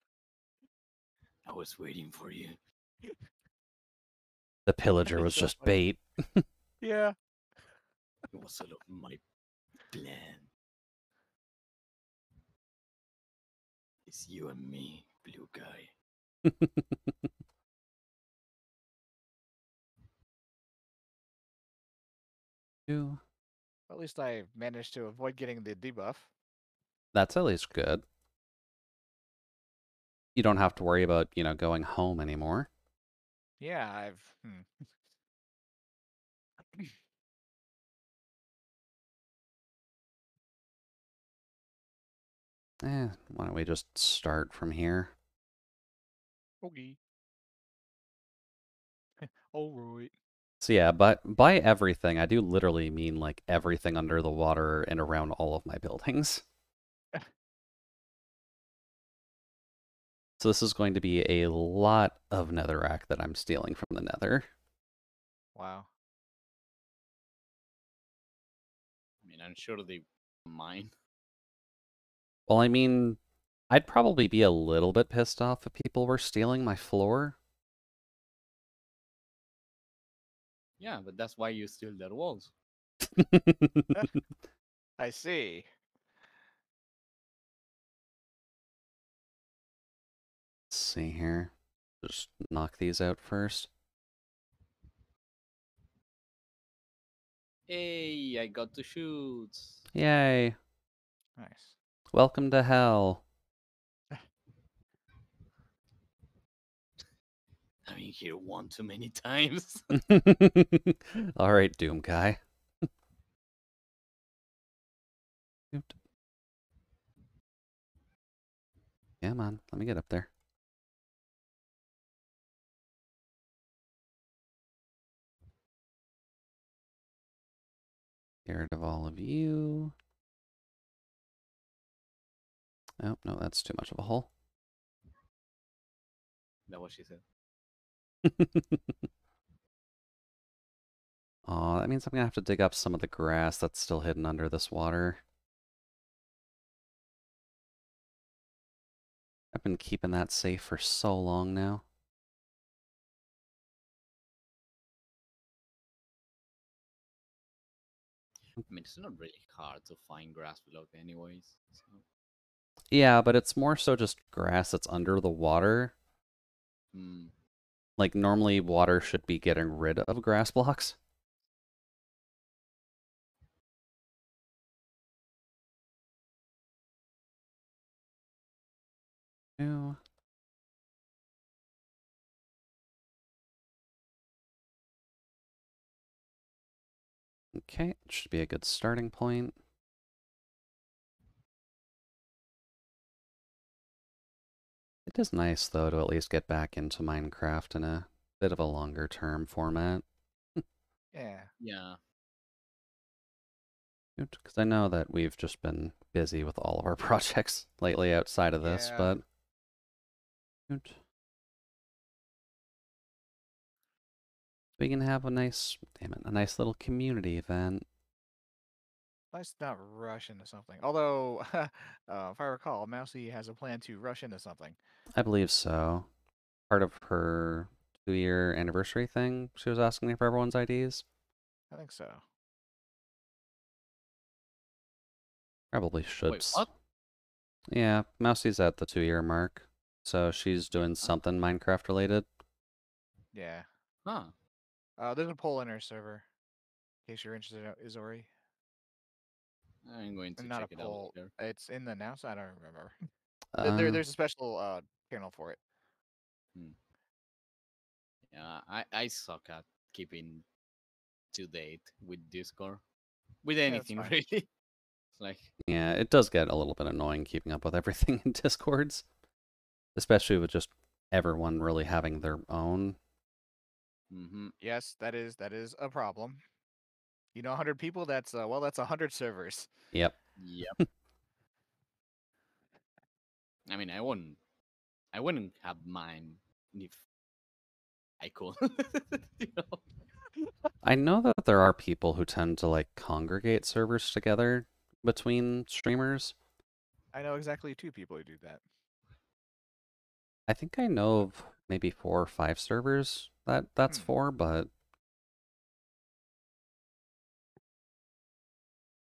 was waiting for you. The pillager It's was so just funny. bait. Yeah. It was all of my plan. It's you and me, blue guy. Ew. At least I managed to avoid getting the debuff. That's at least good. You don't have to worry about, going home anymore. Yeah, I've. Why don't we just start from here? Okay. Alright. So yeah, but by everything, I do literally mean like everything under the water and around all of my buildings. So this is going to be a lot of netherrack that I'm stealing from the nether. Wow. I mean, I'm sure they mine. Well, I mean, I'd probably be a little bit pissed off if people were stealing my floor. Yeah, but that's why you steal their walls. I see. Let's see here. Just knock these out first. Hey, I got to shoot. Yay. Nice. Welcome to hell. I've been here one too many times. All right, Doom guy. Come on, let me get up there. Get rid of all of you. Oh, no, that's too much of a hole. That's what she said. Aw, that means I'm gonna have to dig up some of the grass that's still hidden under this water. I've been keeping that safe for so long now. I mean, it's not really hard to find grass below anyways. So. Yeah, but it's more so just grass that's under the water. Hmm. Like, normally water should be getting rid of grass blocks. Ew. Okay, should be a good starting point. It is nice, though, to at least get back into Minecraft in a bit of a longer term format. Yeah. Yeah. Because I know that we've just been busy with all of our projects lately outside of this, Yeah. but... We can have a nice, damn it, a nice little community event. Let's not rush into something. Although, if I recall, Mousy has a plan to rush into something. I believe so. Part of her 2-year anniversary thing, she was asking me for everyone's IDs. I think so. Probably should. Wait, what? Yeah, Mousy's at the 2-year mark, so she's doing something Minecraft related. Yeah. Huh. There's a poll in our server, in case you're interested, Izori. I'm going to Not check a it out poll. later. It's in the announce. I don't remember. Uh, There's a special channel for it. Yeah, I suck at keeping to date with Discord. With anything, fine. really. It's like, yeah, it does get a little bit annoying keeping up with everything in Discords, especially with just everyone really having their own. Yes, that is a problem. You know, 100 people. That's 100 servers. Yep. Yep. I mean, I wouldn't have mine if I could. you know? I know that there are people who tend to like congregate servers together between streamers. I know exactly 2 people who do that. I think I know of maybe 4 or 5 servers that's Hmm. for, but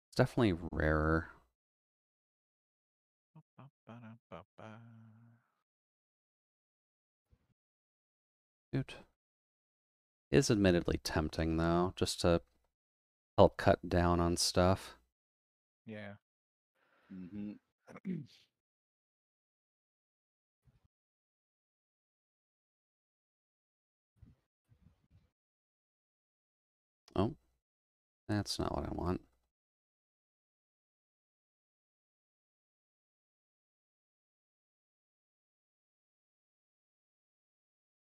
it's definitely rarer. Ba-ba-da-ba-ba. Dude. Is admittedly tempting though, just to help cut down on stuff. Yeah. hmm Oh, that's not what I want.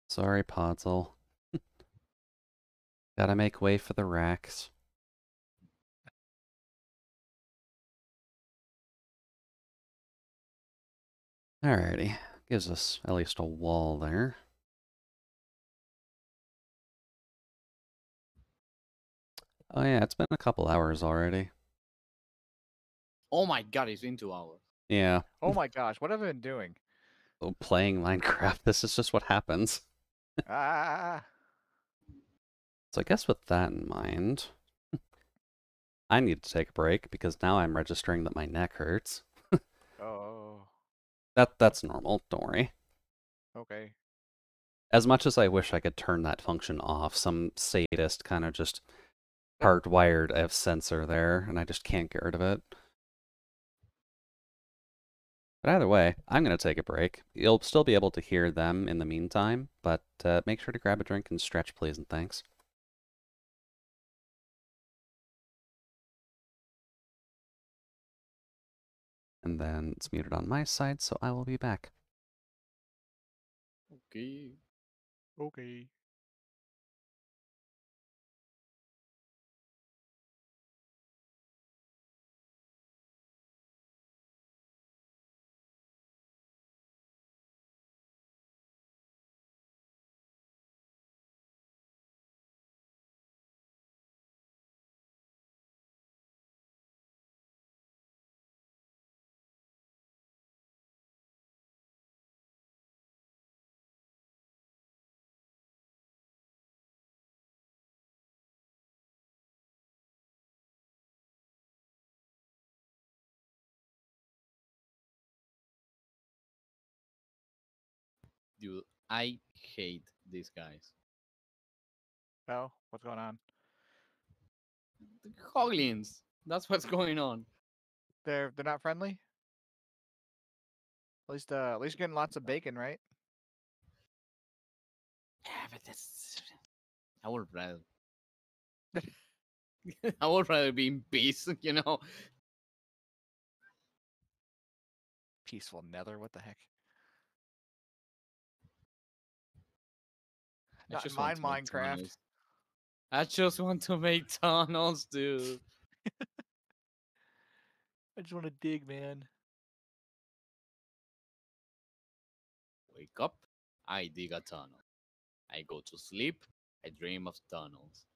Sorry, Podzol. Gotta make way for the racks. Alrighty. Gives us at least a wall there. Oh yeah, it's been a couple hours already. Oh my god, it's been 2 hours. Yeah. Oh my gosh, what have I been doing? Oh, playing Minecraft, this is just what happens. Ah. So I guess with that in mind, I need to take a break because now I'm registering that my neck hurts. Oh. That's normal, don't worry. Okay. As much as I wish I could turn that function off, some sadist kind of just hardwired a sensor there, and I just can't get rid of it. But either way, I'm going to take a break. You'll still be able to hear them in the meantime, but make sure to grab a drink and stretch, please, and thanks. And then it's muted on my side, so I will be back. Okay. Okay. Dude, I hate these guys. Oh, what's going on? The Hoglins. That's what's going on. They're not friendly? At least you're getting lots of bacon, right? Yeah, but that's. I would rather. I would rather be in peace, you know? Peaceful nether, what the heck? I Not in just want mine, to make Minecraft. tunnels. I just want to make tunnels, dude. I just want to dig, man. Wake up, I dig a tunnel. I go to sleep, I dream of tunnels.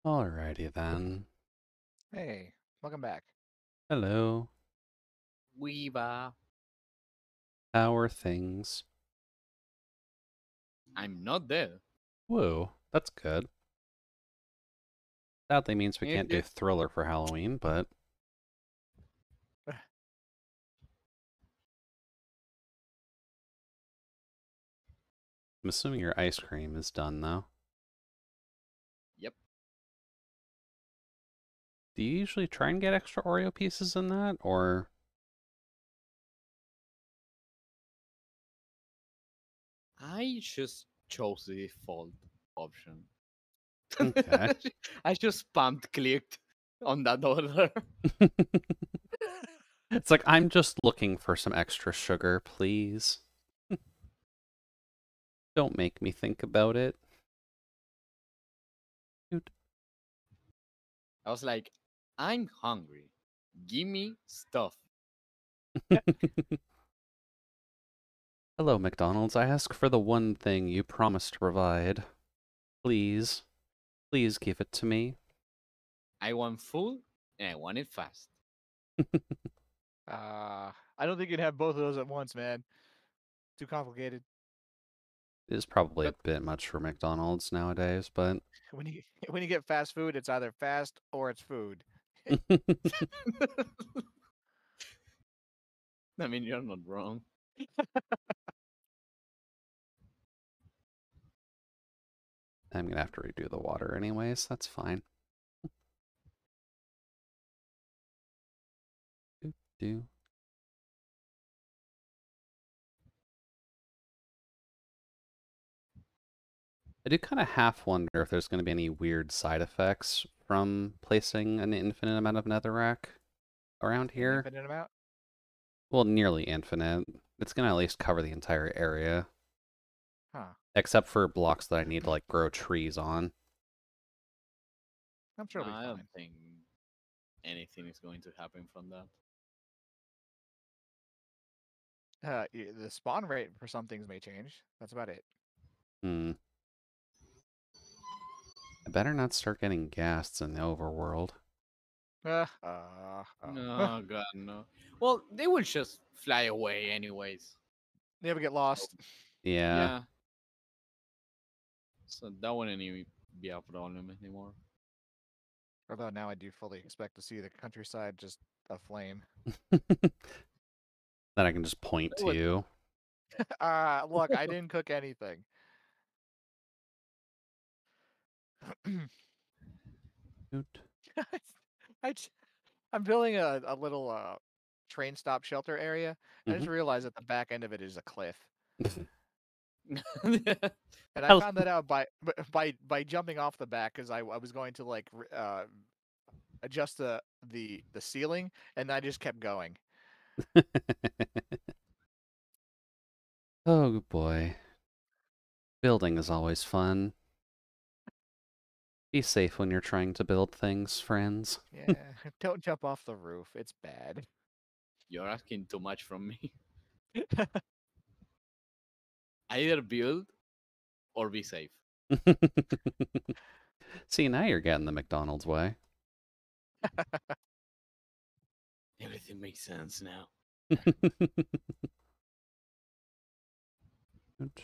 Alrighty then. Hey, welcome back. Hello. Weeba. How are things? I'm not dead. Whoa, that's good. Sadly means we If can't do you- Thriller for Halloween, but I'm assuming your ice cream is done though. Yep. Do you usually try and get extra Oreo pieces in that, or I just chose the default option. okay? I just spammed clicked on that order. It's like I'm just looking for some extra sugar, please. Don't make me think about it. Dude. I was like, I'm hungry. Give me stuff. Hello, McDonald's. I ask for the one thing you promised to provide. Please, please give it to me. I want food and I want it fast. I don't think you'd have both of those at once, man. Too complicated. It is probably a But bit much for McDonald's nowadays, but When you get fast food, it's either fast or it's food. I mean, you're not wrong. I'm gonna have to redo the water anyways. That's fine. Do. I do kind of half wonder if there's going to be any weird side effects from placing an infinite amount of netherrack around An here. infinite amount. Well, nearly infinite. It's going to at least cover the entire area, Huh. except for blocks that I need to like grow trees on. I'm sure No, it'll be I fine. don't think anything is going to happen from that. The spawn rate for some things may change. That's about it. Hmm. I better not start getting ghasts in the overworld. No, God, no. Well, they will just fly away anyways. Never get So, lost. Yeah. yeah. So that wouldn't even be a problem anymore. Although now I do fully expect to see the countryside just aflame. Then I can just point That to would- you. Look, I didn't cook anything. Doot. I j- I'm building a little train stop shelter area. I just Mhm. realized that the back end of it is a cliff. Yeah. And I Hello. found that out by jumping off the back because I was going to like adjust the ceiling, and I just kept going. Oh boy. Building is always fun. Be safe when you're trying to build things, friends. Yeah, don't jump off the roof. It's bad. You're asking too much from me. Either build or be safe. See, now you're getting the McDonald's way. Everything makes sense now. Good.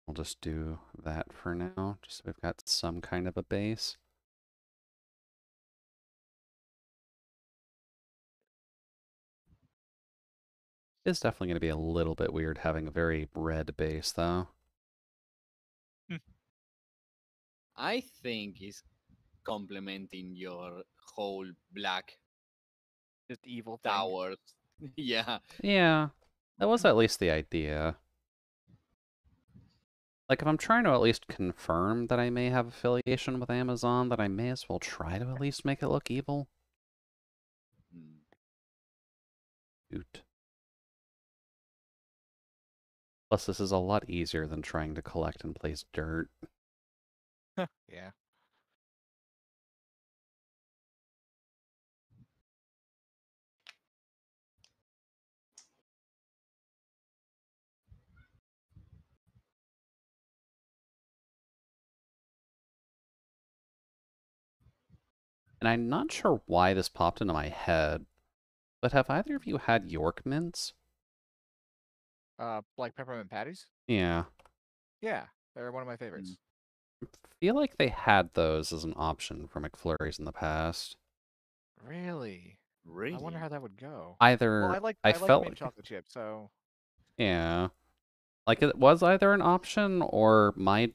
We'll just do that for now, just so we've got some kind of a base. It's definitely going to be a little bit weird having a very red base, though. I think it's complementing your whole black Just evil thing. towers. Yeah. Yeah, that was at least the idea. Like, if I'm trying to at least confirm that I may have affiliation with Amazon, then I may as well try to at least make it look evil. Mm. Oot. Plus, this is a lot easier than trying to collect and place dirt. Yeah. And I'm not sure why this popped into my head, but have either of you had York mints? Like peppermint patties? Yeah. Yeah, they're one of my Mm. favorites. I feel like they had those as an option for McFlurries in the past. Really? Really? I wonder how that would go. Well, Either I I like felt mint like, chocolate chip, so yeah, like it was either an option or my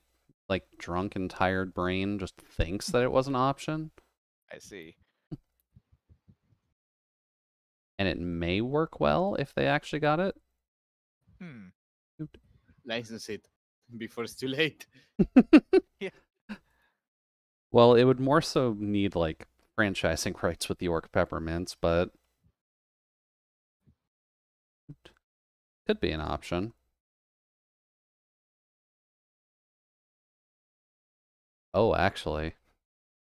like drunk and tired brain just thinks that it was an option, I see. and it may work well if they actually got it. Hmm. License it before it's too late. Yeah. Well, it would more so need like franchising rights with York Peppermints, but could be an option. Oh, actually,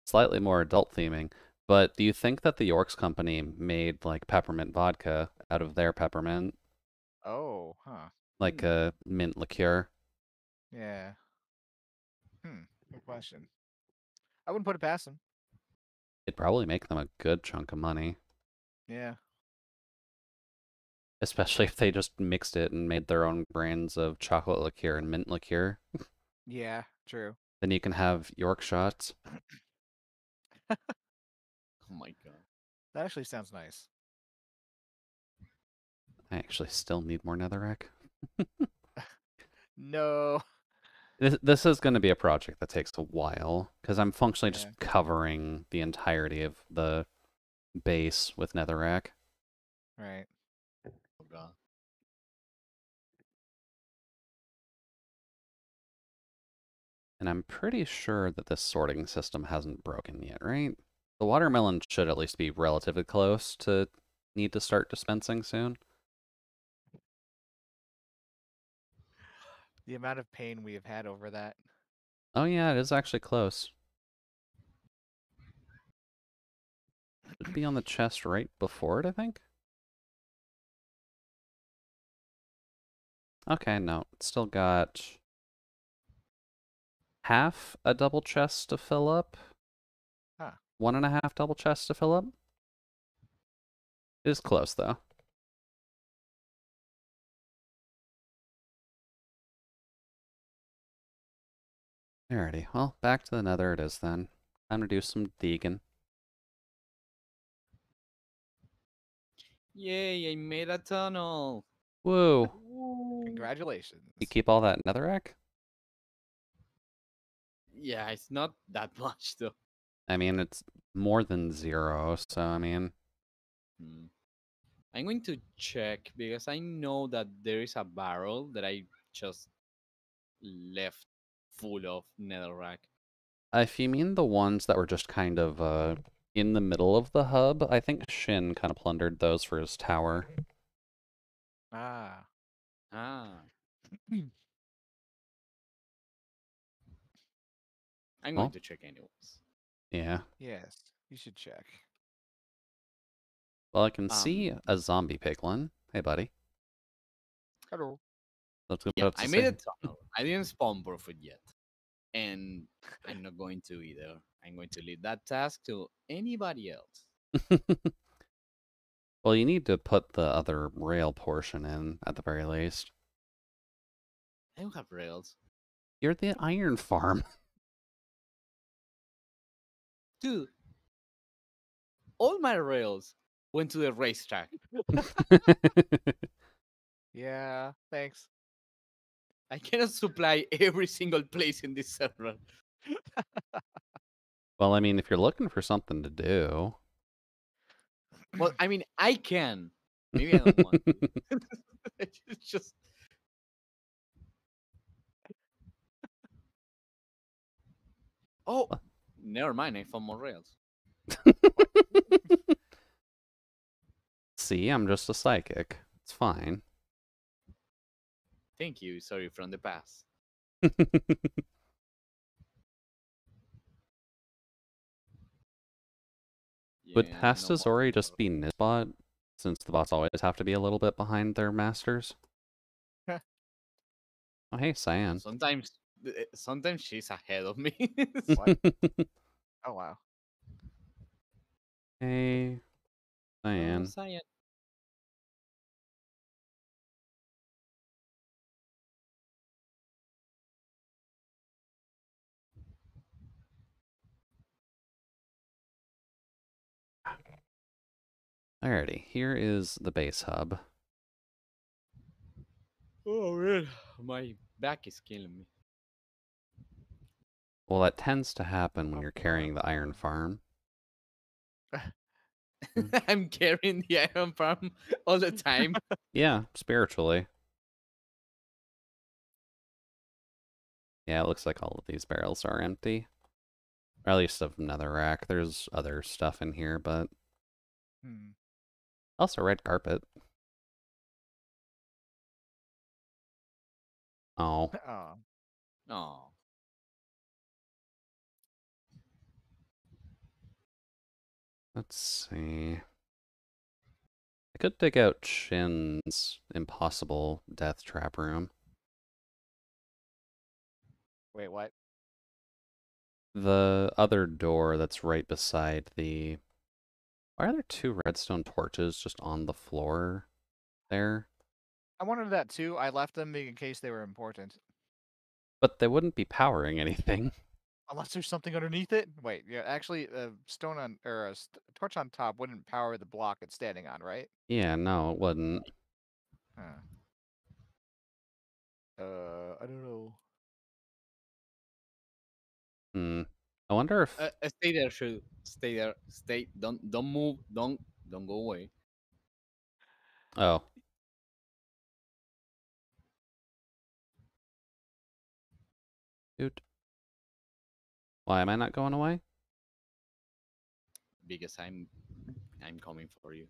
slightly more adult theming. But do you think that the Yorks company made like peppermint vodka out of their peppermint, Oh, huh. like a mint liqueur? Yeah. Good question. I wouldn't put it past them. It'd probably make them a good chunk of money, Yeah. especially if they just mixed it and made their own brands of chocolate liqueur and mint liqueur. Yeah, true. Then you can have York shots. Oh my god. That actually sounds nice. I actually still need more netherrack. No. This is going to be a project that takes a while because I'm functionally Yeah. just covering the entirety of the base with netherrack. Right. Oh god. And I'm pretty sure that this sorting system hasn't broken yet, right? The watermelon should at least be relatively close to need to start dispensing soon. The amount of pain we have had over that. Oh yeah, it is actually close. Should be on the chest right before it, I think. Okay, no, it's still got half a double chest to fill up. Huh. 1.5 double chests to fill up. It is close though. Alrighty, well, back to the nether it is then. Time to do some digging. Yay, I made a tunnel. Woo! Woo. Congratulations. You keep all that netherrack? Yeah, it's not that much though. I mean, it's more than 0, so I mean, Hmm. I'm going to check because I know that there is a barrel that I just left full of netherrack. if you mean the ones that were just kind of in the middle of the hub, I think Shin kind of plundered those for his tower. Ah. Ah. I'm Well, going to check anyways. yeah. Yes. You should check. Well, I can see Um, a zombie piglin. Hey, buddy. Hello. Let's go put yeah, up I to made a say. tunnel. I didn't spawn proof it yet. And I'm not going to either. I'm going to leave that task to anybody else. Well, you need to put the other rail portion in at the very least. I don't have rails. You're the iron farm. Dude, all my rails went to the racetrack. Yeah, thanks. I cannot supply every single place in this server. Well, I mean, if you're looking for something to do. Well, I mean, I can. Maybe I don't want to. It's just. Oh, never mind. I found more rails. See, I'm just a psychic. It's fine. Thank you. Sorry from the past. Would Yeah, past no more. Azori just be Nisbot, since the bots always have to be a little bit behind their masters? Oh, hey, Cyan. Sometimes she's ahead of me. What? Oh, wow. Hey, Oh, Cyan. Cyan. Alrighty, here is the base hub. Oh man, my back is killing me. Well, that tends to happen when you're carrying the iron farm. I'm carrying the iron farm all the time. Yeah, spiritually. Yeah, it looks like all of these barrels are empty. Or at least of netherrack. There's other stuff in here, but Hmm. also red carpet. Oh, Oh. Oh, let's see. I could dig out Shin's impossible death trap room. Wait, what? The other door that's right beside the... Why are there two redstone torches just on the floor there? I wondered that too. I left them in case they were important. But they wouldn't be powering anything. Unless there's something underneath it. Wait, yeah, actually, a stone on or a torch on top wouldn't power the block it's standing on, right? Yeah, no, it wouldn't. Huh. I don't know. Hmm. I wonder if... stay there, Shu. Stay there. Stay. Don't move. Don't go away. Oh. Dude. Why am I not going away? Because I'm coming for you.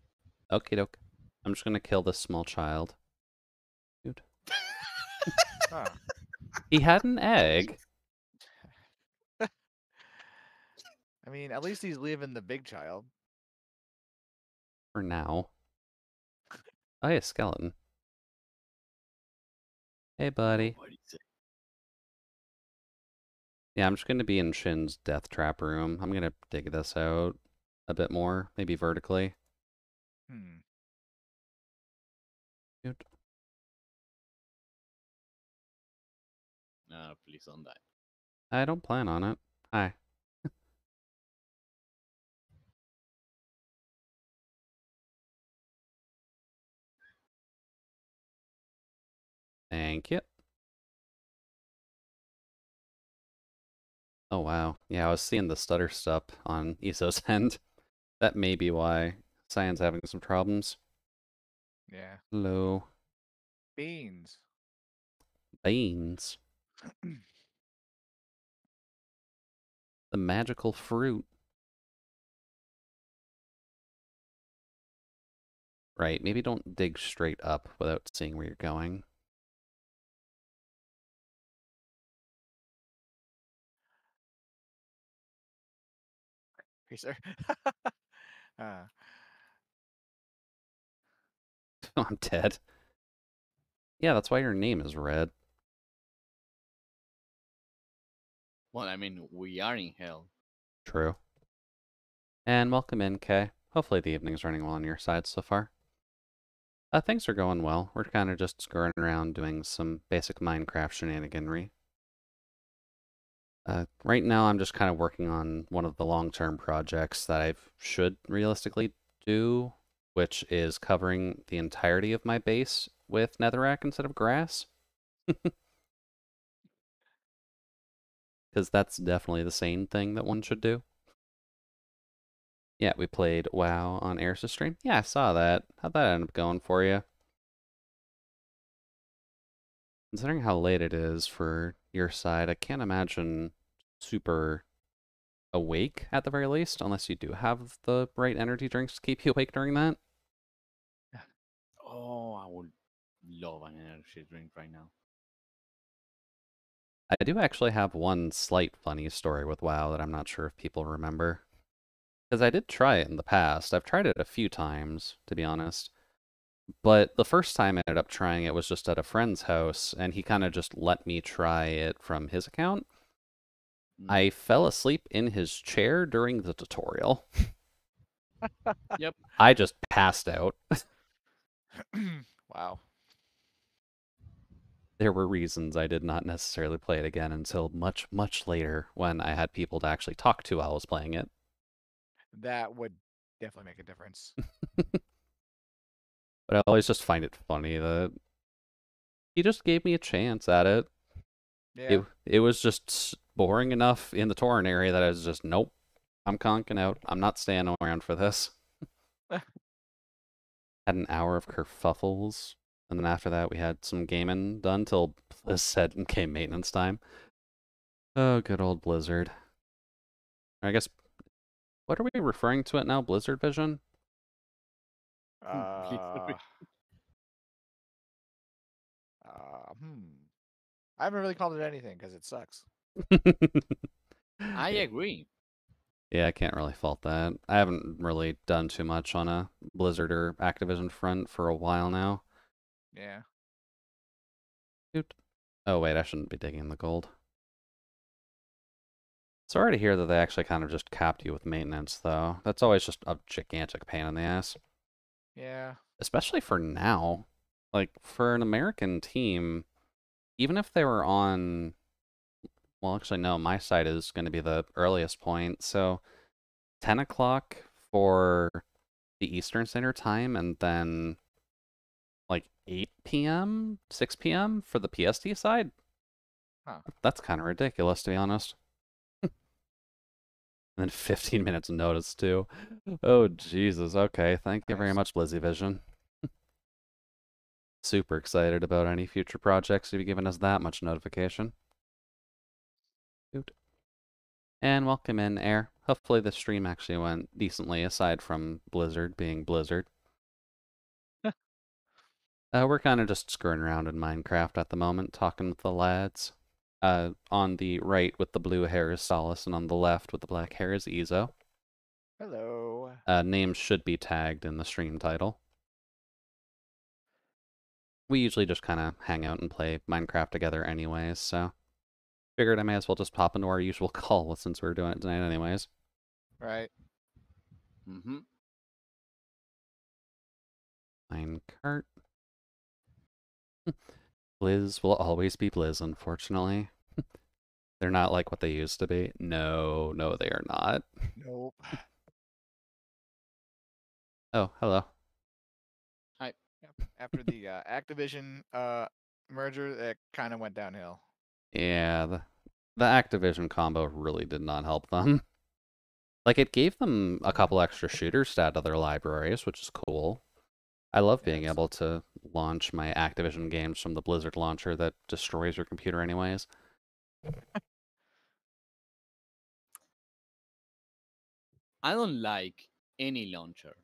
Okie doke. I'm just gonna kill this small child. Dude. Huh. He had an egg. I mean, at least he's leaving the big child. For now. Oh, yeah, skeleton. Hey, buddy. Yeah, I'm just gonna be in Shin's death trap room. I'm gonna dig this out a bit more, maybe vertically. Hmm. Dude. Please don't die. I don't plan on it. Hi. Thank you. Oh, wow. Yeah, I was seeing the stutter stuff on Iso's end. That may be why Cyan's having some problems. Yeah. Hello. Beans. Beans. The magical fruit. Right, maybe don't dig straight up without seeing where you're going. Racer. uh, I'm dead. Yeah, that's why your name is red. Well, I mean, we are in hell. True. And welcome in, Kay. Hopefully the evening's running well on your side so far. Things are going well. We're kind of just screwing around doing some basic Minecraft shenaniganry. Right now I'm just kind of working on one of the long-term projects that I should realistically do, which is covering the entirety of my base with netherrack instead of grass. Because that's definitely the sane thing that one should do. Yeah, we played WoW on Eris' stream. Yeah, I saw that. How'd that end up going for you? Considering how late it is for your side, I can't imagine super awake at the very least, unless you do have the right energy drinks to keep you awake during that. Oh, I would love an energy drink right now. I do actually have one slight funny story with WoW that I'm not sure if people remember. Because I did try it in the past. I've tried it a few times, to be honest. But the first time I ended up trying it was just at a friend's house, and he kind of just let me try it from his account. I fell asleep in his chair during the tutorial. Yep. I just passed out. Wow. There were reasons I did not necessarily play it again until much, much later when I had people to actually talk to while I was playing it. That would definitely make a difference. But I always just find it funny that he just gave me a chance at it. Yeah. It was just boring enough in the torrent area that I was just, nope, I'm conking out. I'm not staying around for this. Had an hour of kerfuffles, and then after that we had some gaming done till Blizz said came maintenance time. Oh, good old Blizzard. I guess, what are we referring to it now? Blizzard Vision? Uh, I haven't really called it anything because it sucks. I agree. Yeah, I can't really fault that. I haven't really done too much on a Blizzard or Activision front for a while now. Yeah. Dude. Oh, wait, I shouldn't be digging the gold. Sorry to hear that they actually kind of just capped you with maintenance, though. That's always just a gigantic pain in the ass. Yeah. Especially for now. Like, for an American team, even if they were on... Well, actually, no, my side is going to be the earliest point, so 10 o'clock for the Eastern Standard Time, and then like 8 p.m., 6 p.m. for the PST side? Huh. That's kind of ridiculous, to be honest. And then 15 minutes notice, too. Oh, Jesus. Okay, thank you very much, Blizzy Vision. Super excited about any future projects you've given us that much notification. Dude. And welcome in, Air. Hopefully the stream actually went decently, aside from Blizzard being Blizzard. We're kind of just screwing around in Minecraft at the moment, talking with the lads. On the right with the blue hair is Solace, and on the left with the black hair is Ezo. Hello. Names should be tagged in the stream title. We usually just kind of hang out and play Minecraft together anyways, so figured I may as well just pop into our usual call since we're doing it tonight anyways. Right. Mm-hmm. Minecart. Blizz will always be Blizz, unfortunately. They're not like what they used to be. No, no, they are not. Nope. Oh, hello. Hi. Yep. After the Activision merger, it kind of went downhill. Yeah, the Activision combo really did not help them. Like, it gave them a couple extra shooters to add to their libraries, which is cool. I love being Yes. able to launch my Activision games from the Blizzard launcher that destroys your computer anyways. I don't like any launcher.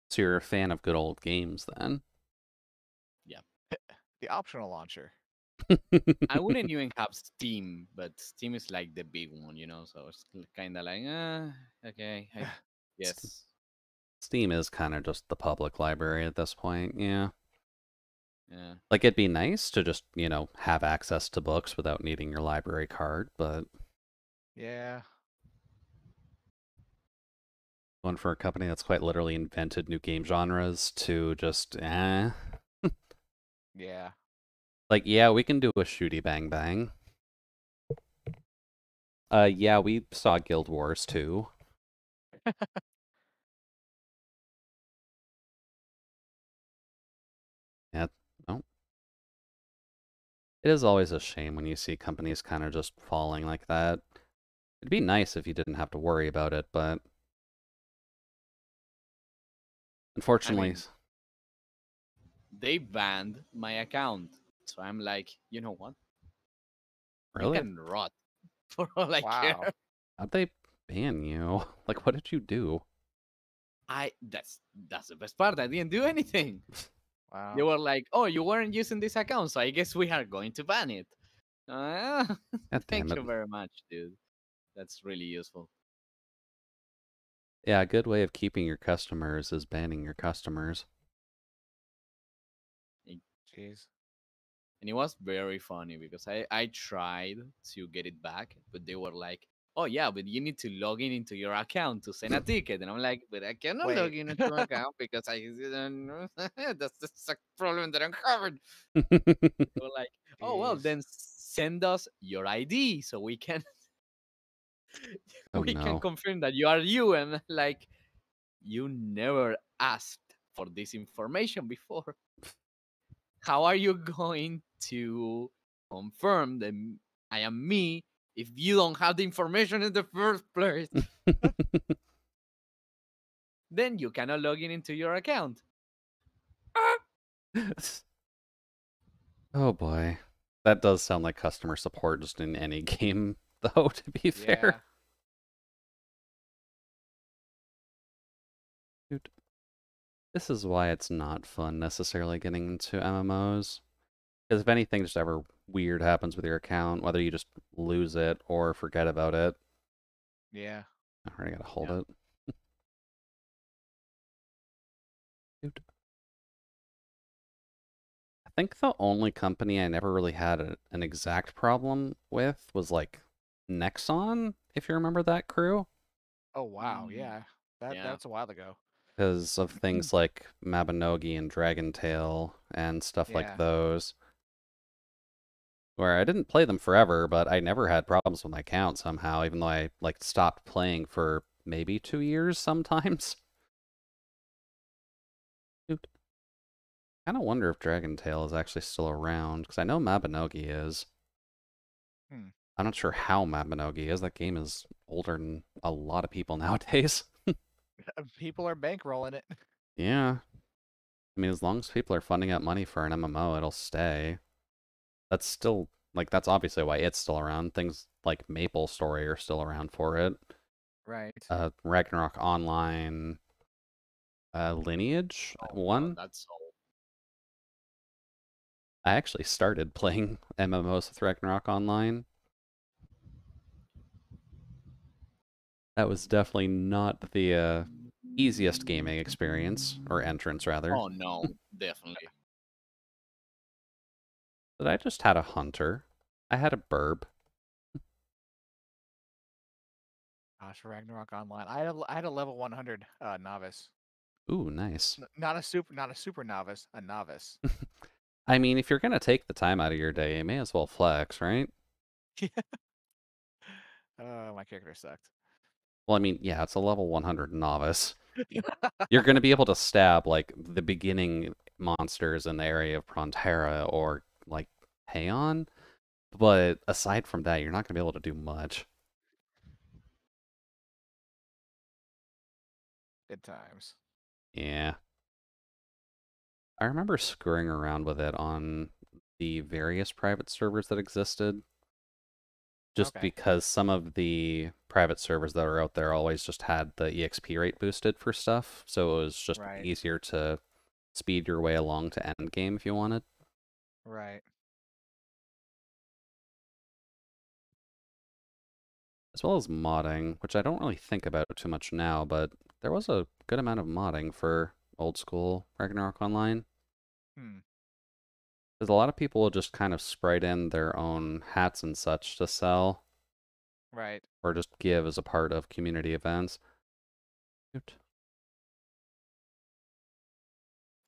So you're a fan of good old games, then? The optional launcher. I wouldn't even have Steam, but Steam is like the big one, you know. So it's kind of like, okay, I guess. Steam is kind of just the public library at this point, yeah. Yeah. Like, it'd be nice to just, have access to books without needing your library card, but Yeah. going for a company that's quite literally invented new game genres to just, Yeah. Like, yeah, we can do a shooty bang bang. Yeah, we saw Guild Wars too. Yeah, no. It is always a shame when you see companies kind of just falling like that. It'd be nice if you didn't have to worry about it, but I unfortunately, mean, they banned my account, so I'm like, you know what? You really? can rot for all I Wow. care. How'd they ban you? Like, what did you do? That's the best part. I didn't do anything. Wow. They were like, "Oh, you weren't using this account, so I guess we are going to ban it." Uh, God thank damn it. you very much, dude. That's really useful. Yeah, a good way of keeping your customers is banning your customers. Jeez. And it was very funny because I tried to get it back, but they were like, oh yeah, but you need to log in into your account to send a ticket. And I'm like, but I cannot log Wait. in into my account because I didn't know. That's a problem that I'm having. They were like, oh well, Jeez. then send us your ID so we can Oh we can no. confirm that you are you. And like, you never asked for this information before. How are you going to confirm that I am me if you don't have the information in the first place? Then you cannot log in into your account. Oh boy. That does sound like customer support just in any game, though, to be Yeah. fair. Dude, this is why it's not fun necessarily getting into MMOs. Because if anything just ever weird happens with your account, whether you just lose it or forget about it, Yeah. I already gotta hold Yeah. it. Dude. I think the only company I never really had an exact problem with was like Nexon, if you remember that crew, Oh wow. Mm, Yeah. yeah. That's a while ago. because of things like Mabinogi and Dragon Tail and stuff like Yeah. those, where I didn't play them forever, but I never had problems with my account somehow, even though I like stopped playing for maybe 2 years sometimes. Dude, kind of wonder if Dragon Tail is actually still around, because I know Mabinogi is. Hmm. I'm not sure how Mabinogi is. That game is older than a lot of people nowadays. People are bankrolling it. Yeah. I mean, as long as people are funding up money for an MMO, it'll stay. That's still, like, that's obviously why it's still around. Things like Maple Story are still around for it. Right. Ragnarok Online, Lineage Oh, wow, 1. that's so. I actually started playing MMOs with Ragnarok Online. That was definitely not the easiest gaming experience, or entrance rather. Oh no, definitely. But I just had a hunter. I had a burb. Gosh, Ragnarok Online. I had a level 100 novice. Ooh, nice. Not a super novice, a novice. I mean, if you're gonna take the time out of your day, you may as well flex, right? My character sucked. Well, I mean, yeah, it's a level 100 novice. You're gonna be able to stab like the beginning monsters in the area of Prontera or like Payon, but aside from that, you're not gonna be able to do much. Good times. Yeah. I remember screwing around with it on the various private servers that existed, just Okay. because some of the private servers that are out there always just had the EXP rate boosted for stuff, so it was just Right. easier to speed your way along to end game if you wanted. Right. As well as modding, which I don't really think about too much now, but there was a good amount of modding for old school Ragnarok Online. Hmm. Because a lot of people will just kind of sprite in their own hats and such to sell, Right. or just give as a part of community events. Shoot.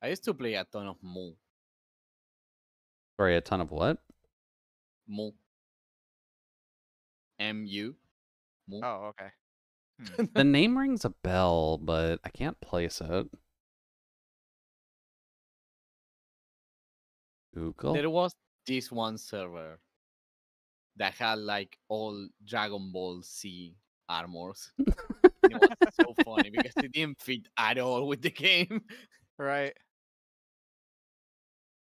I used to play a ton of Mu. Sorry, a ton of what? Mu. MU. Mu. Oh, okay. Hmm. The name rings a bell, but I can't place it. Google? There was this one server that had like all Dragon Ball Z armors. And it was so funny because it didn't fit at all with the game. Right.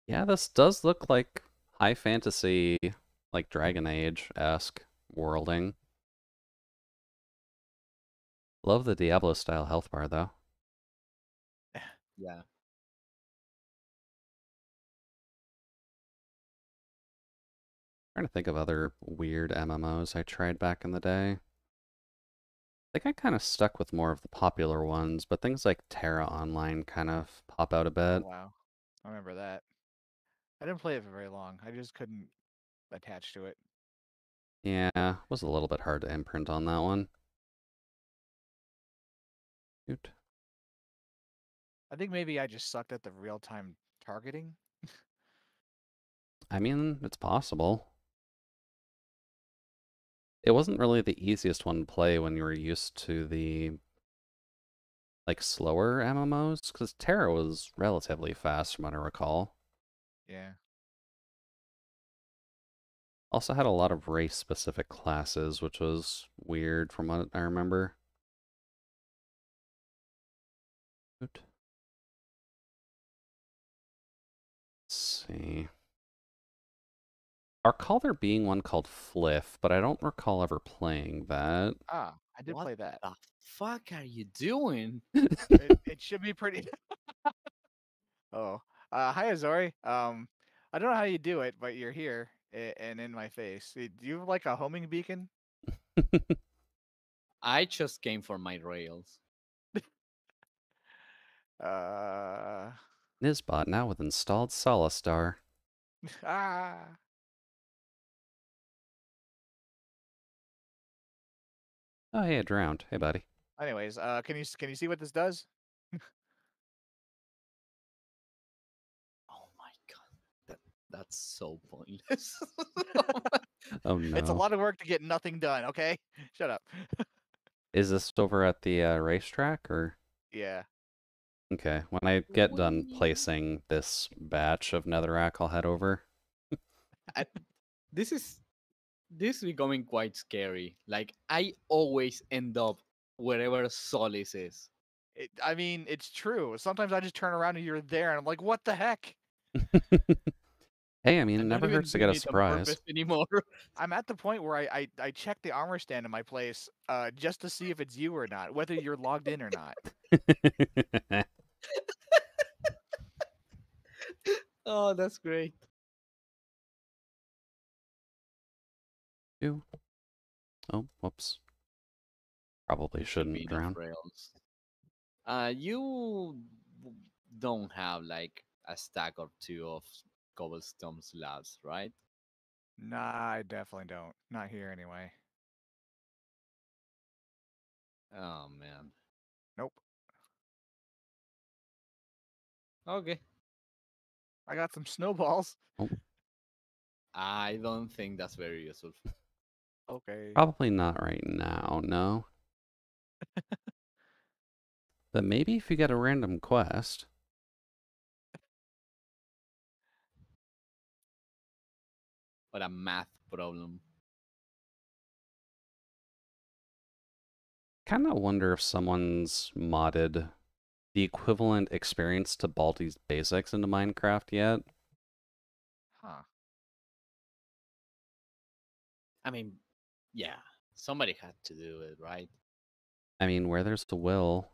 Yeah, this does look like high fantasy, like Dragon Age-esque worlding. Love the Diablo-style health bar, though. Yeah. Trying to think of other weird MMOs I tried back in the day. I think I kind of stuck with more of the popular ones, but things like Terra Online kind of pop out a Oh bit. wow. I remember that. I didn't play it for very long. I just couldn't attach to it. Yeah, was a little bit hard to imprint on that one. Shoot. I think maybe I just sucked at the real-time targeting. I mean, it's possible. It wasn't really the easiest one to play when you were used to the like slower MMOs, because Terra was relatively fast from what I recall. Yeah. Also had a lot of race-specific classes, which was weird from what I remember. Let's see. I recall there being one called Fliff, but I don't recall ever playing that. Ah, I did What play that. the fuck are you doing? It should be pretty. Oh, hi Azori. I don't know how you do it, but you're here and in my face. Do you have like a homing beacon? I just came for my rails. Uh, Nizbot now with installed Solastar. ah. Oh, hey, it drowned. Hey, buddy. Anyways, can you see what this does? Oh my god, that's so pointless. Oh It's a no. lot of work to get nothing done. Okay, shut up. Is this over at the racetrack or? Yeah. Okay, when I get done Whee! placing this batch of Netherrack, I'll head over. This is becoming quite scary. Like I always end up wherever Solis is. I mean, it's true. Sometimes I just turn around and you're there, and I'm like, what the heck? Hey, I mean, it I'm not never even hurts to get doing a it on surprise. purpose anymore. I'm at the point where I check the armor stand in my place just to see if it's you or not, whether you're logged in or not. Oh, that's great. Ew. Oh, whoops. Probably There should be shouldn't enough drown. rails. You don't have like a stack or two of cobblestone slabs, right? Nah, I definitely don't. Not here anyway. Oh man. Nope. Okay. I got some snowballs. I don't think that's very useful. Okay. Probably not right now, no. But maybe if you get a random quest. But a math problem. Kind of wonder if someone's modded the equivalent experience to Baldi's Basics into Minecraft yet. Huh. I mean, yeah, somebody had to do it, right? I mean, where there's a will.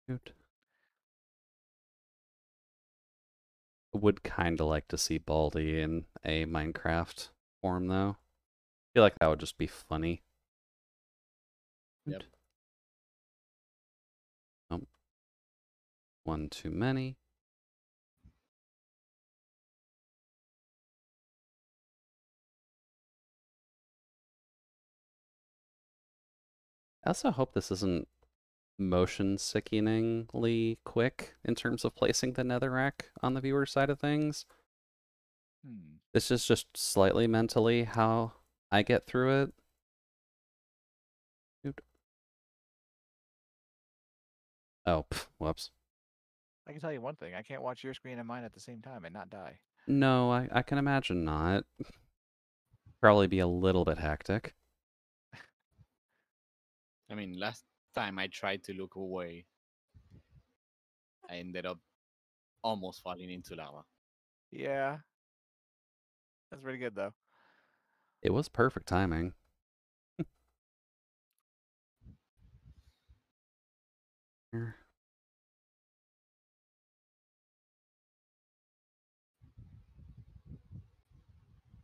Shoot. Would kind of like to see Baldi in a Minecraft form, though. I feel like that would just be funny. Yep. Oh. One too many. I also hope this isn't motion sickeningly quick in terms of placing the netherrack on the viewer side of things. Hmm. This is just slightly mentally how I get through it. Shoot. Oh, whoops. I can tell you one thing. I can't watch your screen and mine at the same time and not die. No, I can imagine not. Probably be a little bit hectic. I mean, last time I tried to look away, I ended up almost falling into lava. Yeah. That's pretty good though. It was perfect timing. Here.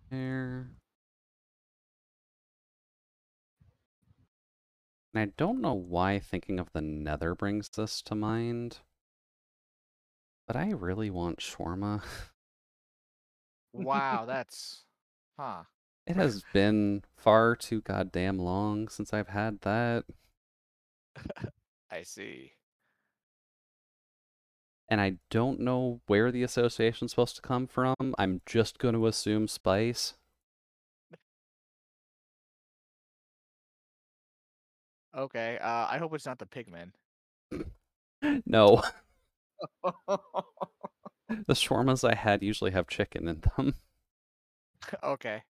Here. And I don't know why thinking of the nether brings this to mind. But I really want shawarma. Wow, that's Huh. It has been far too goddamn long since I've had that. I see. And I don't know where the association's supposed to come from. I'm just going to assume spice. Okay. I hope it's not the pigmen. No, the shawarmas I had usually have chicken in them. Okay.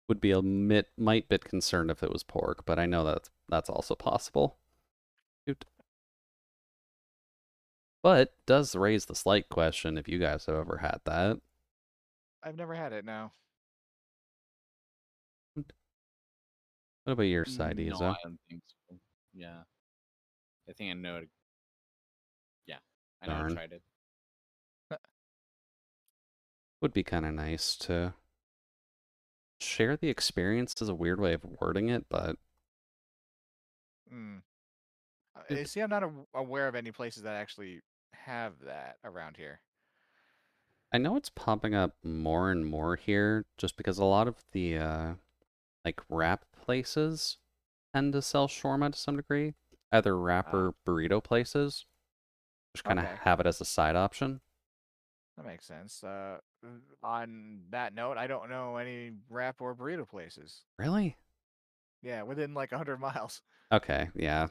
Would be a might bit concerned if it was pork, but I know that's also possible. Shoot. But does raise the slight question if you guys have ever had that. I've never had it now. What about your side, No, Isa? I don't think so. Yeah, I think I know. Yeah, I never Darn. tried it. Would be kind of nice to share the experience is a weird way of wording it, but Hmm. it, See, I'm not aware of any places that actually have that around here. I know it's popping up more and more here just because a lot of the like wrap places tend to sell shawarma to some degree. Either wrap Ah, or burrito places. Just kind of okay. have it as a side option. That makes sense. On that note, I don't know any wrap or burrito places. Really? Yeah, within like 100 miles. Okay, yeah.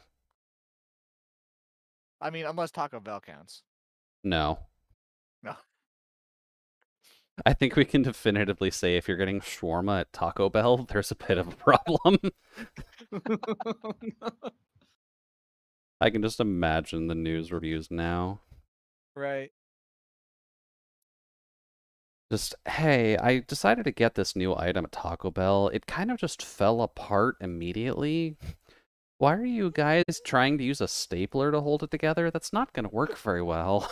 I mean, unless Taco Bell counts. No. No. I think we can definitively say if you're getting shawarma at Taco Bell, there's a bit of a problem. I can just imagine the news reviews now. Right. Just, hey, I decided to get this new item at Taco Bell. It kind of just fell apart immediately. Why are you guys trying to use a stapler to hold it together? That's not going to work very well.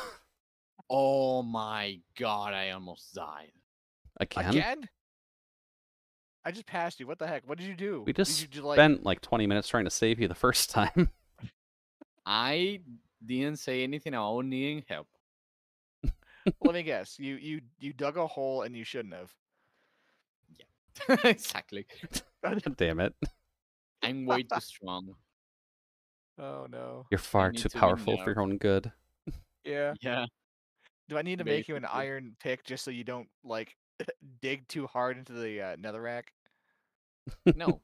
Oh my god, I almost died. Again? Again? I just passed you. What the heck? What did you do? We Did just you just like spent like 20 minutes trying to save you the first time. I didn't say anything about needing help. let me guess. You dug a hole and you shouldn't have. Exactly. God damn it. I'm way too strong. Oh no. You're far need too to be powerful for nerfed. your own good. Yeah. Yeah, Do I need to make you an basically. iron pick just so you don't like dig too hard into the netherrack? No.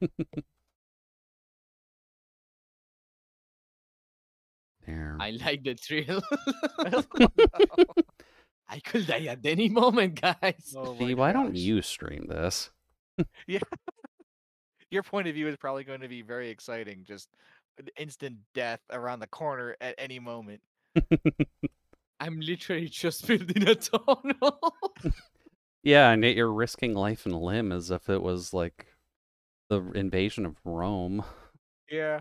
There. I like the thrill. No. I could die at any moment, guys. Oh my Fee, why don't gosh. you stream this? Yeah. Your point of view is probably going to be very exciting. Just instant death around the corner at any moment. I'm literally just building a tunnel. Yeah, and yet you're risking life and limb as if it was like the invasion of Rome. Yeah.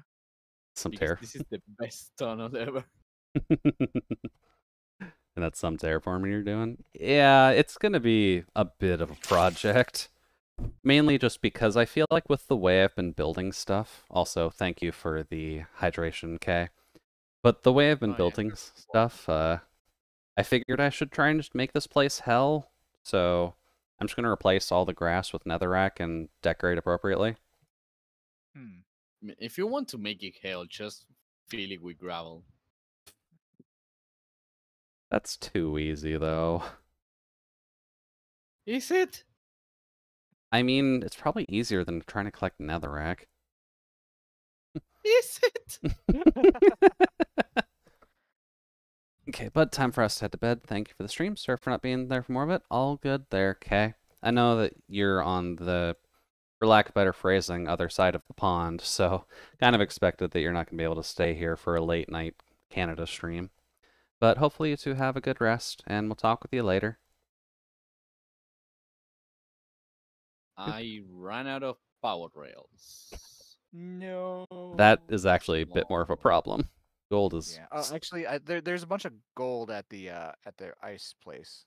Some Because terror. this is the best tunnel ever. And that's some terraforming you're doing? Yeah, it's gonna be a bit of a project. Mainly just because I feel like with the way I've been building stuff, also thank you for the hydration, Kay. But the way I've been Oh, yeah, building sure. stuff, I figured I should try and just make this place hell. So I'm just gonna replace all the grass with netherrack and decorate appropriately. Hmm. If you want to make it hell, just fill it with gravel. That's too easy though. Is it? I mean, it's probably easier than trying to collect netherrack. Is it? Okay, but time for us to head to bed. Thank you for the stream. Sorry for not being there for more of it. All good there, Kay. I know that you're on the, for lack of better phrasing, other side of the pond, so kind of expected that you're not going to be able to stay here for a late night Canada stream. But hopefully you two have a good rest, and we'll talk with you later. I ran out of power rails. No. That is actually a bit more of a problem. Gold is... Yeah. Oh, actually, there's a bunch of gold at the ice place.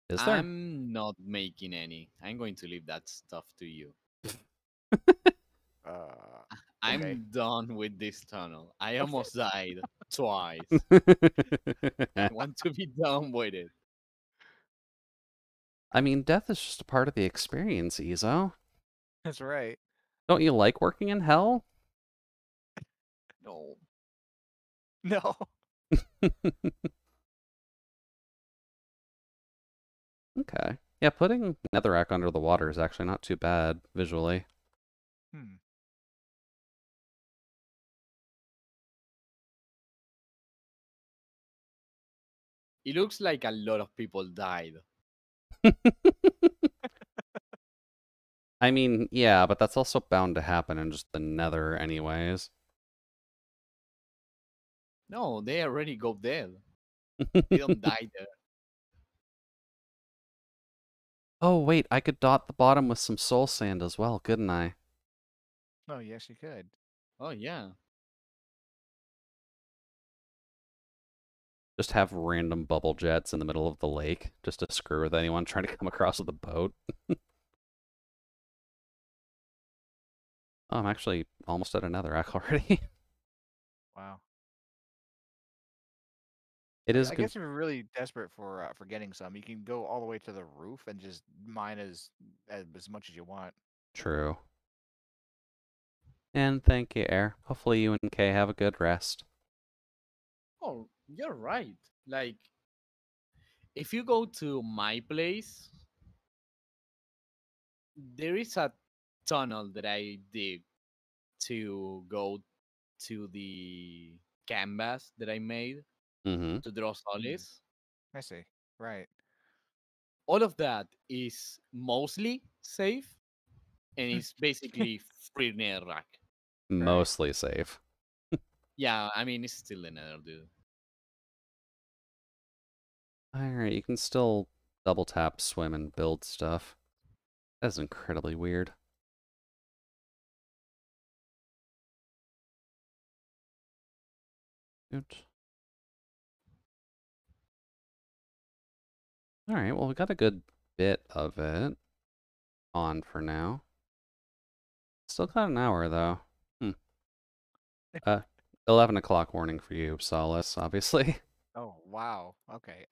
Is there? I'm not making any. I'm going to leave that stuff to you. Uh. I'm Okay. done with this tunnel. I almost died twice. I want to be done with it. I mean, death is just a part of the experience, Ezo. That's right. Don't you like working in hell? No. No. Okay. Yeah, putting Netherrack under the water is actually not too bad visually. Hmm. It looks like a lot of people died. I mean, yeah, but that's also bound to happen in just the Nether anyways. No, they already go dead. They don't die there. Oh, wait, I could dot the bottom with some soul sand as well, couldn't I? Oh, yes, you could. Oh yeah. Just have random bubble jets in the middle of the lake just to screw with anyone trying to come across with a boat. Oh, I'm actually almost at another rack already. Wow. It is I good. guess if you're really desperate for getting some, you can go all the way to the roof and just mine as much as you want. True. And thank you, Air. Hopefully you and Kay have a good rest. Oh, you're right. Like, if you go to my place, there is a tunnel that I dig to go to the canvas that I made Mm-hmm. to draw solids. I see. Right. All of that is mostly safe and it's basically free netherrack. Right. Mostly safe. Yeah, I mean it's still a nether, dude. Alright, you can still double tap, swim, and build stuff. That's incredibly weird. Good. Alright, well, we got a good bit of it on for now. Still got an hour, though. 11 o'clock warning for you, Solace, obviously. Oh, wow. Okay.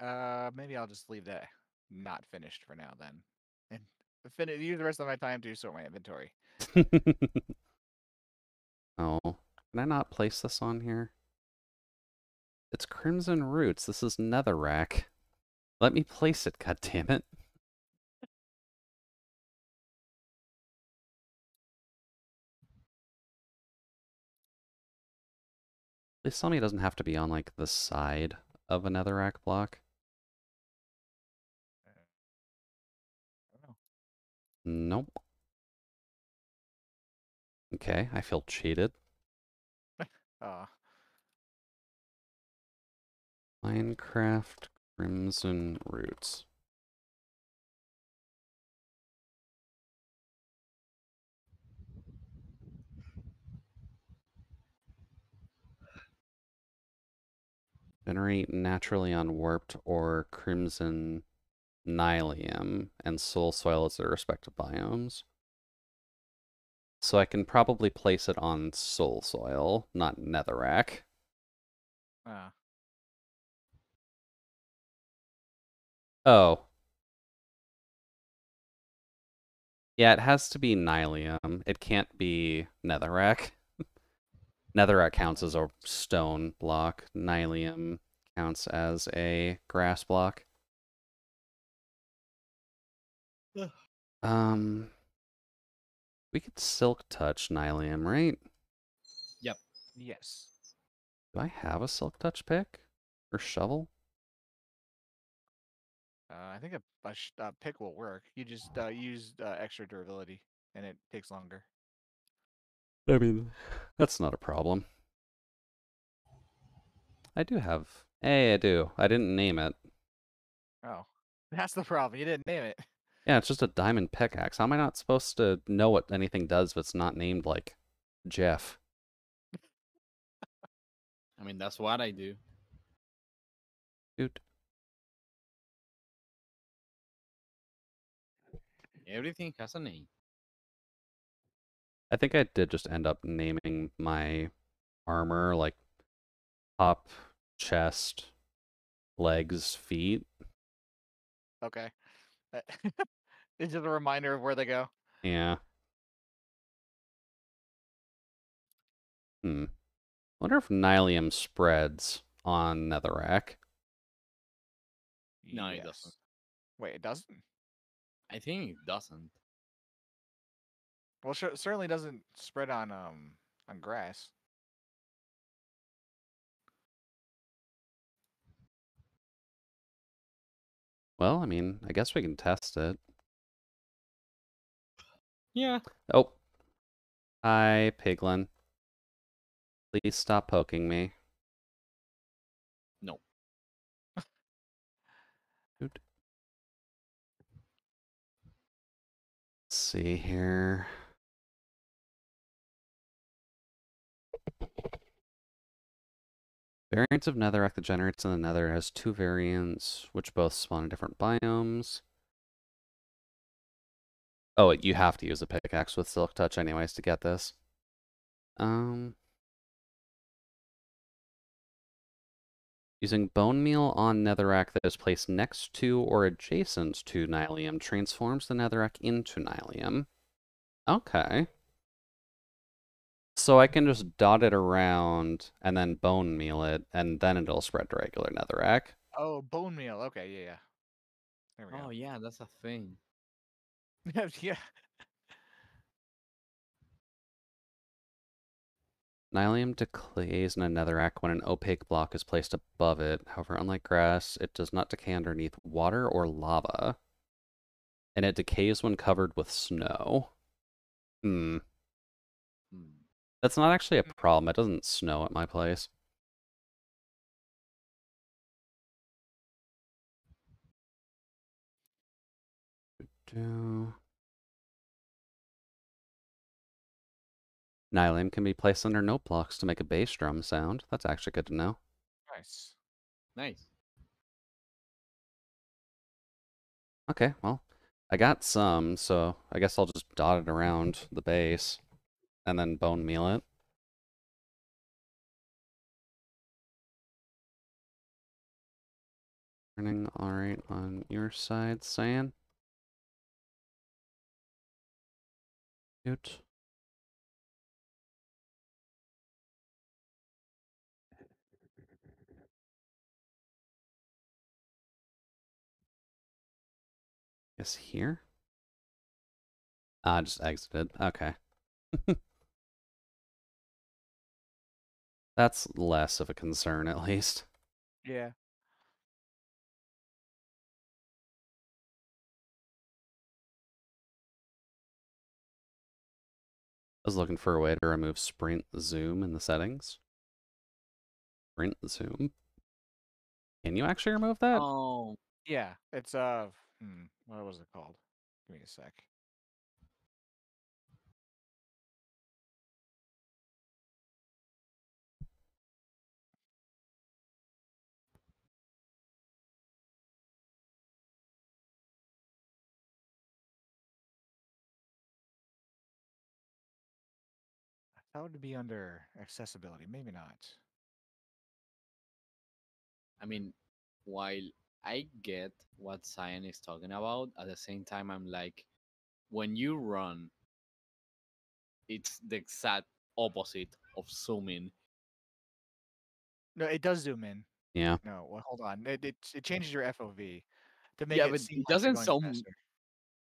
Maybe I'll just leave that not finished for now then, and use the rest of my time to sort my inventory. Oh, can I not place this on here? It's Crimson Roots. This is Netherrack. Let me place it, goddammit. Please tell me it doesn't have to be on, like, the side of a Netherrack block. I don't Nope. Okay, I feel cheated. know. Uh, Minecraft Crimson Roots. Generate naturally unwarped or crimson nylium and soul soil as their respective biomes. So I can probably place it on soul soil, not netherrack. uh, Oh. Yeah, it has to be nylium. It can't be netherrack. Netherrack counts as a stone block. Nylium counts as a grass block. Um, we could silk touch nylium, right? Yep. yes. Do I have a silk touch pick or shovel? I think a pick will work. You just use extra durability, and it takes longer. I mean, that's not a problem. I do have. Hey, I do. I didn't name it. Oh, that's the problem. You didn't name it. Yeah, it's just a diamond pickaxe. How am I not supposed to know what anything does if it's not named like Jeff? I mean that's what I do. Dude. Everything has a name. I think I did just end up naming my armor like top, chest, legs, feet. Okay. It's just a reminder of where they go. Yeah. Wonder if Nylium spreads on Netherrack. No, it doesn't. Wait, it doesn't? I think it doesn't. Well, certainly doesn't spread on grass. Well, I mean, I guess we can test it. Yeah. Oh. Hi, Piglin. Please stop poking me. No. Let's see here. Variants of Netherrack that generates in the Nether has two variants, which both spawn in different biomes. Oh, you have to use a pickaxe with Silk Touch anyways to get this. Using bone meal on Netherrack that is placed next to or adjacent to Nylium transforms the Netherrack into Nylium. Okay. So I can just dot it around and then bone meal it, and then it'll spread to regular Netherrack. Oh, bone meal. Okay, yeah. There we Oh go. yeah, that's a thing. Yeah. Nylium decays in a Netherrack when an opaque block is placed above it. However, unlike grass, it does not decay underneath water or lava. And it decays when covered with snow. Hmm. That's not actually a problem. It doesn't snow at my place. Nylium can be placed under note blocks to make a bass drum sound. That's actually good to know. Nice. Nice. Okay, well, I got some, so I guess I'll just dot it around the base and then bone meal it. Turning alright on your side, Cyan. Cute. Guess here? Ah, just exited. Okay. That's less of a concern, at least. Yeah. I was looking for a way to remove sprint zoom in the settings. Sprint zoom? Can you actually remove that? Oh, Yeah. It's what was it called? Give me a sec. That would be under accessibility. Maybe not. I mean, while I get what Cyan is talking about, at the same time, I'm like, when you run, it's the exact opposite of zooming. No, it does zoom in. Yeah. No, well, hold on. It changes your FOV to make Yeah, it but seem it like you're doesn't going zoom. faster.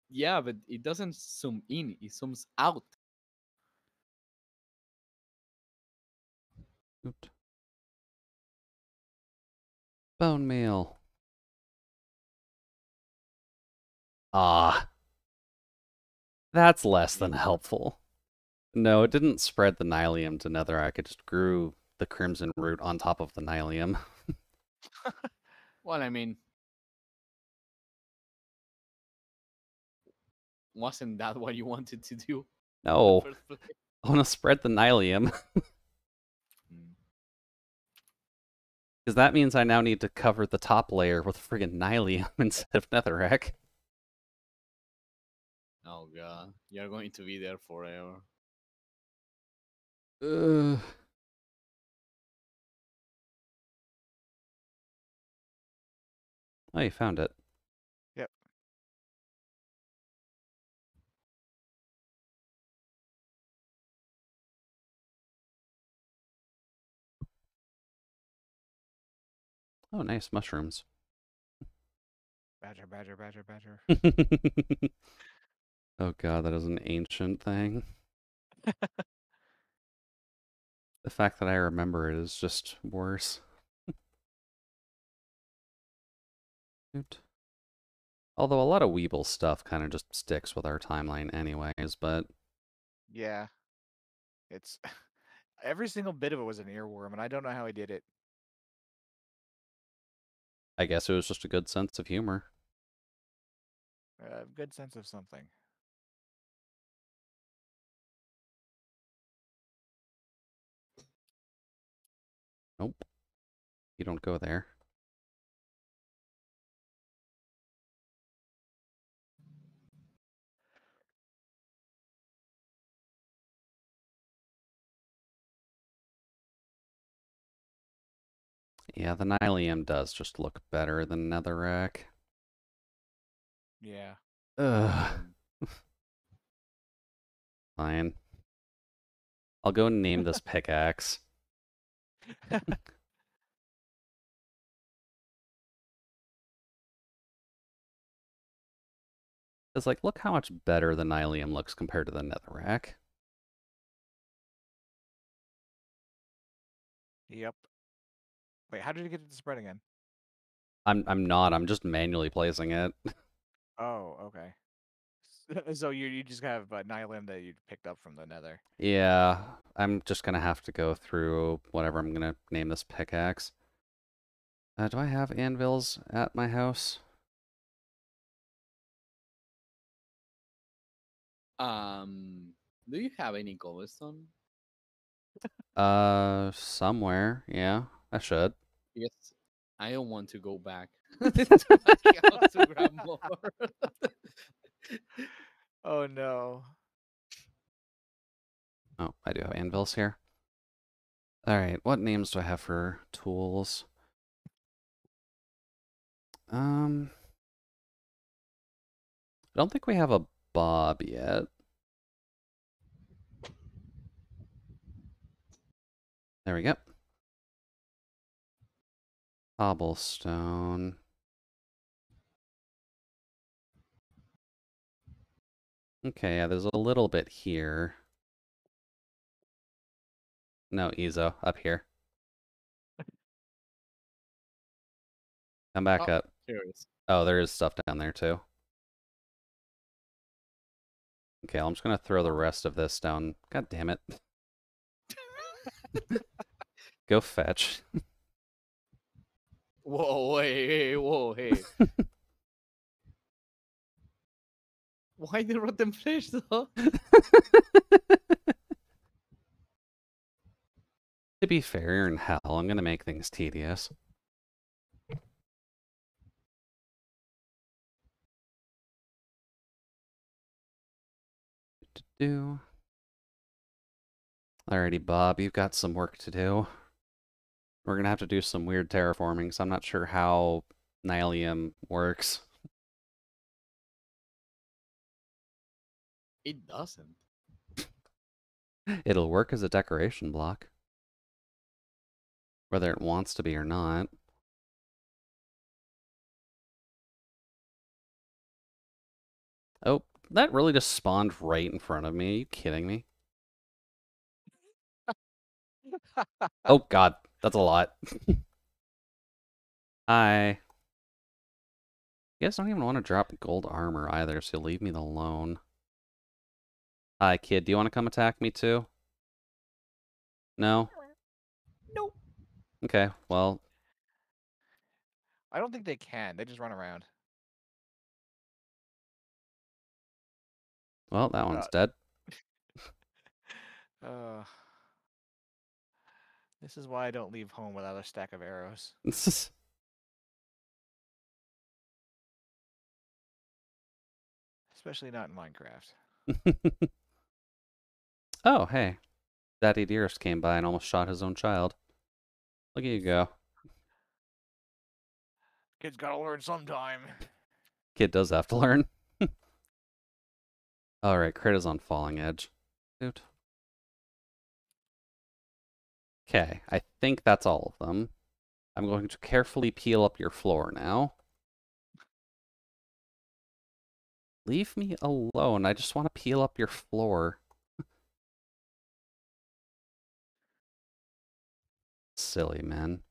Yeah, but it doesn't zoom in. It zooms out. Oot. Bone meal. Ah. That's less than helpful. No, it didn't spread the Nylium to Netherrack. It just grew the Crimson Root on top of the Nylium. Well, I mean, wasn't that what you wanted to do? No. First place? I want to spread the Nylium. Mm. Because that means I now need to cover the top layer with friggin' Nylium instead of Netherrack. Oh god, you're going to be there forever. Ugh. Oh, you found it. Yep. Oh, nice mushrooms. Badger, badger, badger, badger. Oh god, that is an ancient thing. The fact that I remember it is just worse. Shoot. Although a lot of Weeble stuff kind of just sticks with our timeline anyways, but Yeah, it's every single bit of it was an earworm, and I don't know how he did it. I guess it was just a good sense of humor. Good sense of something. Nope. You don't go there. Yeah, the Nylium does just look better than Netherrack. Yeah. Ugh. Fine. I'll go and name this pickaxe. It's like, look how much better the Nylium looks compared to the Netherrack. Yep. Wait, how did you get it to spread again? I'm not. I'm just manually placing it. Oh, okay. So you just have Nylim that you picked up from the Nether. Yeah, I'm just gonna have to go through whatever I'm gonna name this pickaxe. Do I have anvils at my house? Do you have any cobblestone? Somewhere. Yeah, I should. Yes. I don't want to go back to my house to grab more. Oh no. Oh, I do have anvils here. Alright, what names do I have for tools? I don't think we have a Bob yet. There we go. Cobblestone. Okay, yeah, there's a little bit here. No, Ezo, up here. Come back Oh, up. curious. Oh, there is stuff down there too. Okay, I'm just gonna throw the rest of this down. God damn it. Go fetch. Whoa, hey, whoa, hey. Why the rotten flesh though? To be fair, you're in hell. I'm gonna make things tedious. Do. Alrighty, Bob, you've got some work to do. We're gonna have to do some weird terraforming, so I'm not sure how Nylium works. It doesn't. It'll work as a decoration block. Whether it wants to be or not. Oh, that really just spawned right in front of me. Are you kidding me? Oh god, that's a lot. Hi. You guys don't even want to drop gold armor either, so leave me alone. Hi, kid. Do you want to come attack me too? No? Nope. Okay, well, I don't think they can. They just run around. that one's dead. Uh, this is why I don't leave home without a stack of arrows. Especially not in Minecraft. Oh, hey. Daddy Dearest came by and almost shot his own child. Look at you go. Kids gotta learn sometime. Kid does have to learn. Alright, Crit is on Falling Edge. Dude. Okay, I think that's all of them. I'm going to carefully peel up your floor now. Leave me alone. I just want to peel up your floor. Silly, man.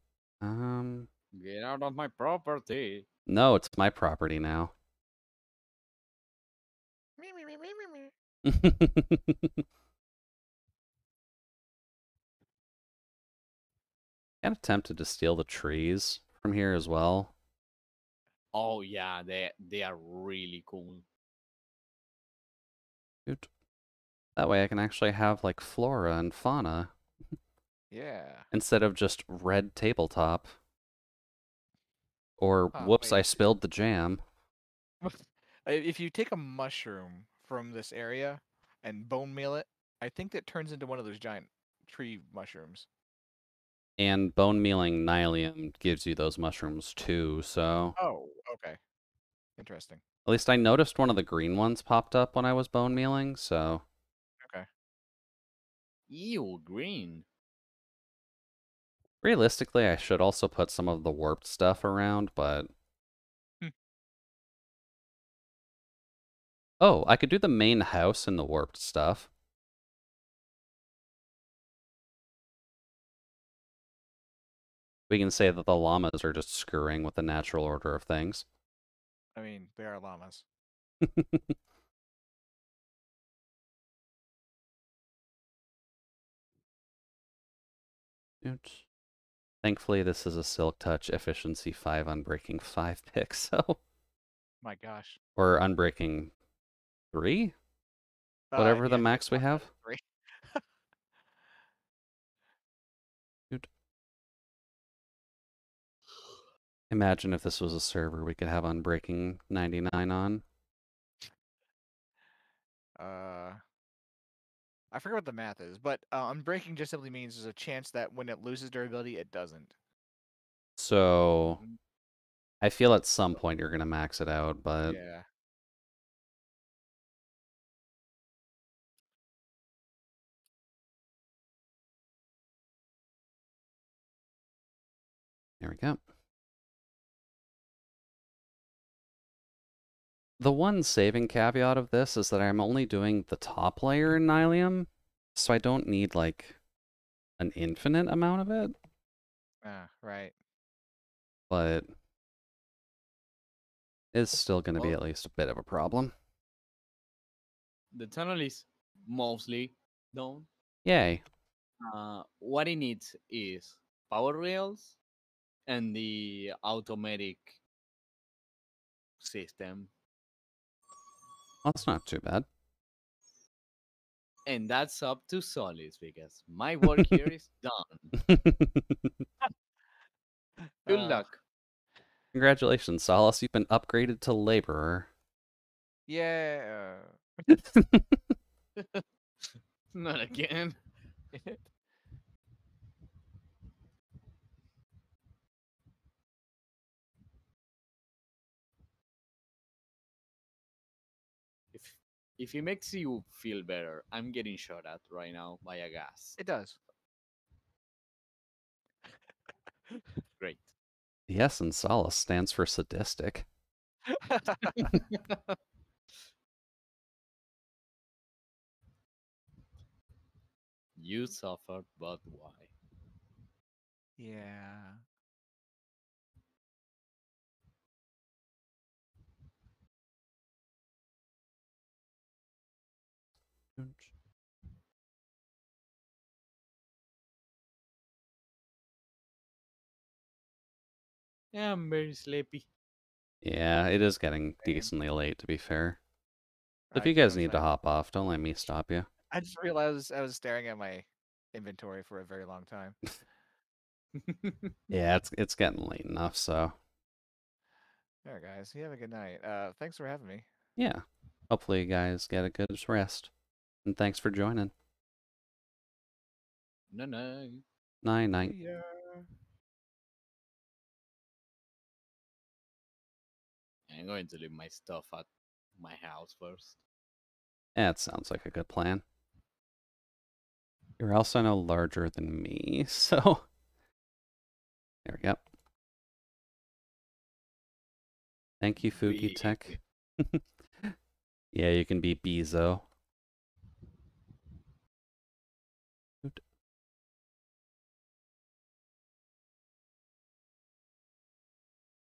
Get out of my property. No, it's my property now. Me, me, me, me, me, me. Kind of tempted to steal the trees from here as well. Oh yeah, they are really cool. Dude. That way I can actually have like flora and fauna Yeah. instead of just red tabletop. Or whoops, I Wait. spilled the jam. If you take a mushroom from this area and bone meal it, I think that turns into one of those giant tree mushrooms. And bone mealing Nylium gives you those mushrooms too, so... Oh, okay. Interesting. At least I noticed one of the green ones popped up when I was bone mealing, so... Okay. Ew, green. Realistically, I should also put some of the warped stuff around, but... Hmm. Oh, I could do the main house in the warped stuff. We can say that the llamas are just screwing with the natural order of things. I mean, they are llamas. Oops. Thankfully, this is a Silk Touch Efficiency 5 Unbreaking 5 pick, so... My gosh. Or Unbreaking 3? Whatever the Yeah, max we have? 3. Dude. Imagine if this was a server we could have Unbreaking 99 on. I forget what the math is, but unbreaking just simply means there's a chance that when it loses durability, it doesn't. So... Mm, I feel at some point you're going to max it out, but... Yeah. There we go. The one saving caveat of this is that I'm only doing the top layer in Nylium, so I don't need, like, an infinite amount of it, Right. but it's still going to be Well- at least a bit of a problem. The tunnel is mostly done. Yay. What it needs is power rails and the automatic system. Well, that's not too bad. And that's up to Solis because my work here is done. Good Uh, luck. Congratulations, Solace. You've been upgraded to laborer. Yeah. Not again. If it makes you feel better, I'm getting shot at right now by a gas. It does. Great. The S in Solace stands for sadistic. You suffered, but why? Yeah. Yeah, I'm very sleepy. Yeah, it is getting Same. decently late, to be fair. I If you can guys need to understand. hop off, don't let me stop you. I just realized I was staring at my inventory for a very long time. Yeah, it's getting late enough, so There, guys. You have a good night. Thanks for having me. yeah. Hopefully you guys get a good rest. And thanks for joining. No. Night night. See ya. I'm going to leave my stuff at my house first. That sounds like a good plan. You're also no larger than me, so there we go. Thank you, Fuki Tech. Yeah, you can be Bezo.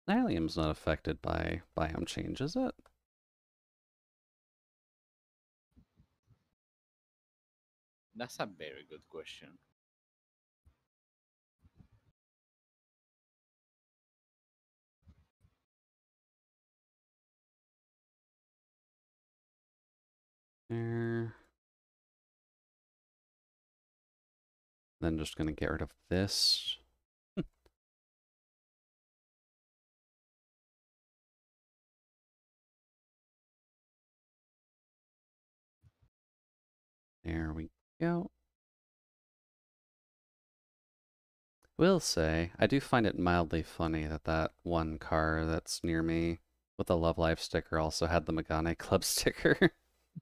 Nylium's not affected by biome change, is it? That's a very good question. There. Then just gonna get rid of this. There we go. Will say, I do find it mildly funny that that one car that's near me with the Love Life sticker also had the Megane Club sticker.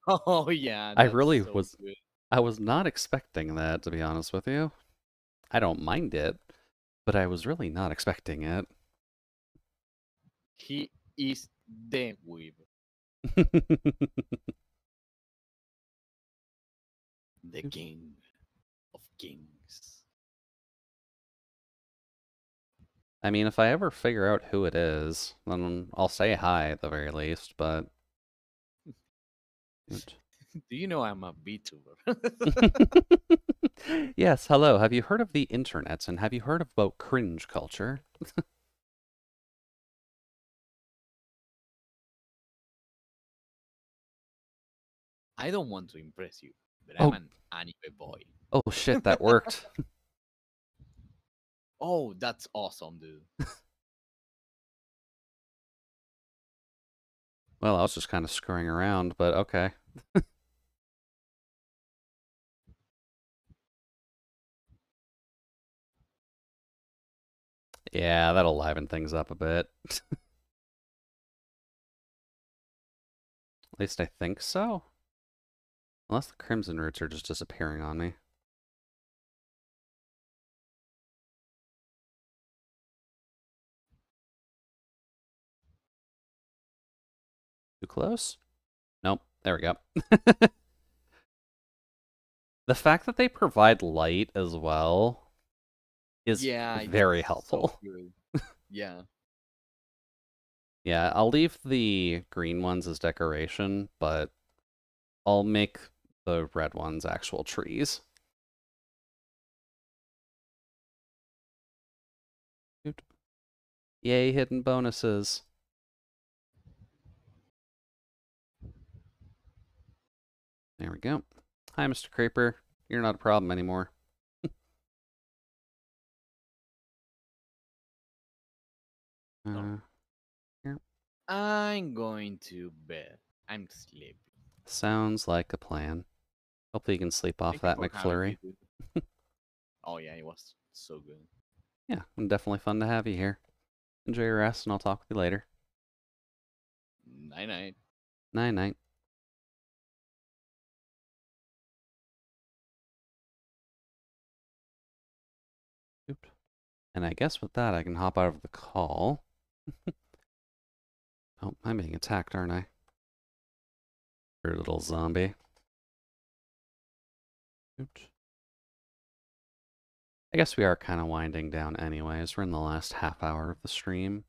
Oh yeah, I that's really so was, good. I was not expecting that, to be honest with you. I don't mind it, but I was really not expecting it. He is the weeb, the king of kings. I mean, if I ever figure out who it is, then I'll say hi at the very least, but... Do you know I'm a VTuber? Yes, hello. Have you heard of the internet, and have you heard about cringe culture? I don't want to impress you, but Oh. I'm an anime boy. Oh shit, that worked. Oh, that's awesome, dude. Well, I was just kind of screwing around, but okay. Yeah, that'll liven things up a bit. At least I think so. Unless the Crimson Roots are just disappearing on me. Too close? Nope, there we go. The fact that they provide light as well is very it's helpful. So good. Yeah. Yeah, I'll leave the green ones as decoration, but I'll make the red ones actual trees. Yay, hidden bonuses. There we go. Hi, Mr. Creeper. You're not a problem anymore. Here. I'm going to bed. I'm sleepy. Sounds like a plan. Hopefully you can sleep off Thank you that for having McFlurry. me, dude. Oh yeah, it was so good. Yeah, definitely fun to have you here. Enjoy your rest, and I'll talk with you later. Night night. Night night. Oop. And I guess with that, I can hop out of the call. Oh, I'm being attacked, aren't I? Weird little zombie. Oops. I guess we are kind of winding down anyways. We're in the last half hour of the stream.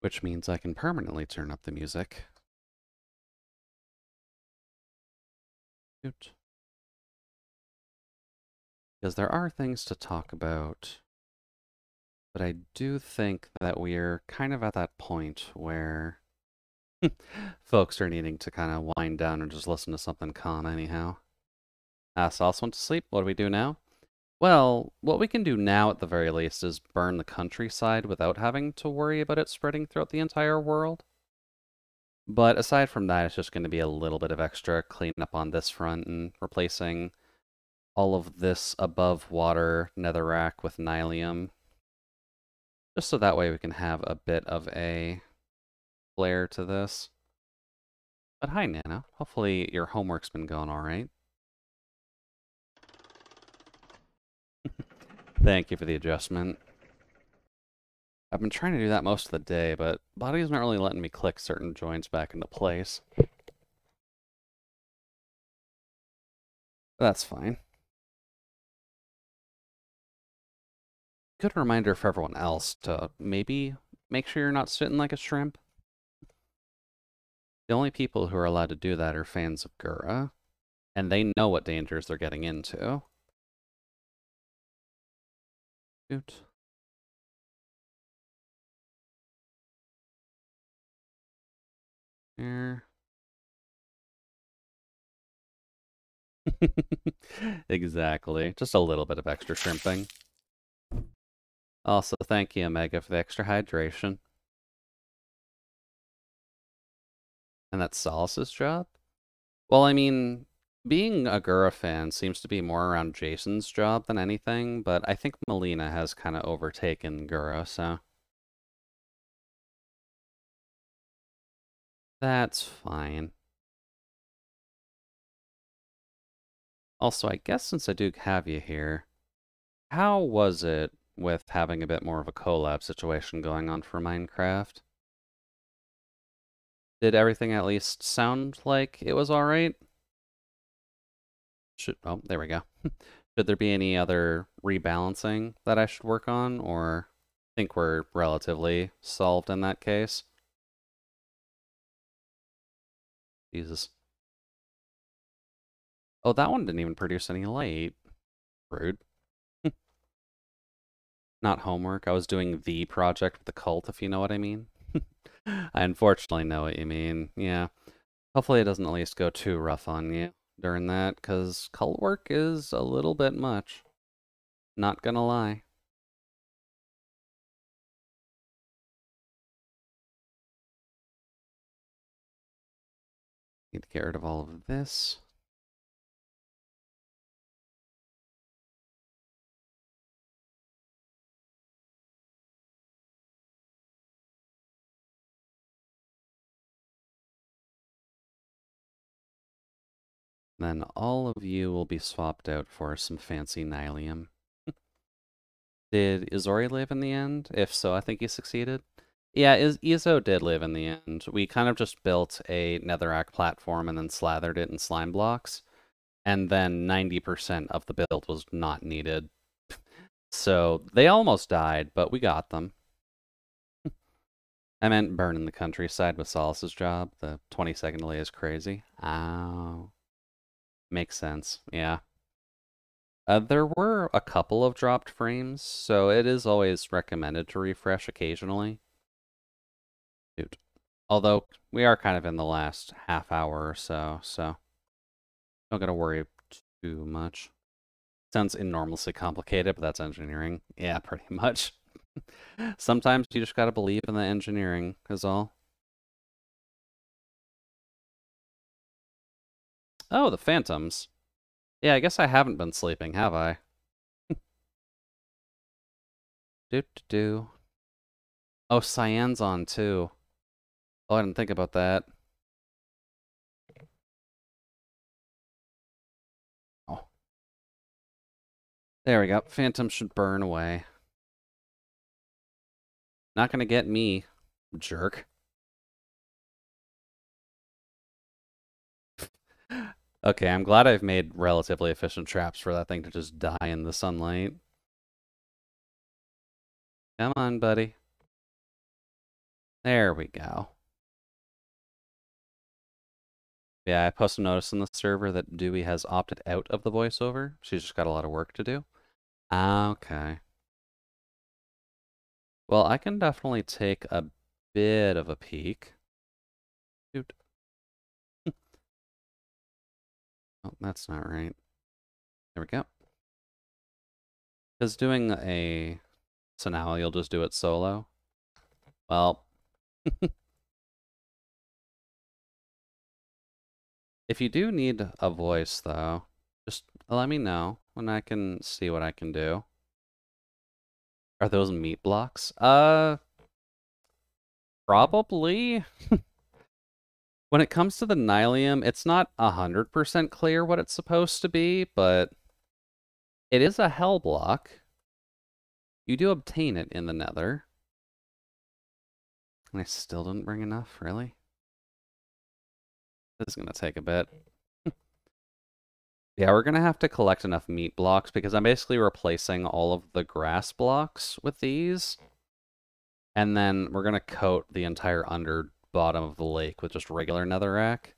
Which means I can permanently turn up the music. Oops. Because there are things to talk about. But I do think that we're kind of at that point where folks are needing to kind of wind down and just listen to something calm anyhow. Sauce went to sleep. What do we do now? Well, what we can do now at the very least is burn the countryside without having to worry about it spreading throughout the entire world. But aside from that, it's just going to be a little bit of extra cleanup on this front and replacing all of this above water netherrack with nylium. Just so that way we can have a bit of a flair to this. But hi, Nana. Hopefully your homework's been going all right. Thank you for the adjustment. I've been trying to do that most of the day, but body's not really letting me click certain joints back into place. That's fine. Good reminder for everyone else to maybe make sure you're not sitting like a shrimp. The only people who are allowed to do that are fans of Gura, and they know what dangers they're getting into. Shoot. Here. Exactly. Just a little bit of extra shrimping. Also, thank you, Omega, for the extra hydration. And that's Solace's job? Well, I mean, being a Gura fan seems to be more around Jason's job than anything, but I think Melina has kind of overtaken Gura, so... That's fine. Also, I guess since I do have you here, how was it with having a bit more of a collab situation going on for Minecraft? Did everything at least sound like it was alright? Oh, there we go. Should there be any other rebalancing that I should work on, or think we're relatively solved in that case? Jesus. Oh, that one didn't even produce any light. Rude. Not homework. I was doing the project with the cult, if you know what I mean. I unfortunately know what you mean. Yeah. Hopefully it doesn't at least go too rough on you during that, because cult work is a little bit much. Not gonna lie. Need to get rid of all of this. Then all of you will be swapped out for some fancy Nylium. Did Izori live in the end? If so, I think he succeeded. Yeah, Izo did live in the end. We kind of just built a netherrack platform and then slathered it in slime blocks. And then 90% of the build was not needed. So they almost died, but we got them. I meant burning the countryside with Solace's job. The 20-second delay is crazy. Oh. Makes sense, yeah. There were a couple of dropped frames, so it is always recommended to refresh occasionally. Dude. Although, we are kind of in the last half hour or so, so don't gotta worry too much. Sounds enormously complicated, but that's engineering. Yeah, pretty much. Sometimes you just gotta believe in the engineering, is all. Oh, the phantoms. Yeah, I guess I haven't been sleeping, have I? Do. Oh, Cyan's on too. Oh, I didn't think about that. Oh. There we go. Phantom should burn away. Not gonna get me, jerk. Okay, I'm glad I've made relatively efficient traps for that thing to just die in the sunlight. Come on, buddy. There we go. Yeah, I posted a notice in the server that Dewey has opted out of the voiceover. She's just got a lot of work to do. Okay. Well, I can definitely take a bit of a peek. Dude. Oh, that's not right. There we go. Because doing a... So now you'll just do it solo? Well... If you do need a voice, though, just let me know, and I can see what I can do. Are those meat blocks? Probably. When it comes to the Nylium, it's not 100% clear what it's supposed to be, but it is a hell block. You do obtain it in the nether. And I still didn't bring enough, really? This is gonna take a bit. Yeah, we're gonna have to collect enough meat blocks because I'm basically replacing all of the grass blocks with these. And then we're gonna coat the entire under bottom of the lake with just regular netherrack.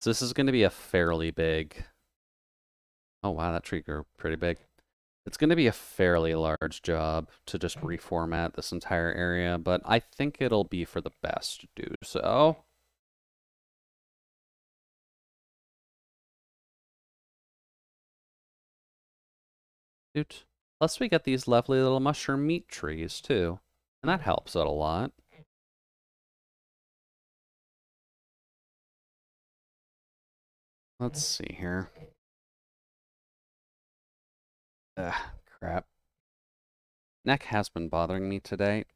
So this is gonna be a fairly big... Oh wow, that tree grew pretty big. It's gonna be a fairly large job to just reformat this entire area, but I think it'll be for the best to do so. Dude. Plus we get these lovely little mushroom meat trees too, and that helps out a lot. Let's see here. Ugh, crap. Neck has been bothering me today.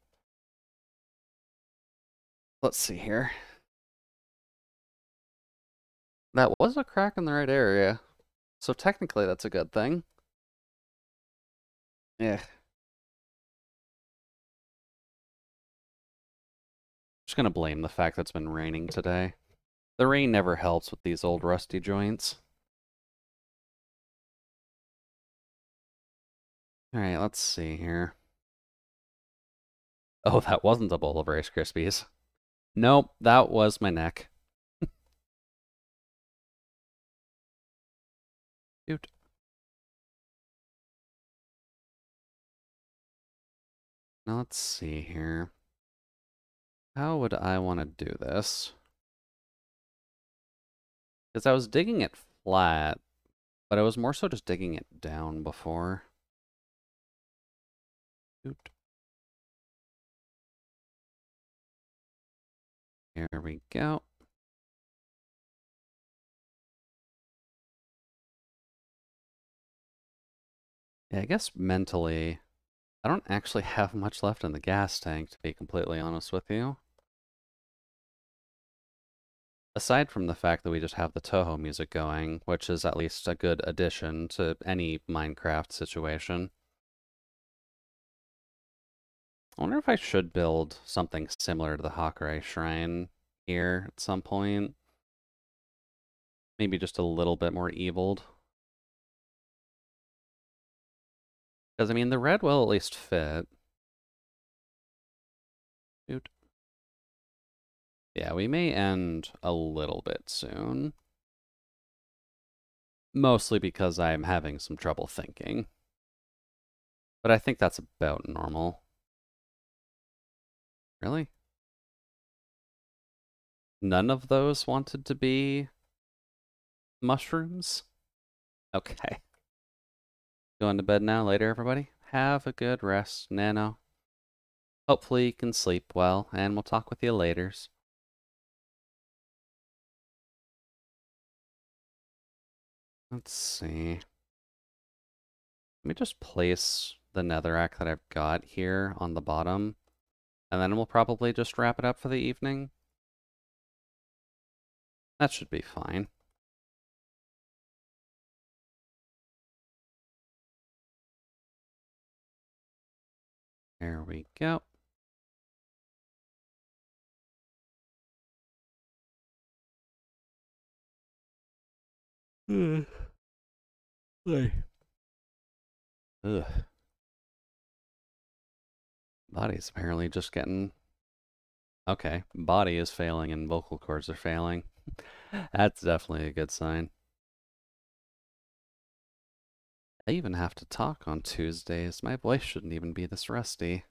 Let's see here. That was a crack in the right area, so technically that's a good thing. Yeah. Just gonna blame the fact that it's been raining today. The rain never helps with these old rusty joints. Alright, let's see here. Oh, that wasn't a bowl of Rice Krispies. Nope, that was my neck. Dude. Now let's see here. How would I want to do this? Because I was digging it flat, but I was more so just digging it down before. Dude. Here we go. Yeah, I guess mentally, I don't actually have much left in the gas tank, to be completely honest with you. Aside from the fact that we just have the Toho music going, which is at least a good addition to any Minecraft situation. I wonder if I should build something similar to the Hakurai Shrine here at some point. Maybe just a little bit more eviled. Because, I mean, the red will at least fit. Dude. Yeah, we may end a little bit soon. Mostly because I'm having some trouble thinking. But I think that's about normal. Really? None of those wanted to be mushrooms? Okay. Going to bed now, later, everybody. Have a good rest, Nano. Hopefully you can sleep well, and we'll talk with you laters. Let's see. Let me just place the netherrack that I've got here on the bottom, and then we'll probably just wrap it up for the evening. That should be fine. There we go. Ugh. Body's apparently just getting... Okay, body is failing and vocal cords are failing. That's definitely a good sign. I even have to talk on Tuesdays. My voice shouldn't even be this rusty.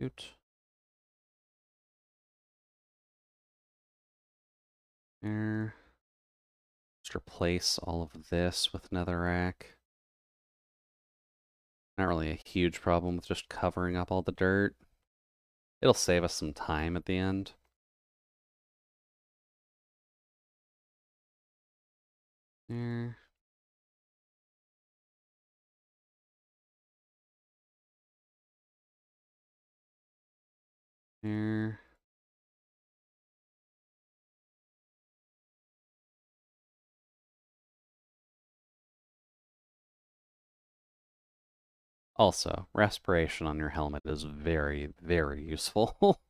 Shoot. There. Just replace all of this with netherrack. Not really a huge problem with just covering up all the dirt. It'll save us some time at the end. There. There. Also, respiration on your helmet is very, very useful.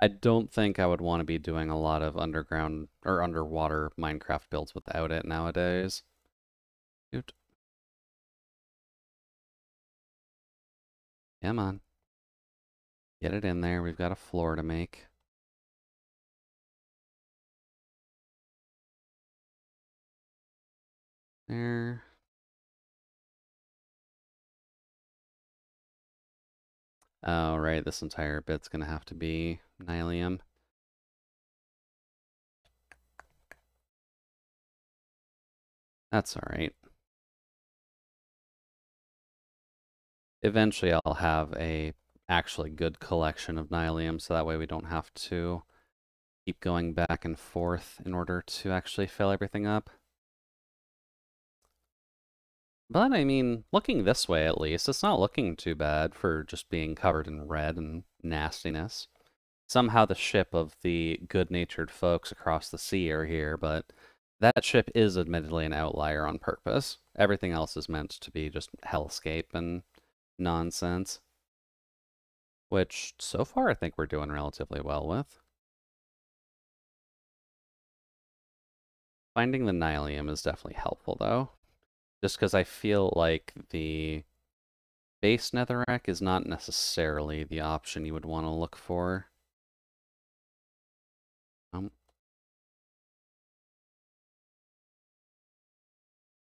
I don't think I would want to be doing a lot of underground or underwater Minecraft builds without it nowadays. Shoot. Come on. Get it in there. We've got a floor to make. There. Oh, right. This entire bit's gonna have to be Nylium. That's alright. Eventually I'll have a actually good collection of Nylium, so that way we don't have to keep going back and forth in order to actually fill everything up. But I mean, looking this way at least, it's not looking too bad for just being covered in red and nastiness. Somehow the ship of the good-natured folks across the sea are here, but that ship is admittedly an outlier on purpose. Everything else is meant to be just hellscape and nonsense, which so far I think we're doing relatively well with. Finding the Nylium is definitely helpful, though, just because I feel like the base netherrack is not necessarily the option you would want to look for.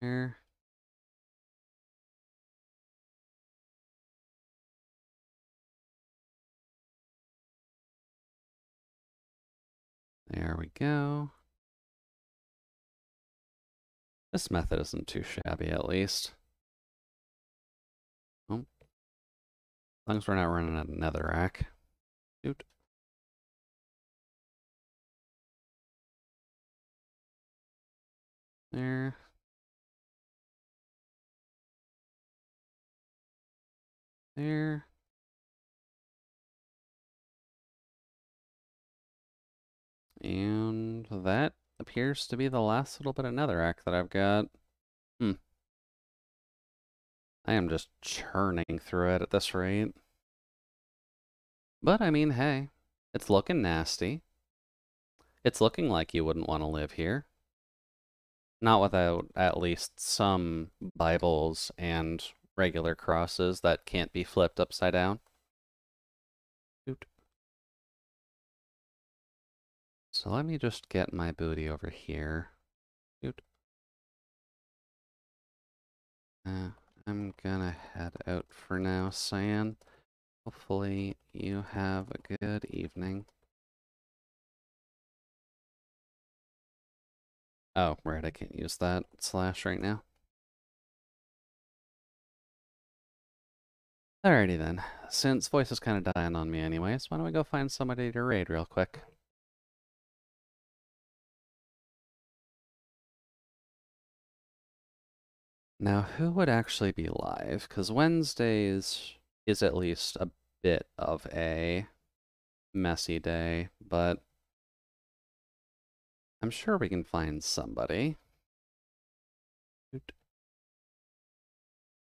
Here. There we go. This method isn't too shabby, at least. Oh. As long as we're not running a netherrack. Shoot. There. There. And that appears to be the last little bit of netherrack that I've got. I am just churning through it at this rate. But I mean, hey, it's looking nasty. It's looking like you wouldn't want to live here. Not without at least some Bibles and regular crosses that can't be flipped upside down. Shoot. So let me just get my booty over here. Shoot. I'm gonna head out for now, Cyan. Hopefully you have a good evening. Oh, right, I can't use that slash right now. Alrighty then. Since voice is kind of dying on me anyways, why don't we go find somebody to raid real quick? Now, who would actually be live? Because Wednesdays is at least a bit of a messy day, but I'm sure we can find somebody.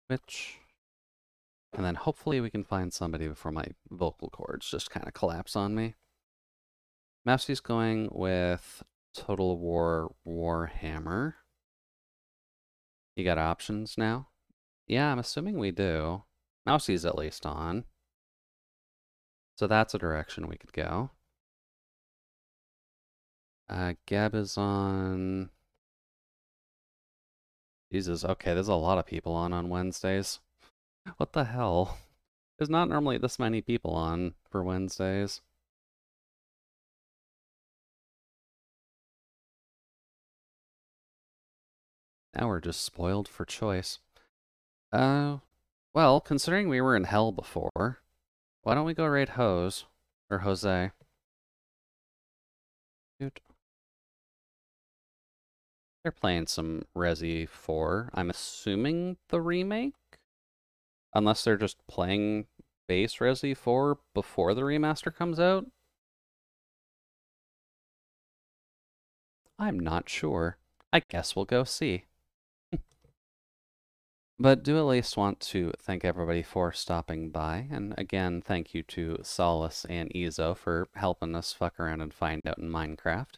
Which... And then hopefully we can find somebody before my vocal cords just kind of collapse on me. Mousy's going with Total War Warhammer. You got options now? Yeah, I'm assuming we do. Mousy's at least on. So that's a direction we could go. Gab is on... Jesus, okay, there's a lot of people on Wednesdays. What the hell? There's not normally this many people on for Wednesdays. Now we're just spoiled for choice. Well, considering we were in hell before, why don't we go raid Hose? Or Jose? Dude. They're playing some Resi 4. I'm assuming the remake? Unless they're just playing base Resi 4 before the remaster comes out? I'm not sure. I guess we'll go see. But do at least want to thank everybody for stopping by. And again, thank you to Solace and Ezo for helping us fuck around and find out in Minecraft.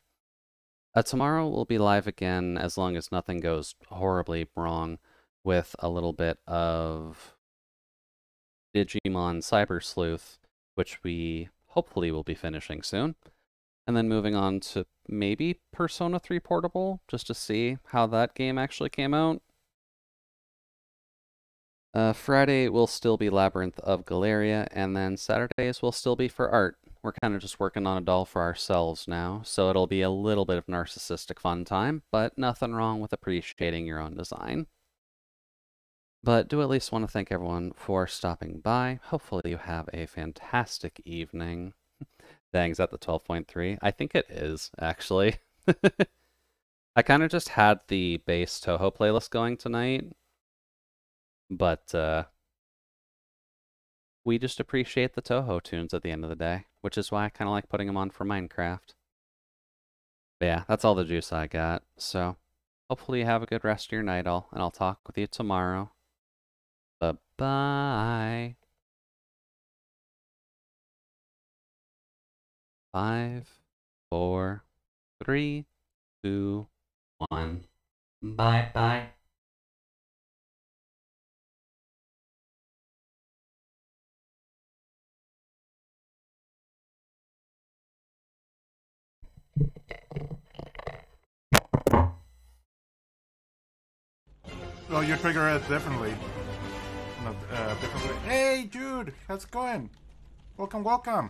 Tomorrow we'll be live again as long as nothing goes horribly wrong with a little bit of Digimon Cyber Sleuth, which we hopefully will be finishing soon. And then moving on to maybe Persona 3 Portable, just to see how that game actually came out. Friday will still be Labyrinth of Galeria, and then Saturdays will still be for art. We're kind of just working on a doll for ourselves now, so it'll be a little bit of narcissistic fun time, but nothing wrong with appreciating your own design. But do at least want to thank everyone for stopping by. Hopefully you have a fantastic evening. Dang, is that the 12.3? I think it is, actually. I kind of just had the base Toho playlist going tonight, but we just appreciate the Toho tunes at the end of the day, which is why I kind of like putting them on for Minecraft. But yeah, that's all the juice I got. So hopefully you have a good rest of your night all, and I'll talk with you tomorrow. Bye-bye. 5, 4, 3, 2, 1. Bye-bye. Well, you trigger it differently. Not differently. Hey, Jude, how's it going? Welcome, welcome.